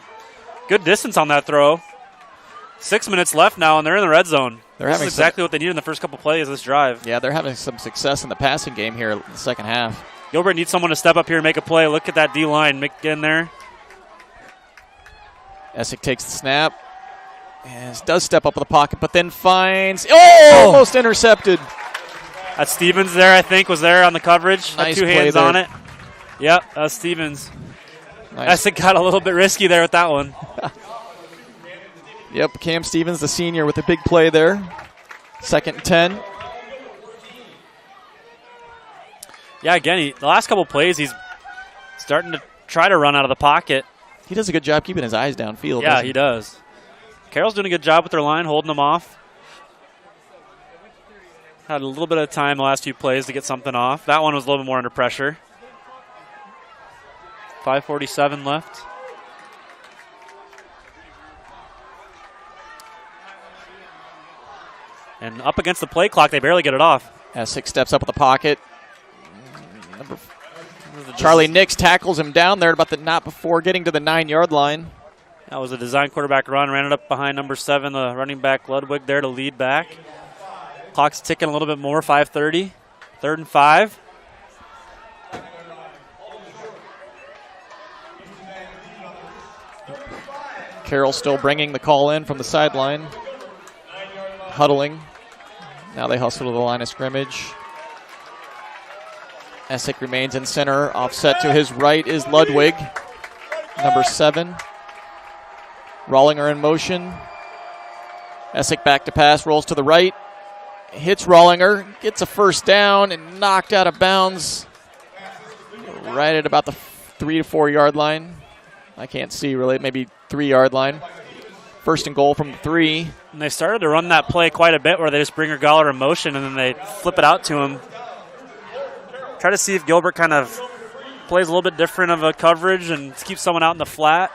good distance on that throw. 6 minutes left now, and they're in the red zone. This is exactly what they need in the first couple plays of this drive. Yeah, they're having some success in the passing game here in the second half. Gilbert needs someone to step up here and make a play. Look at that D-line. Get in there. Essick takes the snap. And does step up in the pocket, but then finds... almost intercepted. That's Stevens there, I think, was there on the coverage. Nice had 2 hands on it. Yep, that's Stevens. Nice. Essick got a little bit risky there with that one. Yep, Cam Stevens, the senior, with a big play there. 2nd and 10. Yeah, again, the last couple plays, he's starting to try to run out of the pocket. He does a good job keeping his eyes downfield. Yeah, he does. Carroll's doing a good job with their line, holding them off. Had a little bit of time the last few plays to get something off. That one was a little bit more under pressure. 5:47 left. And up against the play clock, they barely get it off. Essick steps up with the pocket. Charlie Nix tackles him down there not before getting to the 9-yard line. That was a design quarterback run. Ran it up behind number 7, the running back Ludwig there to lead back. Clock's ticking a little bit more, 5:30. 3rd and 5. Carroll still bringing the call in from the sideline. Huddling. Now they hustle to the line of scrimmage. Essick remains in center. Offset to his right is Ludwig, number 7. Rollinger in motion. Essick back to pass, rolls to the right. Hits Rollinger, gets a first down, and knocked out of bounds right at about the 3 to 4 yard line. I can't see really, maybe 3 yard line. First and goal from the 3. And they started to run that play quite a bit where they just bring Regaller in motion and then they flip it out to him. Try to see if Gilbert kind of plays a little bit different of a coverage and keeps someone out in the flat.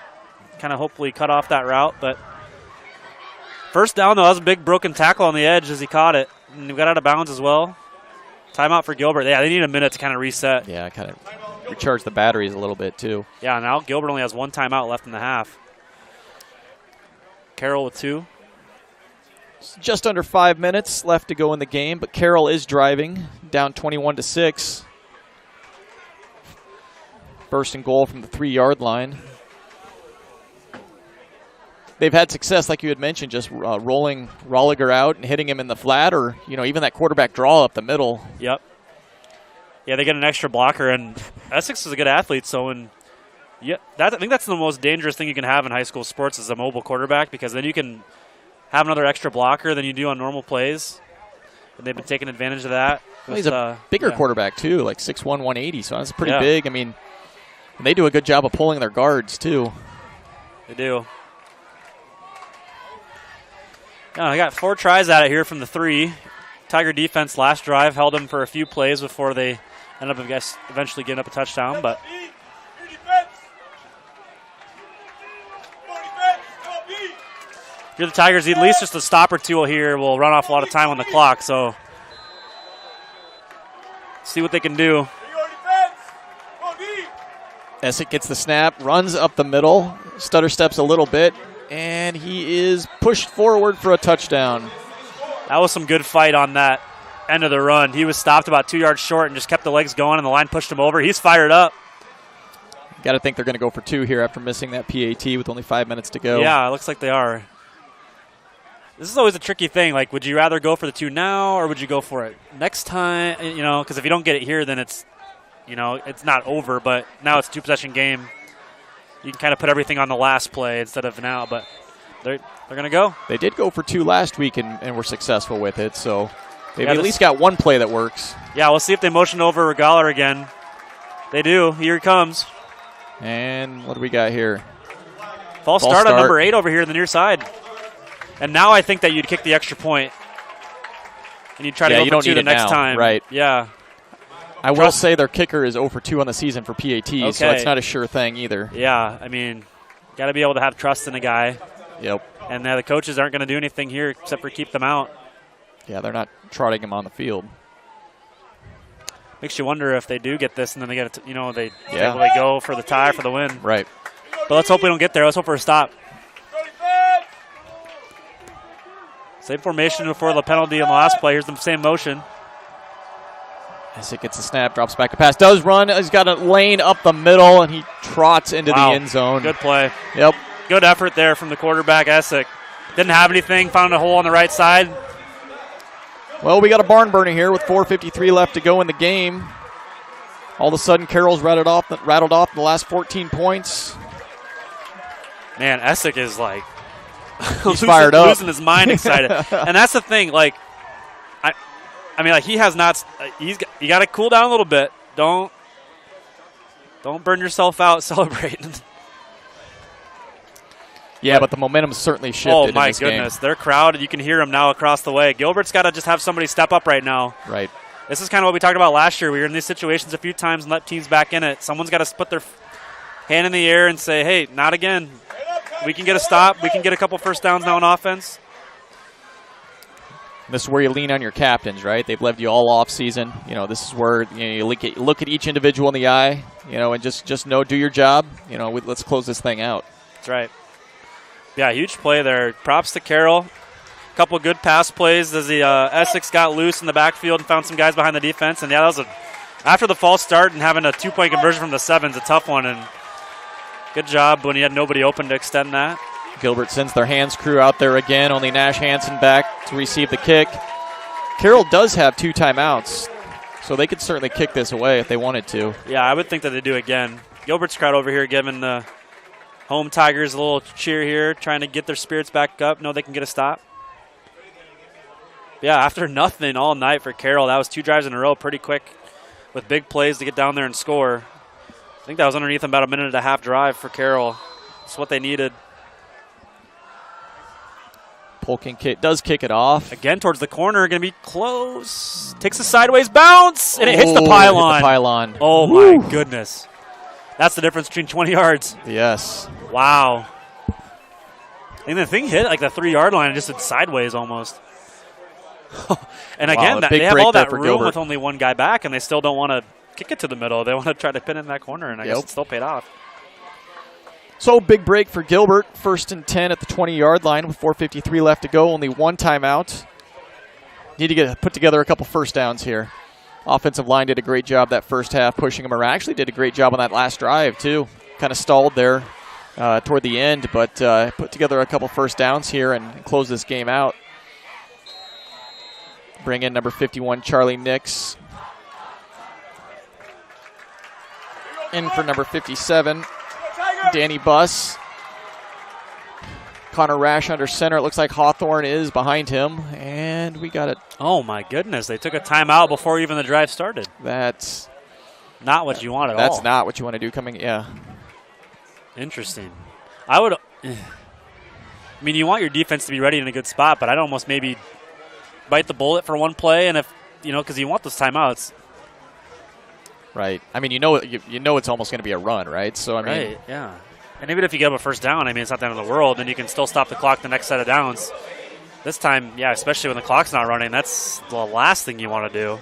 Kind of hopefully cut off that route. But first down, though, that was a big broken tackle on the edge as he caught it. And he got out of bounds as well. Timeout for Gilbert. Yeah, they need a minute to kind of reset. Yeah, kind of recharge the batteries a little bit, too. Yeah, now Gilbert only has 1 timeout left in the half. Carroll with 2. Just under 5 minutes left to go in the game, but Carroll is driving, down 21-6. First and goal from the 3 yard line. They've had success, like you had mentioned, just rolling Rolliger out and hitting him in the flat, or even that quarterback draw up the middle. Yep. Yeah, they get an extra blocker, and Essex is a good athlete. So, I think that's the most dangerous thing you can have in high school sports is a mobile quarterback, because then you can have another extra blocker than you do on normal plays. And they've been taking advantage of that. Well, he's a bigger quarterback, too, like 6'1", 180, so that's pretty big. I mean, they do a good job of pulling their guards, too. They do. Yeah, I got 4 tries at it here from the 3. Tiger defense last drive held them for a few plays before they ended up, I guess, eventually getting up a touchdown. But if you're the Tigers, at least just a stop or two here will run off a lot of time on the clock. So see what they can do. Essick gets the snap, runs up the middle, stutter steps a little bit, and he is pushed forward for a touchdown. That was some good fight on that end of the run. He was stopped about 2 yards short and just kept the legs going, and the line pushed him over. He's fired up. Got to think they're going to go for 2 here after missing that PAT with only 5 minutes to go. Yeah, it looks like they are. This is always a tricky thing. Like, would you rather go for the 2 now, or would you go for it next time? Because if you don't get it here, then it's, it's not over. But now it's a 2-possession game. You can kind of put everything on the last play instead of now, but they're going to go. They did go for 2 last week and were successful with it, so they've at least got 1 play that works. Yeah, we'll see if they motion over Regaller again. They do. Here he comes. And what do we got here? False start on number 8 over here on the near side. And now I think that you'd kick the extra point. And you'd try to go for 2 the next time. Right. Yeah. I will say their kicker is 0 for 2 on the season for PATs, so it's not a sure thing either. Yeah, I mean, got to be able to have trust in a guy. Yep. And the coaches aren't going to do anything here except for keep them out. Yeah, they're not trotting him on the field. Makes you wonder if they do get this and then they get it, they go for the tie for the win. Right. But let's hope we don't get there. Let's hope for a stop. Same formation before the penalty on the last play. Here's the same motion. Essick gets the snap, drops back to pass, does run. He's got a lane up the middle, and he trots into the end zone. Good play. Yep. Good effort there from the quarterback, Essick. Didn't have anything, found a hole on the right side. Well, we got a barn burner here with 4:53 left to go in the game. All of a sudden, Carroll's rattled off the last 14 points. Man, Essick is like he's fired up. Losing his mind excited. And that's the thing, like, I mean, like, he has not. You got to cool down a little bit. Don't burn yourself out celebrating. Yeah, but the momentum certainly shifted. Oh my in this goodness, game. They're crowded. You can hear them now across the way. Gilbert's got to just have somebody step up right now. Right. This is kind of what we talked about last year. We were in these situations a few times and let teams back in it. Someone's got to put their hand in the air and say, "Hey, not again. We can get a stop. We can get a couple first downs now on offense." This is where you lean on your captains, right? They've led you all off season. This is where you look at each individual in the eye, and just know, do your job. Let's close this thing out. That's right. Yeah, huge play there. Props to Carroll. A couple of good pass plays as the Essex got loose in the backfield and found some guys behind the defense. And yeah, that was after the false start and having a 2-point conversion from the 7's a tough one. And good job when he had nobody open to extend that. Gilbert sends their hands crew out there again. Only Nash Hansen back to receive the kick. Carroll does have 2 timeouts, so they could certainly kick this away if they wanted to. Yeah, I would think that they do again. Gilbert's crowd over here giving the home Tigers a little cheer here, trying to get their spirits back up. Know they can get a stop. Yeah, after nothing all night for Carroll, that was 2 drives in a row pretty quick with big plays to get down there and score. I think that was underneath about a 1.5-minute drive for Carroll. That's what they needed. Polkin does kick it off. Again towards the corner, going to be close. Takes a sideways bounce, and it hits the pylon. Hit the pylon. Oh, Woo. my goodness. That's the difference between 20 yards. Yes. Wow. And the thing hit like the 3-yard line and just did sideways almost. And again, they have all that room Gilbert. with only 1 guy back, and they still don't want to kick it to the middle. They want to try to pin it in that corner, and I guess it still paid off. So big break for Gilbert. 1st and 10 at the 20-yard line with 4:53 left to go. Only 1 timeout. Need to put together a couple first downs here. Offensive line did a great job that first half, pushing them around. Actually did a great job on that last drive, too. Kind of stalled there toward the end, but put together a couple first downs here and close this game out. Bring in number 51, Charlie Nix. In for number 57, Danny Buss. Connor Rash under center. It looks like Hawthorne is behind him, and we got it. Oh, my goodness. They took a timeout before even the drive started. That's not what you want at all. That's not what you want to do coming, yeah. Interesting. I mean, you want your defense to be ready in a good spot, but I'd almost maybe bite the bullet for 1 play, and if, because you want those timeouts. Right. I mean, you know it's almost going to be a run, right? So, I mean. Right, yeah. And even if you get up a first down, I mean, it's not the end of the world, and you can still stop the clock the next set of downs. This time, yeah, especially when the clock's not running, that's the last thing you want to do.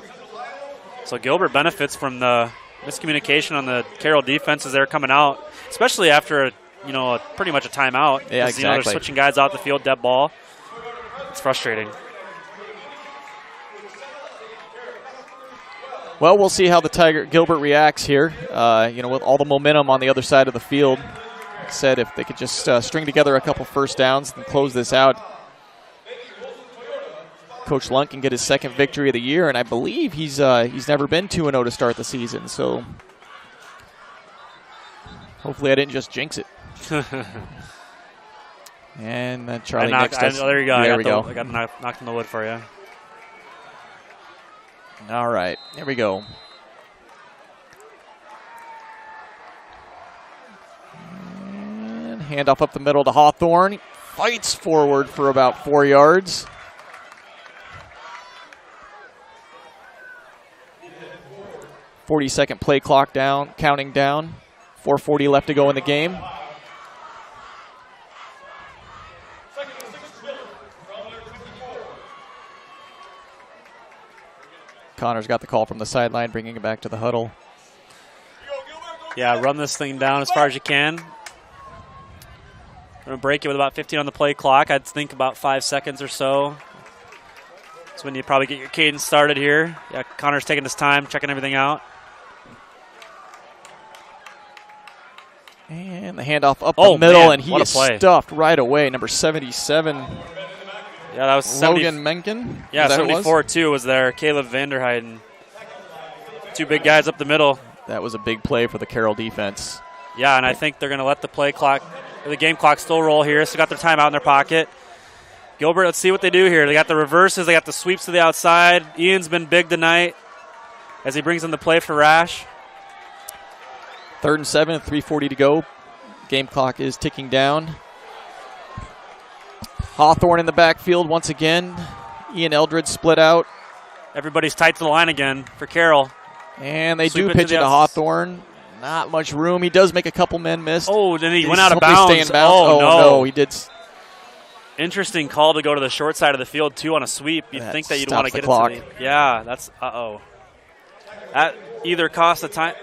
So Gilbert benefits from the miscommunication on the Carroll defense as they're coming out, especially after pretty much a timeout. Yeah, exactly. They're switching guys out the field, dead ball. It's frustrating. Well, we'll see how the Gilbert reacts here. With all the momentum on the other side of the field. Like I said, if they could just string together a couple first downs and close this out, Coach Lund can get his 2nd victory of the year, and I believe he's never been 2-0 to start the season. So hopefully I didn't just jinx it. And then Charlie Nix does. There you go. There we go. I got knocked in the wood for you. All right, here we go. And handoff up the middle to Hawthorne. Fights forward for about 4 yards. .40-second play clock down, counting down. 4:40 left to go in the game. Connor's got the call from the sideline, bringing it back to the huddle. Yeah, run this thing down as far as you can. I'm going to break it with about 15 on the play clock. I'd think about 5 seconds or so. That's when you probably get your cadence started here. Yeah, Connor's taking his time, checking everything out. And the handoff up the middle, man, and he is stuffed right away. Number 77. Yeah, that was Logan Menken. Yeah, 74-2 was there. Caleb Vanderheiden. 2 big guys up the middle. That was a big play for the Carroll defense. Yeah, and I think they're going to let the game clock still roll here. So got their timeout in their pocket. Gilbert, let's see what they do here. They got the reverses. They got the sweeps to the outside. Ian's been big tonight as he brings in the play for Rash. 3rd and 7, 3:40 to go. Game clock is ticking down. Hawthorne in the backfield once again. Ian Eldred split out. Everybody's tight to the line again for Carroll. And they do pitch it to Hawthorne. Not much room. He does make a couple men miss. Oh, then he went out of bounds. Oh, no. He did. Interesting call to go to the short side of the field, too, on a sweep. You'd think that you'd want to get clock. it to the... Yeah, that's... That either costs the time...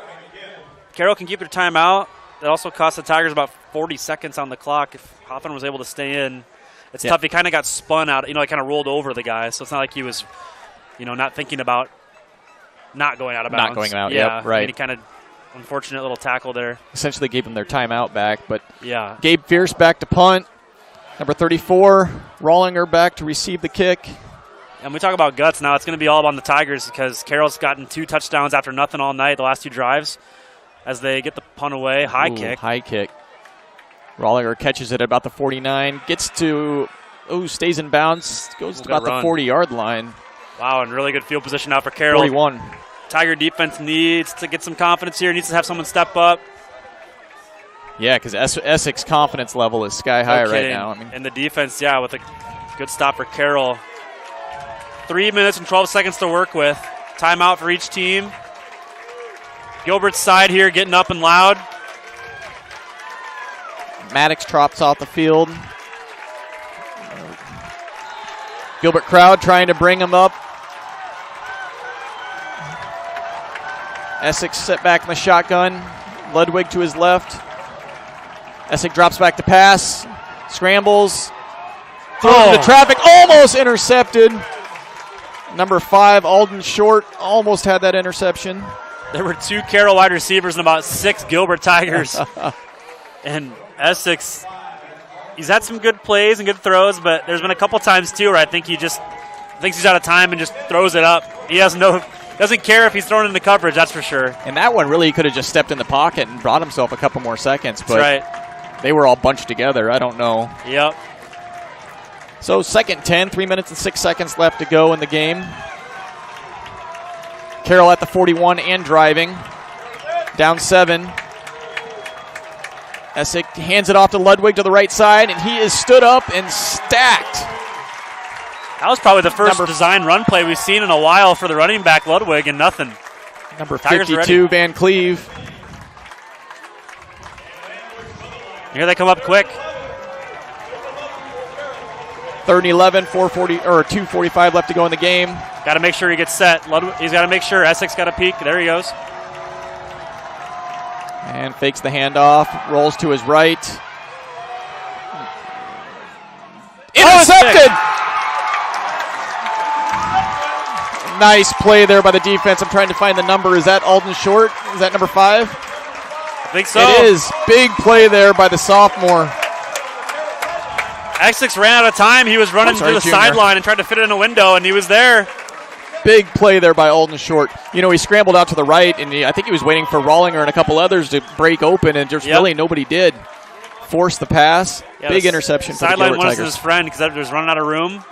Carroll can keep their timeout. That also cost the Tigers about 40 seconds on the clock if Hawthorne was able to stay in. It's tough. He kind of got spun out. He kind of rolled over the guy, so it's not like he was, not thinking about not going out of bounds. Not going out, yeah, yep, right. I mean, he kind of unfortunate little tackle there. Essentially gave them their timeout back, but yeah. Gabe Fierce back to punt. Number 34, Rollinger back to receive the kick. And we talk about guts now. It's going to be all about the Tigers because Carroll's gotten 2 touchdowns after nothing all night, the last 2 drives, as they get the punt away. High kick. High kick. Rollinger catches it at about the 49. Gets to, stays in bounds. Goes to about the 40-yard line. Wow, and really good field position now for Carroll. 41. Tiger defense needs to get some confidence here. Needs to have someone step up. Yeah, because Essex confidence level is sky high right now. And the defense, with a good stop for Carroll. 3 minutes and 12 seconds to work with. Timeout for each team. Gilbert's side here getting up and loud. Maddox drops off the field. Gilbert crowd trying to bring him up. Essex set back in the shotgun. Ludwig to his left. Essex drops back to pass. Scrambles. Throws into traffic. Almost intercepted. Number 5, Alden Short, almost had that interception. There were 2 Carroll wide receivers and about 6 Gilbert Tigers. And Essex, he's had some good plays and good throws, but there's been a couple times too where I think he just thinks he's out of time and just throws it up. He doesn't care if he's thrown into coverage, that's for sure. And that one really, he could have just stepped in the pocket and brought himself a couple more seconds. But that's right. They were all bunched together. I don't know. Yep. So 2nd 10, 3 minutes and 6 seconds left to go in the game. Carroll at the 41 and driving. Down 7. Essex hands it off to Ludwig to the right side, and he is stood up and stacked. That was probably the first design run play we've seen in a while for the running back, Ludwig, and nothing. Number 52, Van Cleve. Here they come up quick. 3rd and 11, 2:45 left to go in the game. Got to make sure he gets set. He's got to make sure. Essex got a peek. There he goes. And fakes the handoff. Rolls to his right. Intercepted! Nice play there by the defense. I'm trying to find the number. Is that Alden Short? Is that number 5? I think so. It is. Big play there by the sophomore. Essex ran out of time. He was running to the sideline and tried to fit it in a window, and he was there. Big play there by Alden Short. He scrambled out to the right, and I think he was waiting for Rollinger and a couple others to break open, and just really nobody did. Forced the pass. Big interception for the Gilbert Tigers. Sideline was his friend because they was running out of room.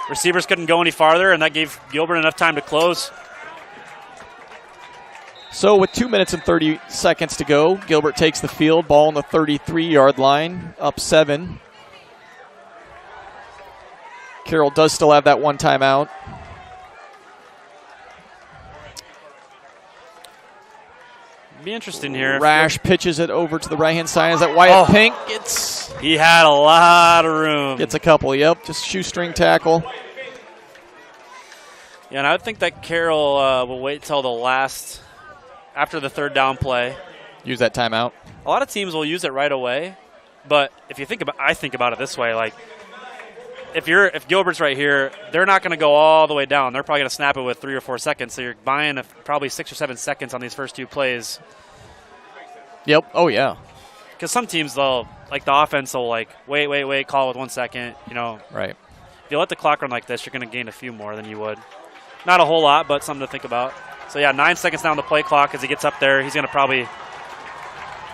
Receivers couldn't go any farther, and that gave Gilbert enough time to close. So with 2 minutes and 30 seconds to go, Gilbert takes the field. Ball on the 33-yard line, up 7. Carroll does still have that one timeout. Be interesting here. Rash pitches it over to the right-hand side. Is that Wyatt Pink? He had a lot of room. Gets a couple, just shoestring tackle. Yeah, and I would think that Carroll will wait till after the 3rd down play. Use that timeout. A lot of teams will use it right away, but I think about it this way, like, if Gilbert's right here, they're not going to go all the way down. They're probably going to snap it with 3 or 4 seconds. So you're buying probably 6 or 7 seconds on these first 2 plays. Yep. Oh, yeah. Because some teams, the offense will wait, call with 1 second. Right. If you let the clock run like this, you're going to gain a few more than you would. Not a whole lot, but something to think about. So 9 seconds down the play clock as he gets up there. He's going to probably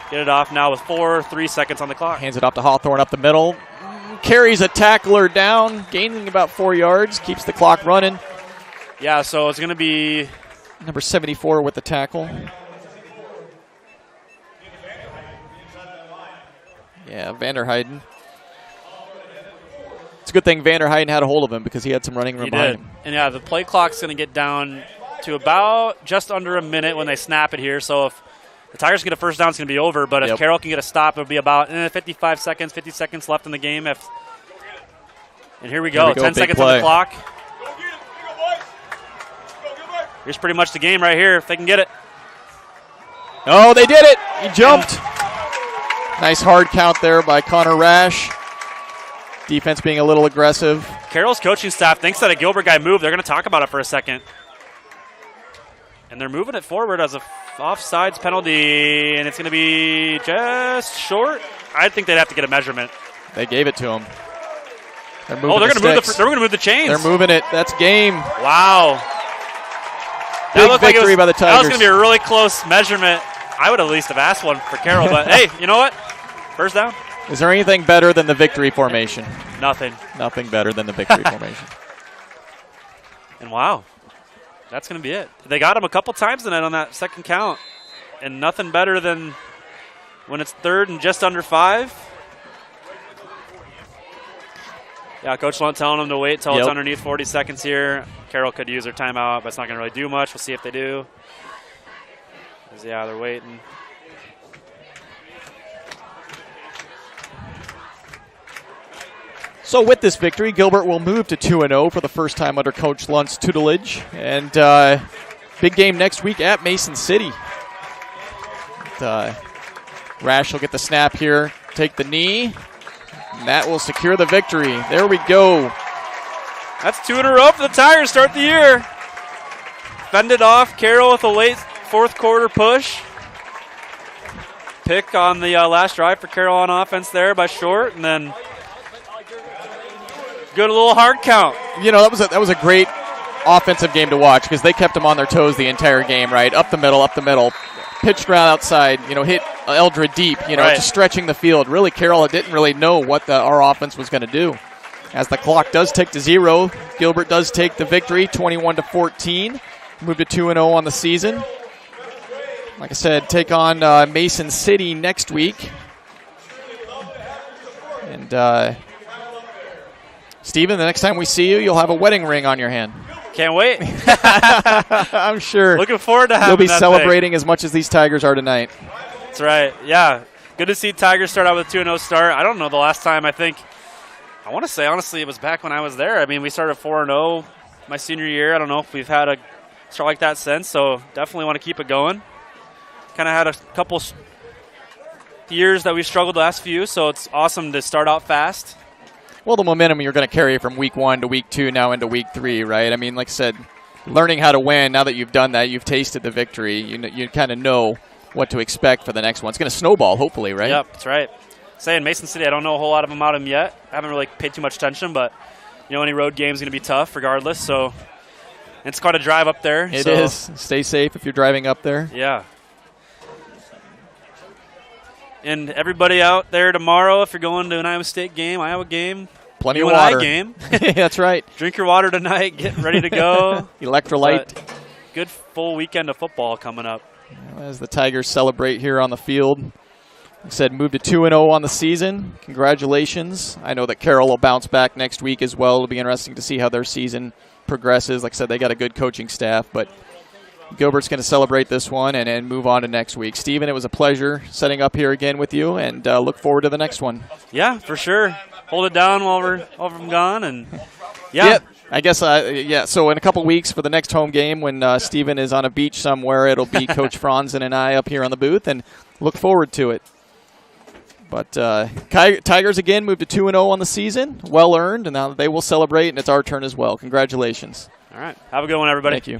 get it off now with 3 seconds on the clock. Hands it off to Hawthorne up the middle. Carries a tackler down, gaining about 4 yards, keeps the clock running. Yeah, so it's going to be number 74 with the tackle. Yeah, Vanderheiden. It's a good thing Vanderheiden had a hold of him because he had some running room behind him. And the play clock's going to get down to about just under a minute when they snap it here. So if the Tigers get a first down, it's going to be over. But if Carroll can get a stop, it'll be about 50 seconds left in the game. And here we go. 10 seconds on the clock. Here's pretty much the game right here if they can get it. Oh, they did it. He jumped. Nice hard count there by Connor Rash. Defense being a little aggressive. Carroll's coaching staff thinks that a Gilbert guy moved. They're going to talk about it for a second. And they're moving it forward as a offsides penalty, and it's going to be just short. I think they'd have to get a measurement. They gave it to him. They're moving they're going to move the chains. They're moving it. That's game. Wow. Big victory by the Tigers. That was going to be a really close measurement. I would at least have asked one for Carroll, but hey, you know what? First down. Is there anything better than the victory formation? Nothing. Nothing better than the victory formation. And wow, that's going to be it. They got him a couple times tonight on that second count, and nothing better than when it's 3rd and just under 5. Yeah, Coach Lunt telling them to wait till it's underneath 40 seconds here. Carroll could use their timeout, but it's not going to really do much. We'll see if they do. Yeah, they're waiting. So with this victory, Gilbert will move to 2-0 for the first time under Coach Lunt's tutelage. And big game next week at Mason City. Rash will get the snap here, take the knee. And that will secure the victory. There we go. That's 2 in a row for the Tigers start the year. Fended off Carroll with a late 4th quarter push. Pick on the last drive for Carroll on offense there by Short, and then good little hard count. You know, that was a great offensive game to watch because they kept them on their toes the entire game, right? Up the middle. Pitched around outside, hit Eldred deep, just stretching the field. Really, Carroll didn't really know what our offense was going to do. As the clock does tick to 0, Gilbert does take the victory, 21-14. Move to 2-0 on the season. Like I said, take on Mason City next week. And Steven, the next time we see you, you'll have a wedding ring on your hand. Can't wait. I'm sure. Looking forward to having you'll be that celebrating as much as these Tigers are tonight. That's right. Yeah. Good to see Tigers start out with a 2-0 start. I don't know the last time. I want to say, honestly, it was back when I was there. I mean, we started 4-0 my senior year. I don't know if we've had a start like that since, so definitely want to keep it going. Kind of had a couple years that we struggled the last few, so it's awesome to start out fast. Well, the momentum you're going to carry from week 1 to week 2, now into week 3, right? I mean, like I said, learning how to win, now that you've done that, you've tasted the victory, you kind of know what to expect for the next one. It's going to snowball, hopefully, right? Yep, that's right. Saying Mason City, I don't know a whole lot of them out of them yet. I haven't really paid too much attention, but any road game is going to be tough regardless, so it's quite a drive up there. It is. Stay safe if you're driving up there. Yeah. And everybody out there tomorrow, if you're going to an Iowa State game, Iowa game, plenty of water. Game. That's right. Drink your water tonight. Get ready to go. Electrolyte. But good full weekend of football coming up. As the Tigers celebrate here on the field. Like I said, moved to 2-0 on the season. Congratulations. I know that Carroll will bounce back next week as well. It'll be interesting to see how their season progresses. Like I said, they got a good coaching staff, but Gilbert's going to celebrate this one and move on to next week. Steven, it was a pleasure setting up here again with you, and look forward to the next one. Yeah, for sure. Hold it down while I'm gone, and yeah. Yep. I guess, so in a couple weeks for the next home game when Steven is on a beach somewhere, it'll be Coach Franzen and I up here on the booth, and look forward to it. But Tigers again moved to 2-0 on the season. Well earned, and now they will celebrate, and it's our turn as well. Congratulations. All right. Have a good one, everybody. Thank you.